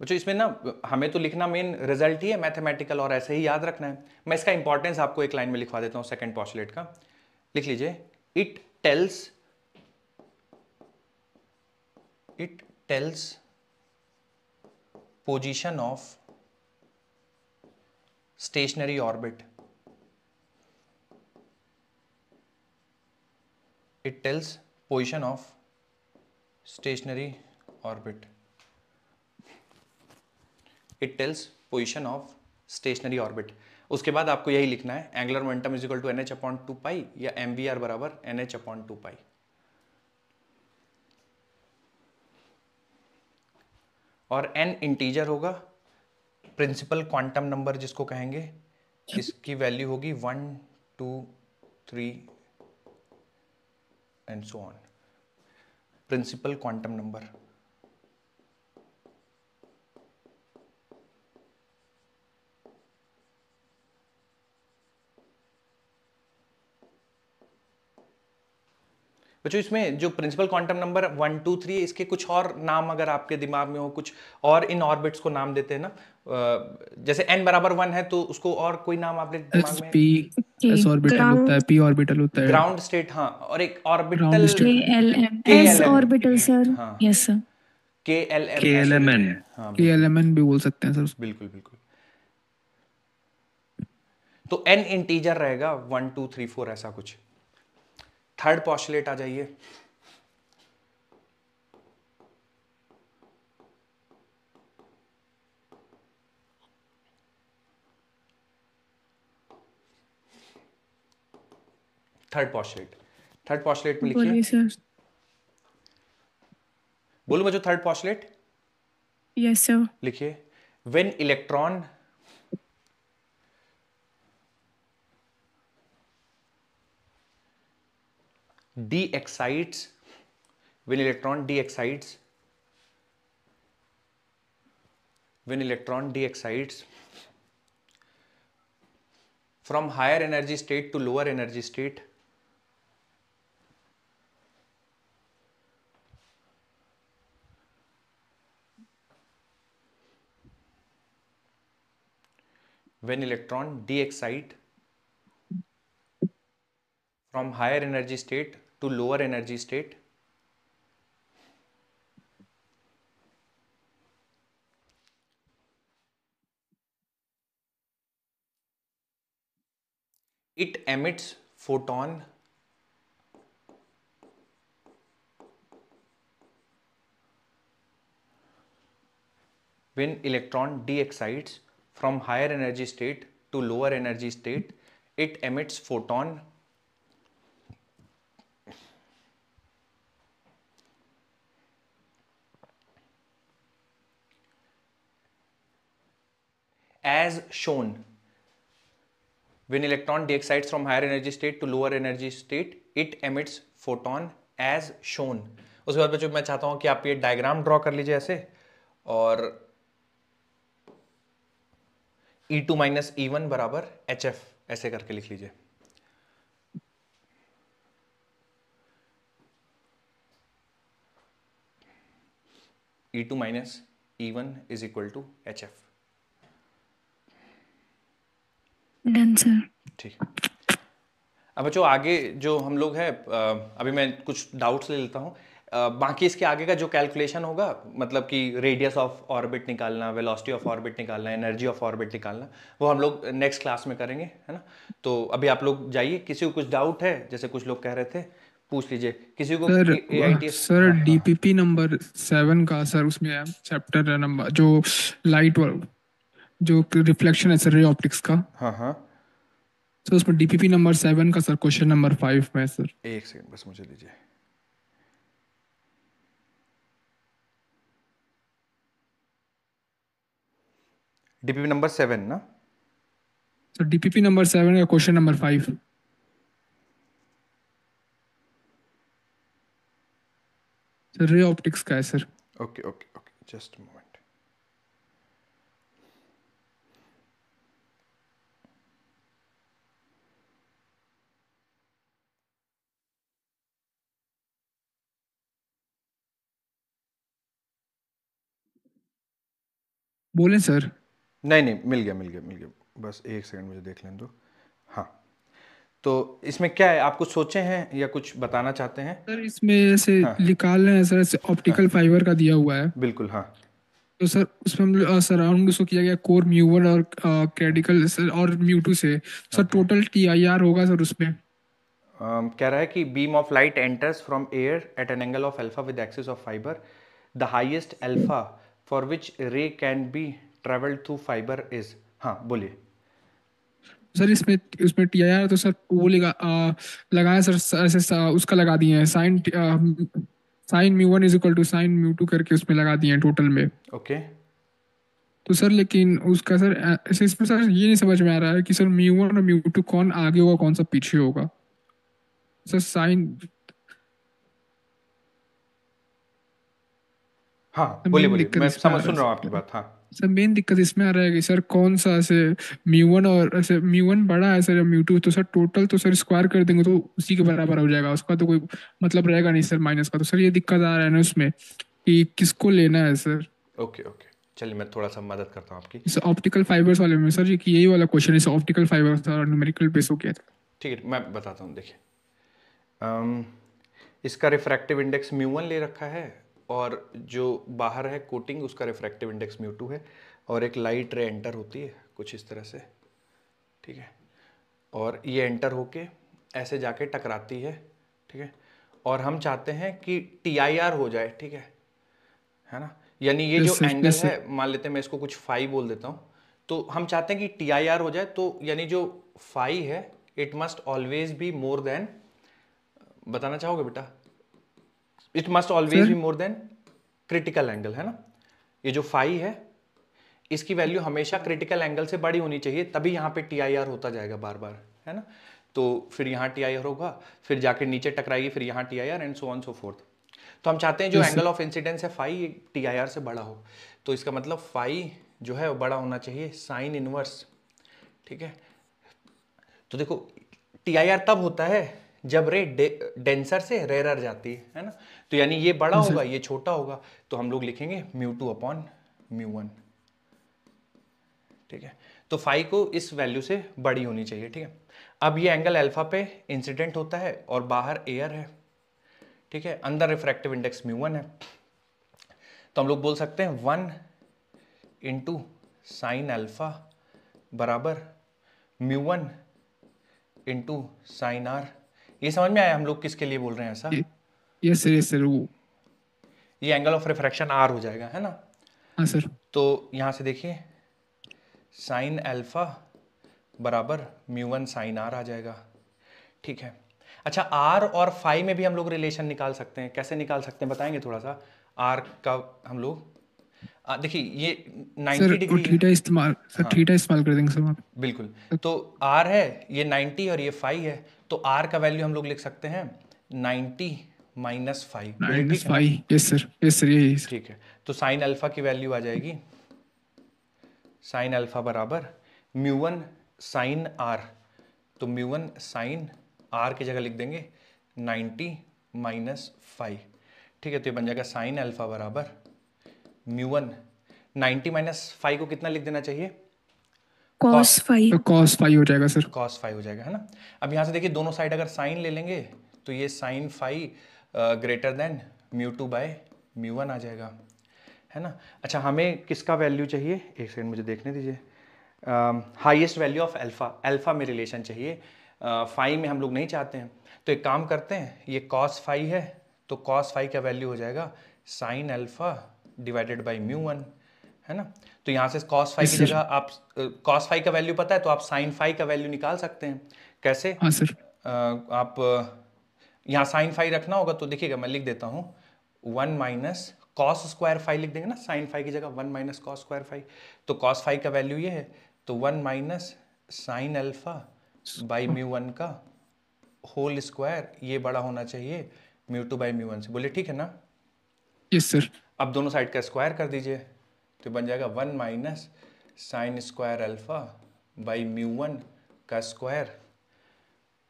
बच्चों, इसमें ना हमें तो लिखना मेन रिजल्ट ही है मैथमेटिकल और ऐसे ही याद रखना है। मैं इसका इंपॉर्टेंस आपको एक लाइन में लिखवा देता हूं सेकंड पॉस्टुलेट का। लिख लीजिए it tells position of stationery orbit. It tells position of stationary orbit. It tells position of stationary orbit. उसके बाद आपको यही लिखना है, angular momentum is equal to NH upon 2 pi या MVR बराबर NH अपॉन 2 पाई। और n इंटीजर होगा, प्रिंसिपल क्वांटम नंबर जिसको कहेंगे, इसकी वैल्यू होगी 1 2 3 and so on. Principal quantum number. बच्चों इसमें जो प्रिंसिपल क्वांटम नंबर 1 2 3 है, इसके कुछ और नाम अगर आपके दिमाग में हो, कुछ और इन ऑर्बिट्स को नाम देते हैं ना, जैसे n बराबर 1 है तो उसको और कोई नाम आपके दिमाग में? s ऑर्बिटल होता है, p ऑर्बिटल होता है, ग्राउंड स्टेट, हाँ, और एक orbital s orbital sir, yes sir, KLMN, हाँ KLMN भी बोल सकते हैं सर। बिल्कुल बिल्कुल। तो n इंटीजर रहेगा 1 2 3 4 ऐसा कुछ। थर्ड पॉस्टुलेट आ जाइए। थर्ड पॉस्टुलेट में लिखिए। बोलिए सर। बोलो बच्चों थर्ड पॉस्टुलेट। Yes sir. लिखिए, when electron de-excites, when electron de-excites from higher energy state to lower energy state, when electron de-excite from higher energy state to lower energy state, it emits photon when electron de-excites from higher energy state to lower energy state, it emits photon as shown. When electron de-excites from higher energy state to lower energy state, it emits photon as shown. उसके बाद बच्चों मैं चाहता हूं कि आप ये डायग्राम ड्रॉ कर लीजिए ऐसे, और E2 माइनस E1 बराबर HF ऐसे करके लिख लीजिए। E2 minus E1 is equal to HF। Done sir. ठीक। अब बच्चों आगे जो हम लोग हैं, अभी मैं कुछ डाउट्स ले लेता हूँ। बाकी इसके आगे का जो कैलकुलेशन होगा, मतलब कि रेडियस ऑफ ऑर्बिट निकालना, वेलोसिटी ऑफ ऑर्बिट निकालना, एनर्जी ऑफ ऑर्बिट निकालना, वो हम लोग नेक्स्ट क्लास में करेंगे, है ना। तो अभी आप लोग जाइए, किसी को कुछ डाउट है, जैसे कुछ लोग कह रहे थे, पूछ लीजिए किसी को। सर DPP नंबर 7 का सर, उसमें चैप्टर नंबर जो लाइट जो रिफ्लेक्शन है सर, रे ऑप्टिक्स का। हाँ हाँ सर उसमें DPP नंबर 7 का सर क्वेश्चन नंबर 5 में सर। एक सेकंड बस मुझे दीजिए। DPP नंबर 7 ना सर? DPP नंबर 7 का question number 5 sir, ray optics का है sir. Okay okay okay, just moment. बोले सर? नहीं, मिल गया, बस एक सेकंड मुझे देख लें दो। हाँ, तो इसमें क्या है, आप कुछ सोचे हैं या कुछ बताना चाहते हैं? सर इसमें ऐसे निकाल रहे हैं सर, ऐसे ऑप्टिकल फाइबर का दिया हुआ है। बिल्कुल हाँ। तो सर उसमें हम सराउंड उसको किया गया कोर म्यू1 और क्रेडिकल सर और म्यू2 से। सर टोटल TIR होगा सर उसमें? कह रहा है कि beam of light enters from air at an angle of alpha with axis of fibre, the highest alpha for which ray can be travelled through fibre is. हाँ बोलिए सर। इसमें उसमें TIR तो सर वो लगाया सर, ऐसे उसका लगा दिए हैं sine μ1 is equal to sine μ2 करके उसमें लगा दिए हैं टोटल में। ओके तो सर लेकिन उसका सर ऐसे इसमें सर ये नहीं समझ में आ रहा है कि सर μ1 और μ2 कौन आगे होगा कौन सा पीछे होगा सर। साइन हाँ बोलिए बोलिए, मैं समझ सुन रहा हूँ आपकी बात। हाँ सर मेन दिक्कत इसमें आ रहा है कि सर कौन सा ऐसे μ1 और ऐसे μ1 बड़ा है सर या μ2, तो सर टोटल तो सर स्क्वायर कर देंगे तो उसी के बराबर हो जाएगा, उसका तो कोई मतलब रहेगा नहीं सर माइनस का। तो सर ये दिक्कत आ रहा है ना उसमें कि किसको लेना है सर। ओके ओके, चलिए मैं थोड़ा सा मदद करता हूँ आपकी। इस ऑप्टिकल फाइबर्स वाले में सर कि यही वाला क्वेश्चन है, ऑप्टिकल फाइबर्स और न्यूमेरिकल बेस हो गया था। ठीक है मैं बताता हूँ, देखिए इसका रिफ्रैक्टिव इंडेक्स μ1 ले रखा है और जो बाहर है कोटिंग उसका रिफ्रैक्टिव इंडेक्स μ2 है, और एक लाइट रे एंटर होती है कुछ इस तरह से, ठीक है, और ये एंटर होके ऐसे जाके टकराती है, ठीक है, और हम चाहते हैं कि TIR हो जाए, ठीक है ना, यानी ये जो एंगल है मान लेते हैं मैं इसको कुछ फाई बोल देता हूँ, तो हम चाहते हैं कि TIR हो जाए, तो यानी जो फाई है it must always be more than, बताना चाहोगे बेटा, it must always be more than critical angle, है ना, ये जो फाई है इसकी वैल्यू हमेशा क्रिटिकल एंगल से बड़ी होनी चाहिए, तभी यहाँ पे TIR होता जाएगा बार बार, है ना, तो फिर यहाँ TIR होगा, फिर जाके नीचे टकराएगी, फिर यहाँ TIR and so on so fourth. तो हम चाहते हैं जो एंगल ऑफ इंसिडेंस है फाई TIR से बड़ा हो, तो इसका मतलब फाई जो है वो बड़ा होना चाहिए साइन इनवर्स, ठीक है। तो देखो TIR तब होता है जब रे डेंसर से रेरर जाती है ना, तो यानी ये बड़ा होगा ये छोटा होगा, तो हम लोग लिखेंगे μ2 अपॉन μ1, ठीक है। तो फाई को इस वैल्यू से बड़ी होनी चाहिए, ठीक है। अब ये एंगल अल्फा पे इंसिडेंट होता है और बाहर एयर है, ठीक है, अंदर रिफ्रैक्टिव इंडेक्स μ1 है, तो हम लोग बोल सकते हैं 1 इंटू साइन अल्फा बराबर μ1 इंटू साइन आर। ये समझ में आया हम लोग किसके लिए बोल रहे हैं ऐसा? यस सर वो ये एंगल ऑफ रिफ्रैक्शन आर हो जाएगा, है ना। हाँ सर। तो यहाँ से देखिए साइन अल्फा बराबर μ1 साइन आर आ जाएगा, ठीक है। अच्छा आर और फाई में भी हम लोग रिलेशन निकाल सकते हैं, कैसे निकाल सकते हैं बताएंगे थोड़ा सा? आर का हम लोग देखिए ये 90 डिग्री थीटा इस्तेमाल सर, थीटा इस्तेमाल कर देंगे सर। बिल्कुल, तो आर है ये 90 और ये फाई है, तो आर का वैल्यू हम लोग लिख सकते हैं 90 माइनस फाई। यस सर यही, ठीक है। तो साइन अल्फा की वैल्यू आ जाएगी साइन अल्फा बराबर μ1 साइन आर, तो μ1 साइन आर की जगह लिख देंगे 90 माइनस फाई, ठीक है। तो ये बन जाएगा साइन अल्फा बराबर μ1 90 माइनस फाई को कितना लिख देना चाहिए? cos फाई हो जाएगा सर, cos फाई हो जाएगा, है ना। अब यहाँ से देखिए दोनों साइड अगर साइन ले लेंगे तो ये sine phi greater than μ2 by μ1 आ जाएगा, है ना। अच्छा हमें किसका वैल्यू चाहिए, एक सेकंड मुझे देखने दीजिए, highest value of alpha, alpha में रिलेशन चाहिए, फाई में हम लोग नहीं चाहते हैं। तो एक काम करते हैं, ये cos फाई है तो cos फाई का वैल्यू हो जाएगा साइन अल्फा डिवाइडेड बाई μ1, है ना। तो यहाँ से cos फाई की जगह आप cos फाई का वैल्यू पता है तो आप साइन फाई का वैल्यू निकाल सकते हैं। कैसे? हाँ सर। आप यहाँ साइन फाई रखना होगा तो देखिएगा मैं लिख देता हूँ 1 माइनस कॉस स्क्वायर फाई लिख देंगे ना, साइन फाई की जगह 1 माइनस कॉस स्क्वायर फाई, तो cos फाई का वैल्यू ये है, तो 1 माइनस साइन अल्फा बाई μ1 का होल स्क्वायर, ये बड़ा होना चाहिए μ2 बाई μ1 से। बोले ठीक है ना? Yes sir. अब दोनों साइड का स्क्वायर कर दीजिए तो बन जाएगा 1 minus sine square alpha by μ1 का स्क्वायर,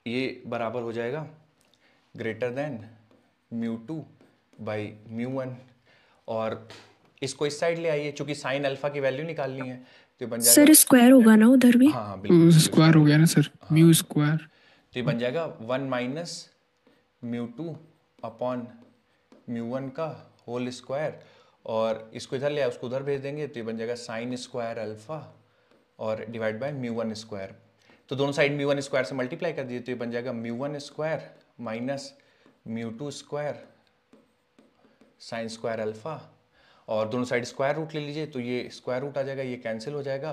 ये बराबर हो जाएगा ग्रेटर देन μ2 बाई μ1, और इसको इस साइड ले आइए चूंकि साइन अल्फा की वैल्यू निकालनी है, तो बन जाएगा सर स्क्वायर होगा ना उधर भी? हाँ बिल्कुल स्क्वायर हो गया ना सर, म्यू स्क्वायर, तो ये बन जाएगा 1 माइनस μ2 अपॉन μ1 का होल स्क्वायर, और इसको इधर ले आए उसको उधर भेज देंगे तो ये बन जाएगा साइन स्क्वायर अल्फा और डिवाइड बाय μ1 स्क्वायर। तो दोनों साइड म्यू वन स्क्वायर से मल्टीप्लाई कर दीजिए, तो ये बन जाएगा mu one square minus mu two square sine square alpha, और दोनों साइड स्क्वायर रूट ले लीजिए, तो ये स्क्वायर रूट आ जाएगा, ये कैंसिल हो जाएगा,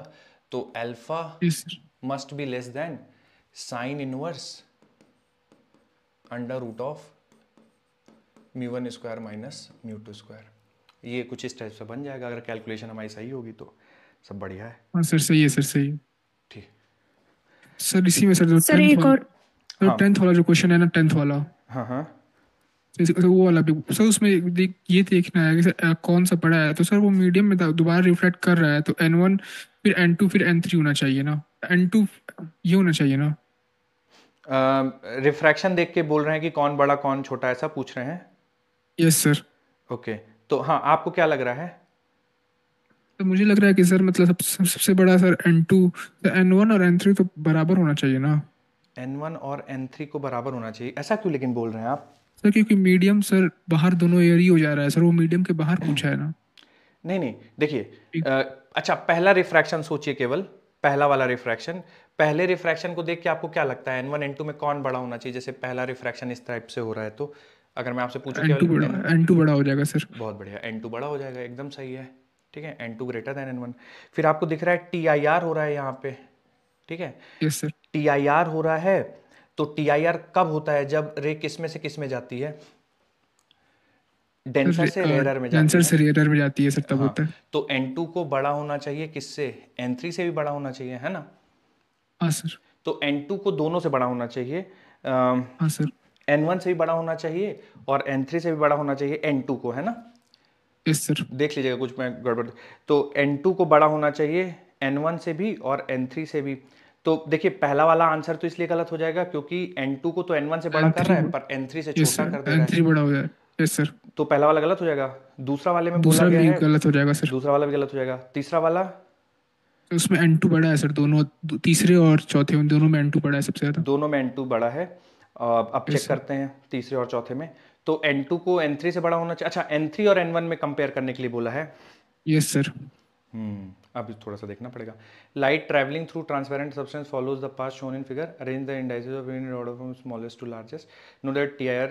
तो alpha must be less than sine inverse under root of mu one square minus mu two square. ये कुछ इस टाइप से बन जाएगा, अगर कैलकुलेशन हमारी सही होगी तो सब बढ़िया है। हाँ सर सही है सर, सही है। ठीक सर इसी में सर जो सर एक और 10th वाला जो क्वेश्चन है ना, 10th वाला, हाँ हाँ वो वाला भी सर, उसमें ये देखना है कि सर कौन सा बड़ा है, तो सर वो मीडियम में दोबारा रिफ्लेक्ट कर रहा है, तो n1 फिर n2 फिर n3 होना चाहिए ना, n2 ये होना चाहिए ना। रिफ्रैक्शन देख के बोल रहे हैं कि कौन बड़ा कौन छोटा, ऐसा पूछ रहे हैं? Yes sir. ओके, तो हाँ आपको क्या लग रहा है? तो मुझे लग रहा है कि सर मतलब सबसे बड़ा सर n2, n1 और n3 तो बराबर होना चाहिए ना। n1 और n3 को बराबर होना चाहिए, ऐसा क्यों लेकिन बोल रहे हैं आप? सर क्योंकि मीडियम सर बाहर दोनों एयर ही हो जा रहा है सर, वो मीडियम के बाहर पूछा है ना। नहीं नहीं देखिए, अच्छा पहला रिफ्रैक्शन सोचिए, केवल पहला वाला रिफ्रैक्शन, पहले रिफ्रैक्शन को देख के आपको क्या लगता है n1 n2 में कौन बड़ा होना चाहिए? जैसे पहला रिफ्रैक्शन इस टाइप से हो रहा है, तो अगर मैं आपसे पूछूं n2 बड़ा हो जाएगा सर। बहुत बढ़िया, n2 बड़ा हो जाएगा, एकदम सही है। ठीक है, n2 ग्रेटर देन n1। फिर आपको दिख रहा है TIR हो रहा है यहाँ पे, ठीक है? Yes sir. TIR हो रहा है, तो TIR कब होता है? जब रे किस में से किस में जाती है? डेंसर से रेयरर में जाती है। डेंसर से रेयरर में जाती है सर, तब हाँ, होता है। तो n2 को बड़ा होना चाहिए किससे? n3 से भी बड़ा होना चाहिए, है ना? हाँ सर। तो n2 को दोनों से बड़ा होना चाहिए, हाँ सर। n1 से भी बड़ा होना चाहिए और n3 से भी बड़ा होना चाहिए n2 को, है ना? Yes sir. देख लीजिएगा कुछ मैं गड़बड़, तो n2 को बड़ा होना चाहिए n1 से भी और n3 से भी। तो देखिए पहला वाला आंसर तो इसलिए गलत हो जाएगा क्योंकि n2 को तो n1 से बड़ा कर रहा है, पर n3 से छोटा कर दे रहा है। n3 बड़ा हो जाए। Yes sir. तो पहला वाला गलत हो जाएगा, दूसरा वाले में बोला दूसरा गया भी है गलत हो जाएगा सर। दूसरा वाला भी गलत हो जाएगा, तीसरा वाला उसमें n2 बड़ा है सर, दोनों तीसरे और चौथे उन दोनों में n2 बड़ा है सबसे ज्यादा। दोनों में n2 बड़ा है। अब चेक करते हैं तीसरे और चौथे में, तो n2 को n3 से बड़ा होना चाहिए। अच्छा, n3 और n1 में कंपेयर करने के लिए बोला है। Yes sir. अब थोड़ा सा देखना पड़ेगा। Light travelling through transparent substance follows the path shown in figure, arrange the indices of in order from smallest to largest, know that TIR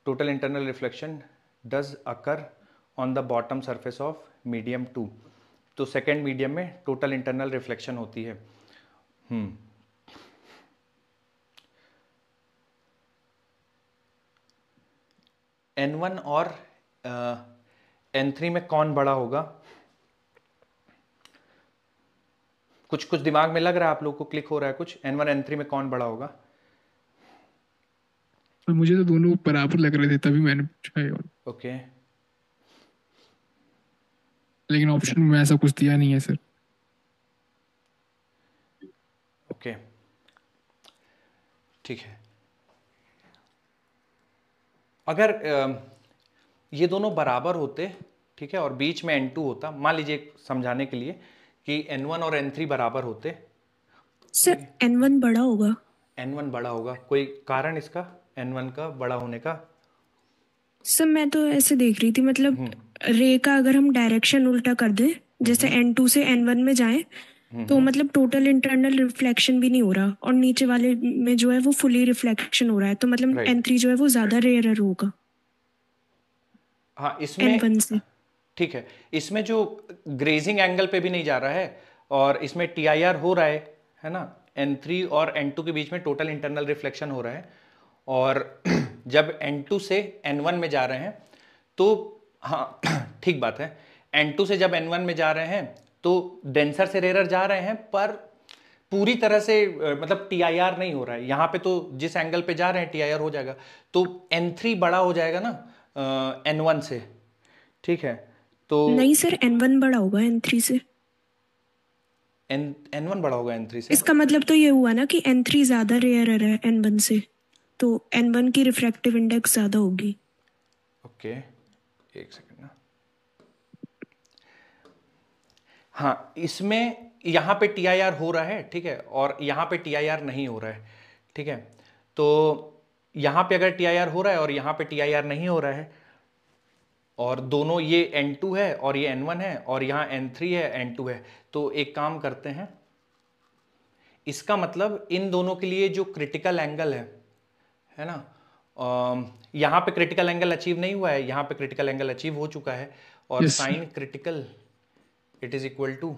total internal reflection does occur on the bottom surface of medium 2। तो सेकेंड मीडियम में टोटल इंटरनल रिफ्लेक्शन होती है। n1 और n3 में कौन बड़ा होगा? कुछ कुछ दिमाग में लग रहा है आप लोग को, क्लिक हो रहा है कुछ? n1 n3 में कौन बड़ा होगा? तो मुझे तो दोनों बराबर लग रहे थे, तभी मैंने पूछा है। ओके, लेकिन ऑप्शन में ऐसा कुछ दिया नहीं है सर। ओके, ठीक है। अगर ये दोनों बराबर होते, ठीक है, और बीच में n2 होता, मान लीजिए समझाने के लिए कि n1 और n3 बराबर होते। सर n1 बड़ा होगा। n1 बड़ा होगा, कोई कारण इसका n1 का बड़ा होने का? सर मैं तो ऐसे देख रही थी, मतलब रे का अगर हम डायरेक्शन उल्टा कर दें, जैसे n2 से n1 में जाएं, तो मतलब टोटल इंटरनल रिफ्लेक्शन भी नहीं हो रहा, और नीचे वाले में जो है वो फुली रिफ्लेक्शन हो रहा है, तो मतलब n3 जो है वो ज्यादा रेयर होगा। हाँ, इसमें n1 से ठीक है, इसमें जो ग्रेजिंग एंगल पे भी नहीं जा रहा है, और इसमें TIR हो रहा है ना, n3 और n2 के बीच में टोटल इंटरनल रिफ्लेक्शन हो रहा है, और जब n2 से n1 में जा रहे हैं तो हाँ ठीक बात है, n2 से जब n1 में जा रहे हैं तो डेंसर से रेयर जा रहे हैं, पर पूरी तरह से मतलब TIR नहीं हो रहा है यहाँ पे, तो जिस एंगल पे जा रहे हैं TIR हो जाएगा, तो n3 बड़ा हो जाएगा ना n1 से, ठीक है? तो नहीं सर, n1 बड़ा होगा n3 से। n1 बड़ा होगा n3 से। इसका मतलब तो ये हुआ ना कि n3 ज्यादा रेयर है n1 से, तो n1 की रिफ्रैक्टिव इंडेक्स ज्यादा होगी। ओके, एक सेकंड ना। हाँ, इसमें यहाँ पे TIR हो रहा है, ठीक है, और यहाँ पे TIR नहीं हो रहा है, ठीक है? तो यहाँ पे अगर TIR हो रहा है और यहाँ पे TIR नहीं हो रहा है, और दोनों ये n2 है और ये n1 है, और यहाँ n3 है n2 है, तो एक काम करते हैं, इसका मतलब इन दोनों के लिए जो क्रिटिकल एंगल है ना, यहाँ पे क्रिटिकल एंगल अचीव नहीं हुआ है, यहाँ पे क्रिटिकल एंगल अचीव हो चुका है, और Yes, sir. Sine critical it is equal to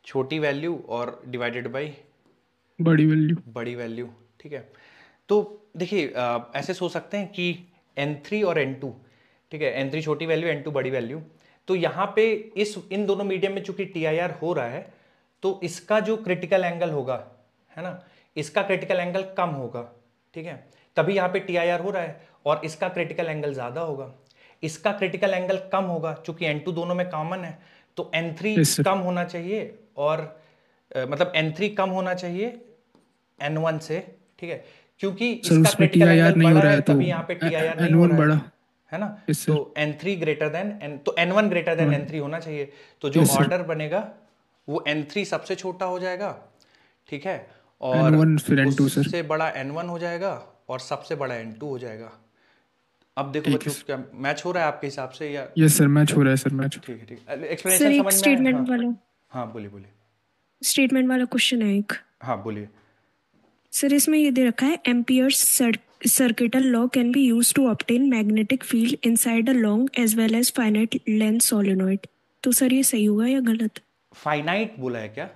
छोटी वैल्यू और डिवाइडेड बाई बड़ी वैल्यू। बड़ी वैल्यू। ठीक है, तो देखिए ऐसे सोच सकते हैं कि N3 और N2, ठीक है, N3 छोटी वैल्यू, N2 बड़ी वैल्यू। तो यहाँ पे इन दोनों मीडियम में चूंकि TIR हो रहा है, तो इसका जो क्रिटिकल एंगल होगा, है ना, इसका क्रिटिकल एंगल कम होगा। ठीक है, तभी यहाँ पे TIR हो रहा है, और इसका क्रिटिकल एंगल ज्यादा होगा। इसका क्रिटिकल एंगल कम होगा चूंकि N2 दोनों में कॉमन है, तो N3 Yes, sir. कम होना चाहिए, और मतलब N3 कम होना चाहिए N1 से। ठीक है, क्योंकि सर इसका उसमें क्रिटिकल TIR एंगल नहीं हो बड़ा रहा है, है तो तभी यहाँ पे TIR नहीं हो N1 रहा बड़ा। है ना। Yes, sir. तो N3 ग्रेटर देन तो N1 ग्रेटर देन N3 होना चाहिए। तो जो Yes, sir. ऑर्डर बनेगा वो N3 सबसे छोटा हो जाएगा, ठीक है, और N1 फिर N2 सर। उससे बड़ा N1 हो जाएगा, और सबसे बड़ा N2 हो जाएगा। अब देखो ठीक है बच्चों, सर। क्या मैच हो रहा है आपके हिसाब से, या यस सर, मैच हो रहा है सर, मैच। ठीक है, ठीक है, सर एक्सप्लेनेशन एक समझ में आया? स्टेटमेंट हाँ वाला हाँ, बोलिए बोलिए। स्टेटमेंट वाला क्वेश्चन है एक। हाँ बोलिए। सर इसमें ये दे रखा है, Ampere's circuital law can be use to obtain magnetic field inside a long as well as finite length solenoid. तो सर ये सही होगा या गलत? फाइनाइट बोला है क्या,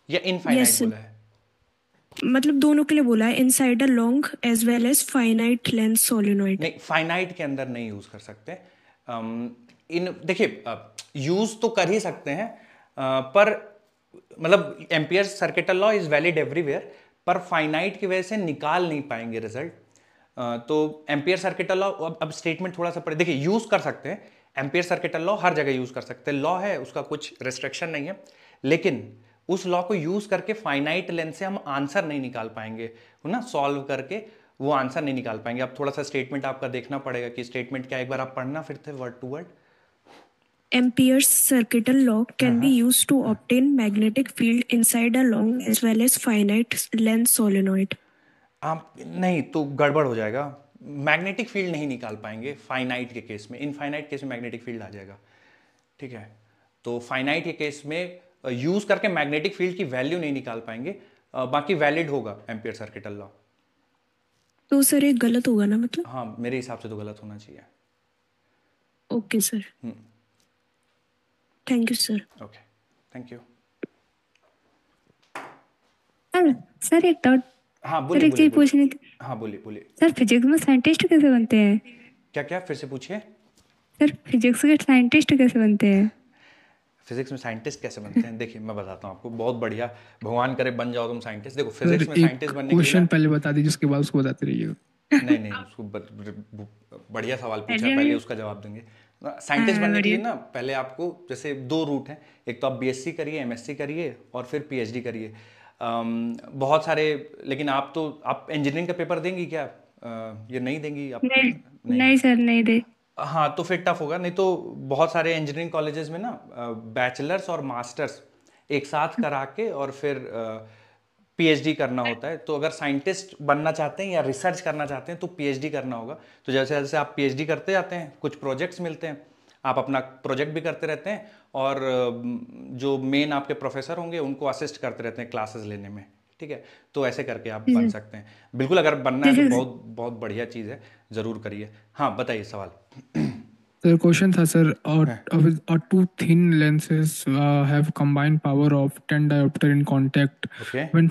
या यस इनफाइनाइट सर, बोला है? मतलब दोनों के लिए बोला है, inside a long as well as finite length solenoid. नहीं, फाइनाइट के अंदर नहीं यूज कर सकते। इन देखिए यूज तो कर ही सकते हैं, पर मतलब ampere circuital law is valid everywhere, पर फाइनाइट की वजह से निकाल नहीं पाएंगे रिजल्ट। तो एम्पियर सर्किटल लॉ, अब स्टेटमेंट थोड़ा सा पढ़े, देखिए यूज कर सकते हैं, एम्पियर सर्किटल लॉ हर जगह यूज कर सकते हैं, लॉ है उसका कुछ रिस्ट्रिक्शन नहीं है, लेकिन उस लॉ को यूज करके फाइनाइट लेंथ से हम आंसर नहीं निकाल पाएंगे, है ना, सॉल्व करके वो आंसर नहीं निकाल पाएंगे। अब थोड़ा सा स्टेटमेंट आपका देखना पड़ेगा कि स्टेटमेंट क्या, एक बार आप पढ़ना फिर से word to word. Ampere's circuital law can be used to obtain magnetic field inside a long as well as finite length solenoid. आप नहीं तो गड़बड़ हो जाएगा, मैग्नेटिक फील्ड नहीं निकाल पाएंगे फाइनाइट के केस में, इनफाइनाइट केस में मैग्नेटिक फील्ड आ जाएगा। ठीक है, तो फाइनाइट के केस में यूज करके मैग्नेटिक फील्ड की वैल्यू नहीं निकाल पाएंगे, बाकी वैलिड होगा एम्पियर सर्किटल लॉ। तो सर ये गलत होगा ना, मतलब? हाँ, मेरे हिसाब से तो गलत होना चाहिए। Okay sir, thank you sir. Okay, thank you. Sir एक डाउट, हाँ सर बोलिए एक चीज बोलिए। पूछनी थी। हाँ बोलिए बोलिए। सर फिजिक्स में साइंटिस्ट कैसे बनते हैं? क्या क्या, फिर से पूछिए। सर फिजिक्स के साइंटिस्ट कैसे बनते हैं? फिजिक्स में साइंटिस्ट कैसे बनते हैं, देखिए मैं बताता हूँ आपको, बहुत बढ़िया, भगवान करे बन जाओ तुम साइंटिस्ट। देखो सर फिजिक्स में एक साइंटिस्ट बनने के लिए क्वेश्चन पहले बता दीजिए, उसके बाद उसको बताते रहिएगा। नहीं नहीं, उसको बढ़िया सवाल पूछा है, पहले उसका जवाब देंगे। साइंटिस्ट बनने के लिए ना पहले आपको जैसे 2 रूट हैं, एक तो आप BSc करिए, MSc करिए, और फिर PhD करिए। बहुत सारे, लेकिन आप इंजीनियरिंग का पेपर देंगी क्या, ये नहीं देंगी आप? नहीं सर, नहीं दे। हाँ, तो फिर टफ होगा। नहीं तो बहुत सारे इंजीनियरिंग कॉलेजेस में ना बैचलर्स और मास्टर्स एक साथ करा के और फिर PhD करना होता है। तो अगर साइंटिस्ट बनना चाहते हैं या रिसर्च करना चाहते हैं तो PhD करना होगा। तो जैसे जैसे आप PhD करते जाते हैं, कुछ प्रोजेक्ट्स मिलते हैं, आप अपना प्रोजेक्ट भी करते रहते हैं, और जो मेन आपके प्रोफेसर होंगे उनको असिस्ट करते रहते हैं क्लासेस लेने में। ठीक है, तो ऐसे करके आप बन सकते हैं। बिल्कुल, अगर बनना है तो बहुत बहुत बढ़िया चीज़ है, ज़रूर करिए। हाँ बताइए सवाल। सर क्वेश्चन था सर, और 2 thin lenses have combined power of 10 diopter in contact. Okay. When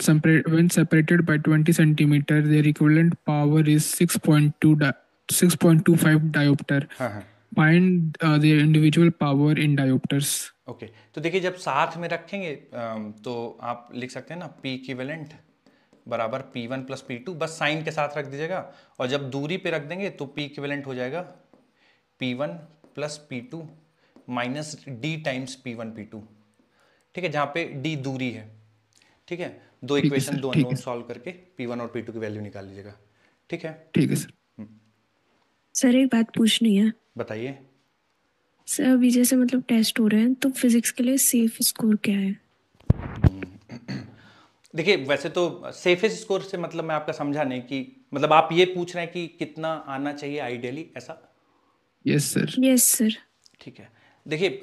separated by 20 centimeter, their equivalent power is 6.25 diopter. Find their individual power in diopters. Okay, तो देखिए जब साथ में रखेंगे तो आप लिख सकते हैं ना, P इक्विवेलेंट बराबर P1 प्लस P2, बस साइन के साथ रख दीजिएगा, और जब दूरी पे रख देंगे तो P इक्विवेलेंट हो जाएगा P1 plus P2 minus D times P1 P2। ठीक है, जहाँ पे D दूरी है। ठीक है, 2 इक्वेशन 2 अननोन सॉल्व करके P1 और P2 की वैल्यू निकाल लीजिएगा। ठीक है, ठीक है सर। सर एक बात पूछनी है। बताइए। सर अभी जैसे मतलब टेस्ट हो रहे हैं, तो फिजिक्स के लिए सेफ स्कोर क्या है? देखिए वैसे तो सेफेस्ट स्कोर से मतलब मैं आपका समझा नहीं, कि मतलब आप ये पूछ रहे हैं कि कितना आना चाहिए आइडियली, ऐसा? Yes sir. Yes sir. ठीक है, देखिए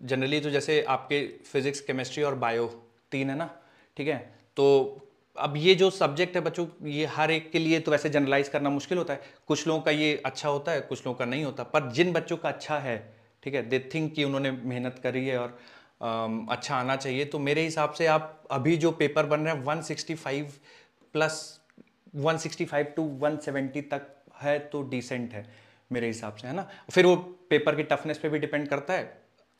जनरली तो जैसे आपके फिजिक्स, केमिस्ट्री और बायो 3 है ना, ठीक है। तो अब ये जो सब्जेक्ट है बच्चों, ये हर एक के लिए तो वैसे जनरलाइज करना मुश्किल होता है, कुछ लोगों का ये अच्छा होता है, कुछ लोगों का नहीं होता, पर जिन बच्चों का अच्छा है, ठीक है, दे थिंक कि उन्होंने मेहनत करी है और अच्छा आना चाहिए, तो मेरे हिसाब से आप अभी जो पेपर बन रहे हैं 165 प्लस 165 टू 170 तक है तो डिसेंट है मेरे हिसाब से, है ना। फिर वो पेपर की टफनेस पे भी डिपेंड करता है।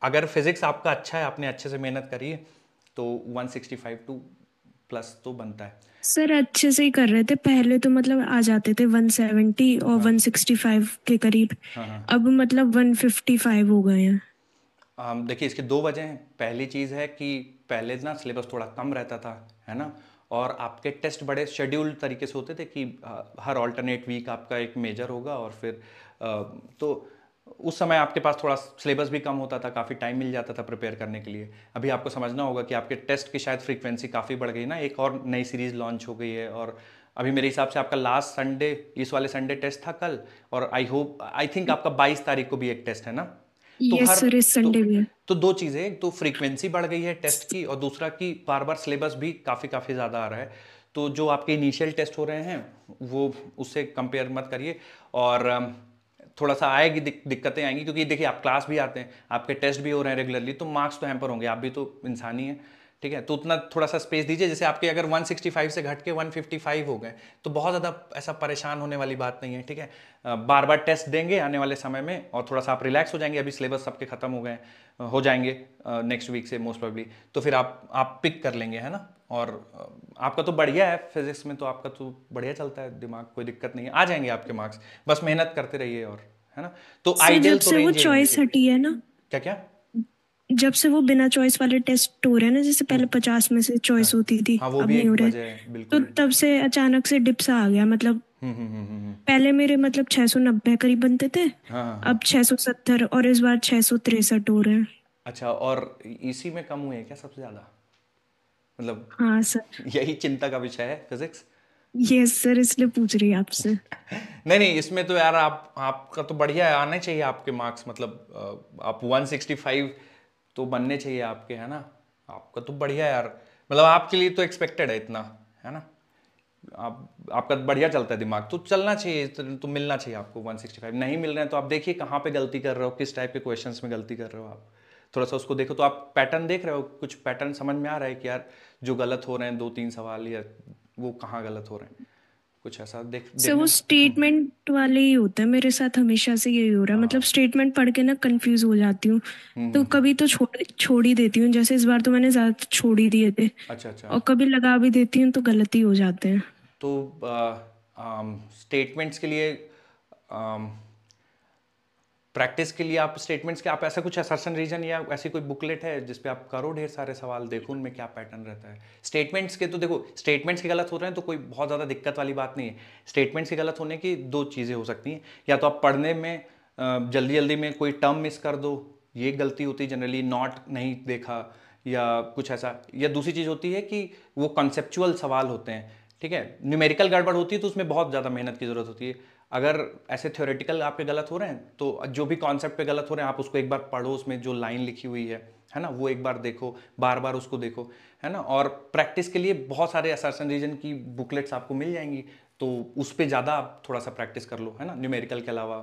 अगर फिजिक्स आपका अच्छा है, आपने अच्छे से मेहनत करी है, तो 165 टू प्लस तो बनता है। सर अच्छे से ही कर रहे थे पहले, तो मतलब आ जाते थे 170 और 165 के करीब। अब मतलब 155 हो गए हैं। देखिए इसके दो वजह हैं। पहली चीज़ है कि पहले ना सिलेबस थोड़ा कम रहता था, है ना, और आपके टेस्ट बड़े शेड्यूल्ड तरीके से होते थे कि हर ऑल्टरनेट वीक आपका एक मेजर होगा, और फिर तो उस समय आपके पास थोड़ा सिलेबस भी कम होता था, काफ़ी टाइम मिल जाता था प्रिपेयर करने के लिए। अभी आपको समझना होगा कि आपके टेस्ट की शायद फ्रीक्वेंसी काफ़ी बढ़ गई ना, एक और नई सीरीज़ लॉन्च हो गई है, और अभी मेरे हिसाब से आपका लास्ट संडे, इस वाले संडे टेस्ट था कल, और आई थिंक आपका 22 तारीख को भी एक टेस्ट है ना। तो यस हर सर, इस संडे भी है। तो दो चीज़ें, एक तो फ्रीक्वेंसी बढ़ गई है टेस्ट की, और दूसरा कि बार बार सिलेबस भी काफ़ी ज़्यादा आ रहा है। तो जो आपके इनिशियल टेस्ट हो रहे हैं वो उससे कंपेयर मत करिए, और थोड़ा सा आएगी दिक्कतें आएंगी, क्योंकि देखिए आप क्लास भी आते हैं, आपके टेस्ट भी हो रहे हैं रेगुलरली, तो मार्क्स तो हैम्पर होंगे, आप भी तो इंसान ही हैं, ठीक है। तो उतना थोड़ा सा स्पेस दीजिए, जैसे आपके अगर 165 से घट के 155 हो गए तो बहुत ज़्यादा ऐसा परेशान होने वाली बात नहीं है, ठीक है। बार बार टेस्ट देंगे आने वाले समय में, और थोड़ा सा आप रिलैक्स हो जाएंगे, अभी सिलेबस सबके खत्म हो गए, हो जाएंगे नेक्स्ट वीक से मोस्ट प्रोबेबली, तो फिर आप पिक कर लेंगे, है ना। और आपका तो बढ़िया है फिजिक्स में, तो आपका तो बढ़िया चलता है दिमाग, कोई दिक्कत नहीं है, आ जाएंगे आपके मार्क्स, बस मेहनत करते रहिए, और है ना। तो सर आइडियल जब तो से वो रेंज यही चॉइस है। हटी है ना, क्या क्या? जब से वो बिना चॉइस वाले टेस्ट हो रहे हैं ना, जैसे पहले 50 में से चॉइस होती थी, हाँ वो अब भी नहीं एक हो रहे, वजह है, तो बिल्कुल। तब से अचानक से डिप सा आ गया। मतलब पहले मेरे मतलब 690 करीब बनते थे, हाँ। अब 670, और इस बार 663 हो रहे हैं। अच्छा, और इसी में कम हुए हैं क्या सबसे ज़्यादा? मतलब हाँ सर। यही चिंता का विषय है फिजिक्स। यस सर, इसलिए पूछ रही है आपसे। नहीं, इसमें तो यार आपका तो बढ़िया है, आने चाहिए आपके मार्क्स, मतलब आप 165 तो बनने चाहिए आपके, है ना। आपका तो बढ़िया है यार, मतलब आपके लिए तो एक्सपेक्टेड है इतना, है ना। आपका बढ़िया चलता है दिमाग, तो चलना चाहिए, तो मिलना चाहिए आपको 165। नहीं मिल रहे हैं तो आप देखिए कहाँ पे गलती कर रहे हो, किस टाइप के क्वेश्चंस में गलती कर रहे हो आप, थोड़ा सा उसको देखो। तो आप पैटर्न देख रहे हो, कुछ पैटर्न समझ में आ रहा है कि यार जो गलत हो रहे हैं 2-3 सवाल, या वो कहाँ गलत हो रहे हैं, कुछ ऐसा सर वो देखना। स्टेटमेंट वाले ही होता है मेरे साथ, हमेशा से यही हो रहा है। मतलब स्टेटमेंट पढ़ के ना कंफ्यूज हो जाती हूँ, तो कभी तो छोड़ ही देती हूँ। जैसे इस बार तो मैंने ज्यादा छोड़ ही दिए थे, अच्छा। और कभी लगा भी देती हूँ तो गलत ही हो जाते हैं। तो स्टेटमेंट्स के लिए, प्रैक्टिस के लिए आप स्टेटमेंट्स के आप ऐसा कुछ असर्शन रीजन या ऐसी कोई बुकलेट है जिस पे आप करो ढेर सारे सवाल, देखो उनमें क्या पैटर्न रहता है। स्टेटमेंट्स के तो देखो, स्टेटमेंट्स के गलत हो रहे हैं तो कोई बहुत ज़्यादा दिक्कत वाली बात नहीं है। स्टेटमेंट्स के गलत होने की दो चीज़ें हो सकती हैं, या तो आप पढ़ने में जल्दी में कोई टर्म मिस कर दो, ये गलती होती है जनरली, नॉट नहीं देखा या कुछ ऐसा, या दूसरी चीज़ होती है कि वो कॉन्सेप्चुअल सवाल होते हैं, ठीक है। न्यूमेरिकल गड़बड़ होती है तो उसमें बहुत ज़्यादा मेहनत की ज़रूरत होती है। अगर ऐसे थ्योरेटिकल आपके गलत हो रहे हैं तो जो भी कॉन्सेप्ट पे गलत हो रहे हैं आप उसको एक बार पढ़ो, उसमें जो लाइन लिखी हुई है ना, वो एक बार देखो, बार बार उसको देखो, है ना। और प्रैक्टिस के लिए बहुत सारे असर्शन रीजन की बुकलेट्स आपको मिल जाएंगी, तो उस पर ज़्यादा आप थोड़ा सा प्रैक्टिस कर लो, है ना। न्यूमेरिकल के अलावा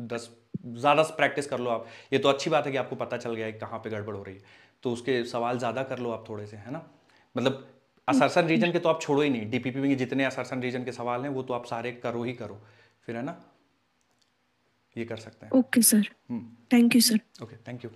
10 ज़्यादा प्रैक्टिस कर लो आप। ये तो अच्छी बात है कि आपको पता चल गया है कहाँ पे गड़बड़ हो रही है, तो उसके सवाल ज़्यादा कर लो आप थोड़े से, है ना। मतलब असर्शन रीजन के तो आप छोड़ो ही नहीं, डीपीपी में जितने असर्शन रीजन के सवाल हैं वो तो आप सारे करो ही करो, फिर, है ना, ये कर सकते हैं। Okay sir, thank you sir. Okay, thank you.